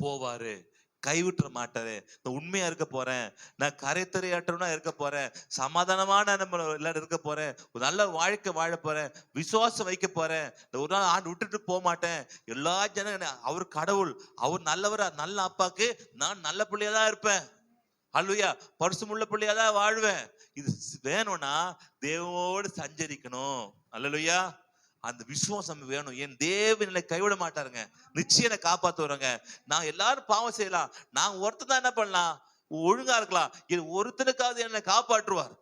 போவாரு, கைவிட்டுற மாட்டாரு. உண்மையா இருக்க போறேன், நான் கரைத்தறையாற்றவனா இருக்க போறேன், சமாதானமான எல்லாரும் இருக்க போறேன், ஒரு நல்ல வாழ்க்கை வாழ போறேன், விசுவாசம் வைக்க போறேன், ஒரு நாள் ஆண்டு விட்டுட்டு போக மாட்டேன். எல்லா ஜனம் அவர் கடவுள், அவர் நல்லவரா, நல்ல அப்பாக்கு நான் நல்ல பிள்ளையாதான் இருப்பேன். அல்லேலூயா. பரிசுமுள்ள பிள்ளையாதான் வாழ்வேன். இது வேணும்னா தேவனோடு சஞ்சரிக்கணும். அல்லேலூயா. அந்த விசுவாசம் வேணும். என் தேவனை கைவிட மாட்டாருங்க, நிச்சயம் காப்பாத்துவாருங்க. நான் எல்லாரும் பாவம் செய்யலாம், நான் ஒருத்தர் தான் என்ன பண்ணலாம், ஒழுங்கா இருக்கலாம், ஒருத்தனுக்காவது என்னை காப்பாற்றுவார்.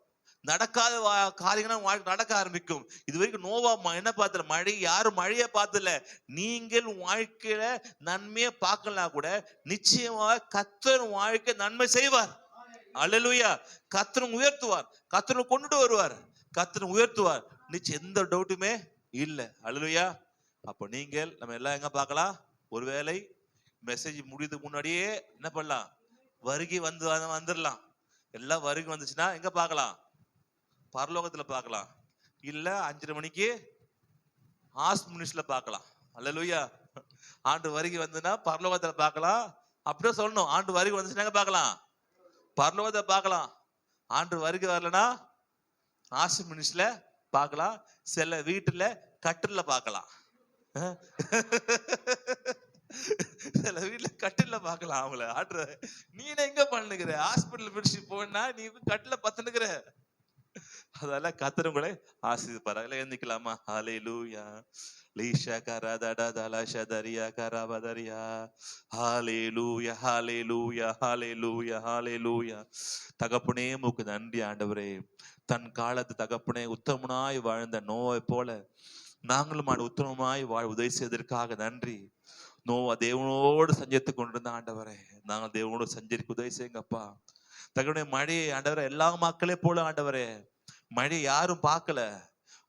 நடக்காத காரியங்கள் நடக்க ஆரம்பிக்கும். இது வரைக்கும் நோவா என்ன பார்த்தல, மழை யாரும் மழையை பார்த்தல. நீங்கள் வாழ்க்கையில நன்மையை பார்க்கலாம் கூட நிச்சயமாக கர்த்தர் வாழ்க்கை நன்மை செய்வார். அல்லேலூயா. கர்த்தர் உயர்த்துவார், கர்த்தர் கொண்டுட்டு வருவார், கர்த்தர் உயர்த்துவார், நிச்சயம் எந்த டவுட்டுமே இல்ல. அல்லேலூயா. அப்போ நீங்கள் நம்ம எல்லாம் எங்க பார்க்கலாம், ஒருவேளை மெசேஜ் முடியதுக்கு முன்னாடியே என்ன பண்ணலாம், வருகை வந்துடலாம். எல்லாம் வருகை வந்துச்சுன்னா எங்க பார்க்கலாம், பரலோகத்துல பார்க்கலாம். இல்ல 5:30 மணிக்கு ஆஸ்மினிஸ்ல பார்க்கலாம். அல்லேலூயா. ஆண்டு வருகை வந்துன்னா பரலோகத்துல பார்க்கலாம். அப்படியே சொல்லணும், ஆண்டு வருகை வந்துச்சுன்னா எங்க பார்க்கலாம், பரலோகத்தை பார்க்கலாம். ஆண்டு வருகை வரலன்னா ஆஸ்மினிஸ்ல பார்க்கலாம். சில வீட்டுல கட்டில பார்க்கலாம், சில வீட்டுல கட்டில பார்க்கலாம். அவங்கள ஆடுற, நீ எங்க பண்ணுகிற, ஹாஸ்பிட்டல் பிடிச்சு போனா நீ கட்டில பத்துனுக்கிற. அதெல்லாம் கத்துறவங்களே ஆசீர்வதிப்பார். எழுந்திக்கலாமா? ஹல்லேலூயா. லீஷா கரதடா தலஷா தரியா கரபதரியா. ஹல்லேலூயா, ஹல்லேலூயா, ஹல்லேலூயா, ஹல்லேலூயா. தகப்பனே உமக்கு நன்றி ஆண்டவரே. தன் காலத்து தகப்பனே உத்தமனாய் வாழ்ந்த நோவை போல நாங்களும் உத்தமமாய் வாழ உதவி செய்வதற்காக நன்றி. நோவா தேவனோடு சஞ்சரித்து கொண்டிருந்த ஆண்டவரே, நாங்கள் தேவனோடு சஞ்சரிக்க உதவி செய்யுங்கப்பா. தகவனே மழையை ஆண்டவரே எல்லா மக்களே போல ஆண்டவரே, மழையை யாரும் பார்க்கல.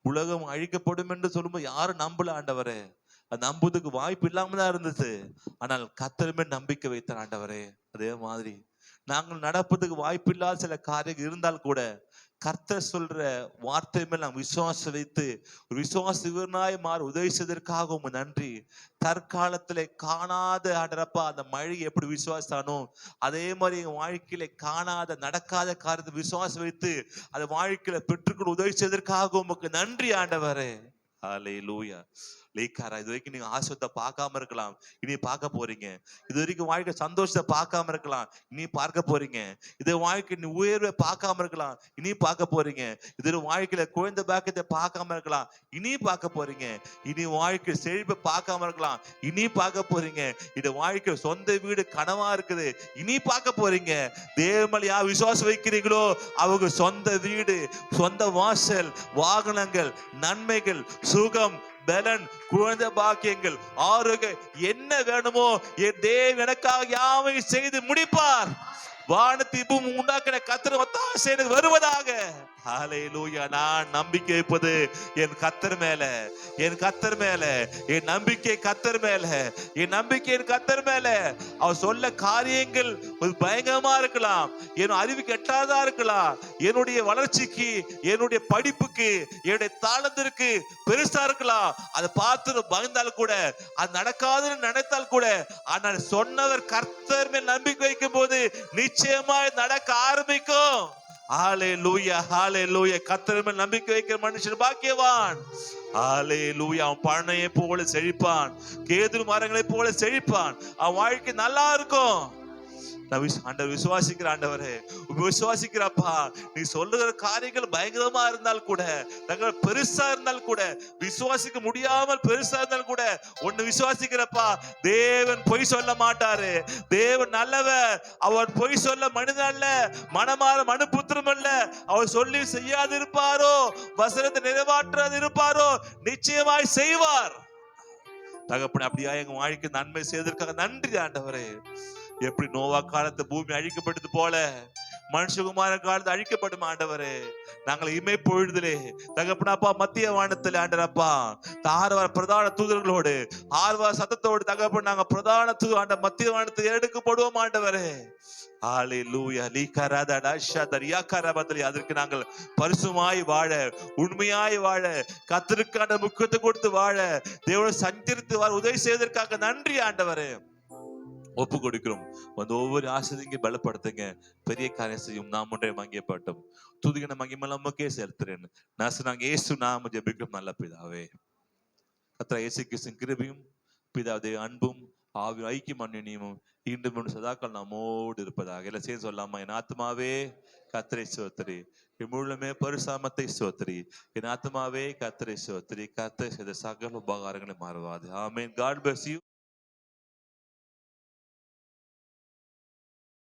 உலகம் அழிக்கப்படும் என்று சொல்லும்போது யாரும் நம்பல ஆண்டவரே. அது நம்புவதற்கு வாய்ப்பு இல்லாம தான் இருந்தது. ஆனால் கர்த்தருமே நம்பிக்கை வைத்தார் ஆண்டவரே. அதே மாதிரி நாங்கள் நடப்பதுக்கு வாய்ப்பு இல்லாத சில காரியங்கள் இருந்தால் கூட கர்த்தர் சொல்ற வார்த்தை மேல் நாம் விசுவாசம் வைத்து ஒரு விசுவாச வீரனாய் மாற உதவி செய்வதற்காக உங்க நன்றி. தற்காலத்திலே காணாத ஆண்டரப்பா அந்த மழை எப்படி விசுவாசானோ அதே மாதிரி எங்க வாழ்க்கையில காணாத நடக்காத காரியத்தை விசுவாசம் வைத்து அந்த வாழ்க்கையில பெற்றுக்கொள்ள உதவி செய்வதற்காக உமக்கு நன்றி ஆண்டவரே. ஹல்லேலூயா. லேக்காரா, இது வரைக்கும் நீங்க ஆசீர்வாதத்தை பார்க்காம இருக்கலாம், இனி பார்க்க போறீங்க. இது வரைக்கும் வாழ்க்கை சந்தோஷத்தை பார்க்காம இருக்கலாம், இனி பார்க்க போறீங்க. இது வாழ்க்கை நீ உயர்வை பார்க்காம இருக்கலாம், இனி பார்க்க போறீங்க. இது வாழ்க்கையில குழந்தை பாக்கியத்தை பார்க்காம இருக்கலாம், இனி பார்க்க போறீங்க. இனி வாழ்க்கை செழிப்பை பார்க்காம இருக்கலாம், இனி பார்க்க போறீங்க. இது வாழ்க்கை சொந்த வீடு கனவா இருக்குது, இனி பார்க்க போறீங்க. தேவமேல் யார் விசுவாசம் வைக்கிறீங்களோ அவங்க சொந்த வீடு, சொந்த வாசல், வாகனங்கள், நன்மைகள், சுகம், பலன், குழந்தை பாக்கியங்கள், ஆரோக்கியம் என்ன வேணுமோ என் தேவன் எனக்காக யாவை செய்து முடிப்பார். வானத்தை பூமி உண்டாக்கின கர்த்தர் ஒத்தாசை வருவதாக. ஹல்லேலூயா. நான் நம்பிக்கை வைப்பது என் கர்த்தர் மேல, என் கர்த்தர் மேல, என் நம்பிக்கை கர்த்தர் மேல, என் நம்பிக்கை என் கர்த்தர் மேல. அவர் சொல்ல காரியங்கள் ஒரு பயங்கரமா இருக்கலாம், என் அறிவுக்கு எட்டாதா இருக்கலாம், என்னுடைய வளர்ச்சிக்கு, என்னுடைய படிப்புக்கு, என்னுடைய தாளத்திற்கு பெருசா இருக்கலாம். அதை பார்த்து பயந்தால் கூட, அது நடக்காதுன்னு நினைத்தால் கூட, ஆனால் சொன்னவர் கர்த்தர் மேல் நம்பிக்கை வைக்கும் போது நிச்சயமாய் நடக்க ஆரம்பிக்கும். ஹல்லேலூயா, ஹல்லேலூயா. கர்த்தர் மேல் நம்பிக்கை வைக்கிற மனுஷன் பாக்கியவான். ஹல்லேலூயா. அவன் பழனையை போல செழிப்பான், கேதுரு மரங்களை போல செழிப்பான். அவன் வாழ்க்கை நல்லா இருக்கும். ஆண்டவர் விசுவாசிக்கிற ஆண்டவரே, விசுவாசிக்கிறப்பா, நீ சொல்லுகிற காரியங்கள் பயங்கரமா இருந்தால் கூட, பெருசா இருந்தால் கூட, விசுவாசிக்க முடியாமல் பெருசா இருந்தால் கூட ஒன்னு விசுவாசிக்கிறப்பா, தேவன் பொய் சொல்ல மாட்டாரு. தேவன் நல்லவர். அவர் பொய் சொல்ல மனிதன் அல்ல, மனமாற மனுபுத்திரம் அல்ல. அவர் சொல்லி செய்யாது இருப்பாரோ, வசனத்தை நிறைவேற்றாது இருப்பாரோ, நிச்சயமாய் செய்வார். தகப்பனே, அப்படியா எங்க வாழ்க்கை நன்மை செய்வதற்காக நன்றி ஆண்டவரே. எப்படி நோவா காலத்து பூமி அழிக்கப்பட்டது போல மனுஷகுமார காலத்து அழிக்கப்படும் ஆண்டவரே. நாங்கள் இமை பொழுதிலே தகப்பனாப்பா மத்திய வானத்தில் ஆண்டரப்பா ஆர்வார பிரதான தூதர்களோடு ஆர்வார சத்தத்தோடு தகப்பன் நாங்க பிரதான ஆண்ட மத்திய வானத்தில் எடுக்கப்படுவோம் ஆண்டவரே. ஹல்லேலூயா. லீகராதடா ஷதரியாகரபத்ரி. அதற்கு நாங்கள் பரிசுமாய் வாழ, உண்மையாய் வாழ, கர்த்தருக்கான முக்கியத்தை கொடுத்து வாழ, தேவனை சஞ்சரித்து வாழ உதவி செய்வதற்காக நன்றி ஆண்டவரே. ஒப்பு கொடுக்கிறோம். வந்து ஒவ்வொரு ஆசிரியங்க பலப்படுத்துங்க, பெரிய காரியம் செய்யும். நாம் ஒன்றை மங்கியப்பட்டோம். துதிகன மகிமெல்லாம் நமக்கே செலுத்துறேன். நாங்க இயேசு நாம ஜெபிக்கிறோம் நல்ல பிதாவே. கர்த்தர் இயேசு கிறிஸ்துவின் கிருபையும் பிதாவுடைய அன்பும் ஆவி ஐக்கியம் அன்யோன்யமும் இன்றும் சதாக்கள் நம்மோடு இருப்பதாக. எல்லாம் சேர்ந்து சொல்லாமா? என் ஆத்மாவே கர்த்தரை ஸ்தோத்திரி, என் முழுமே பரிசுத்தத்தை ஸ்தோத்திரி, என் ஆத்மாவே கர்த்தரை ஸ்தோத்திரி, கர்த்தர் செய்த சகல உபகாரங்களை மறவாது. ஆமென். God bless you.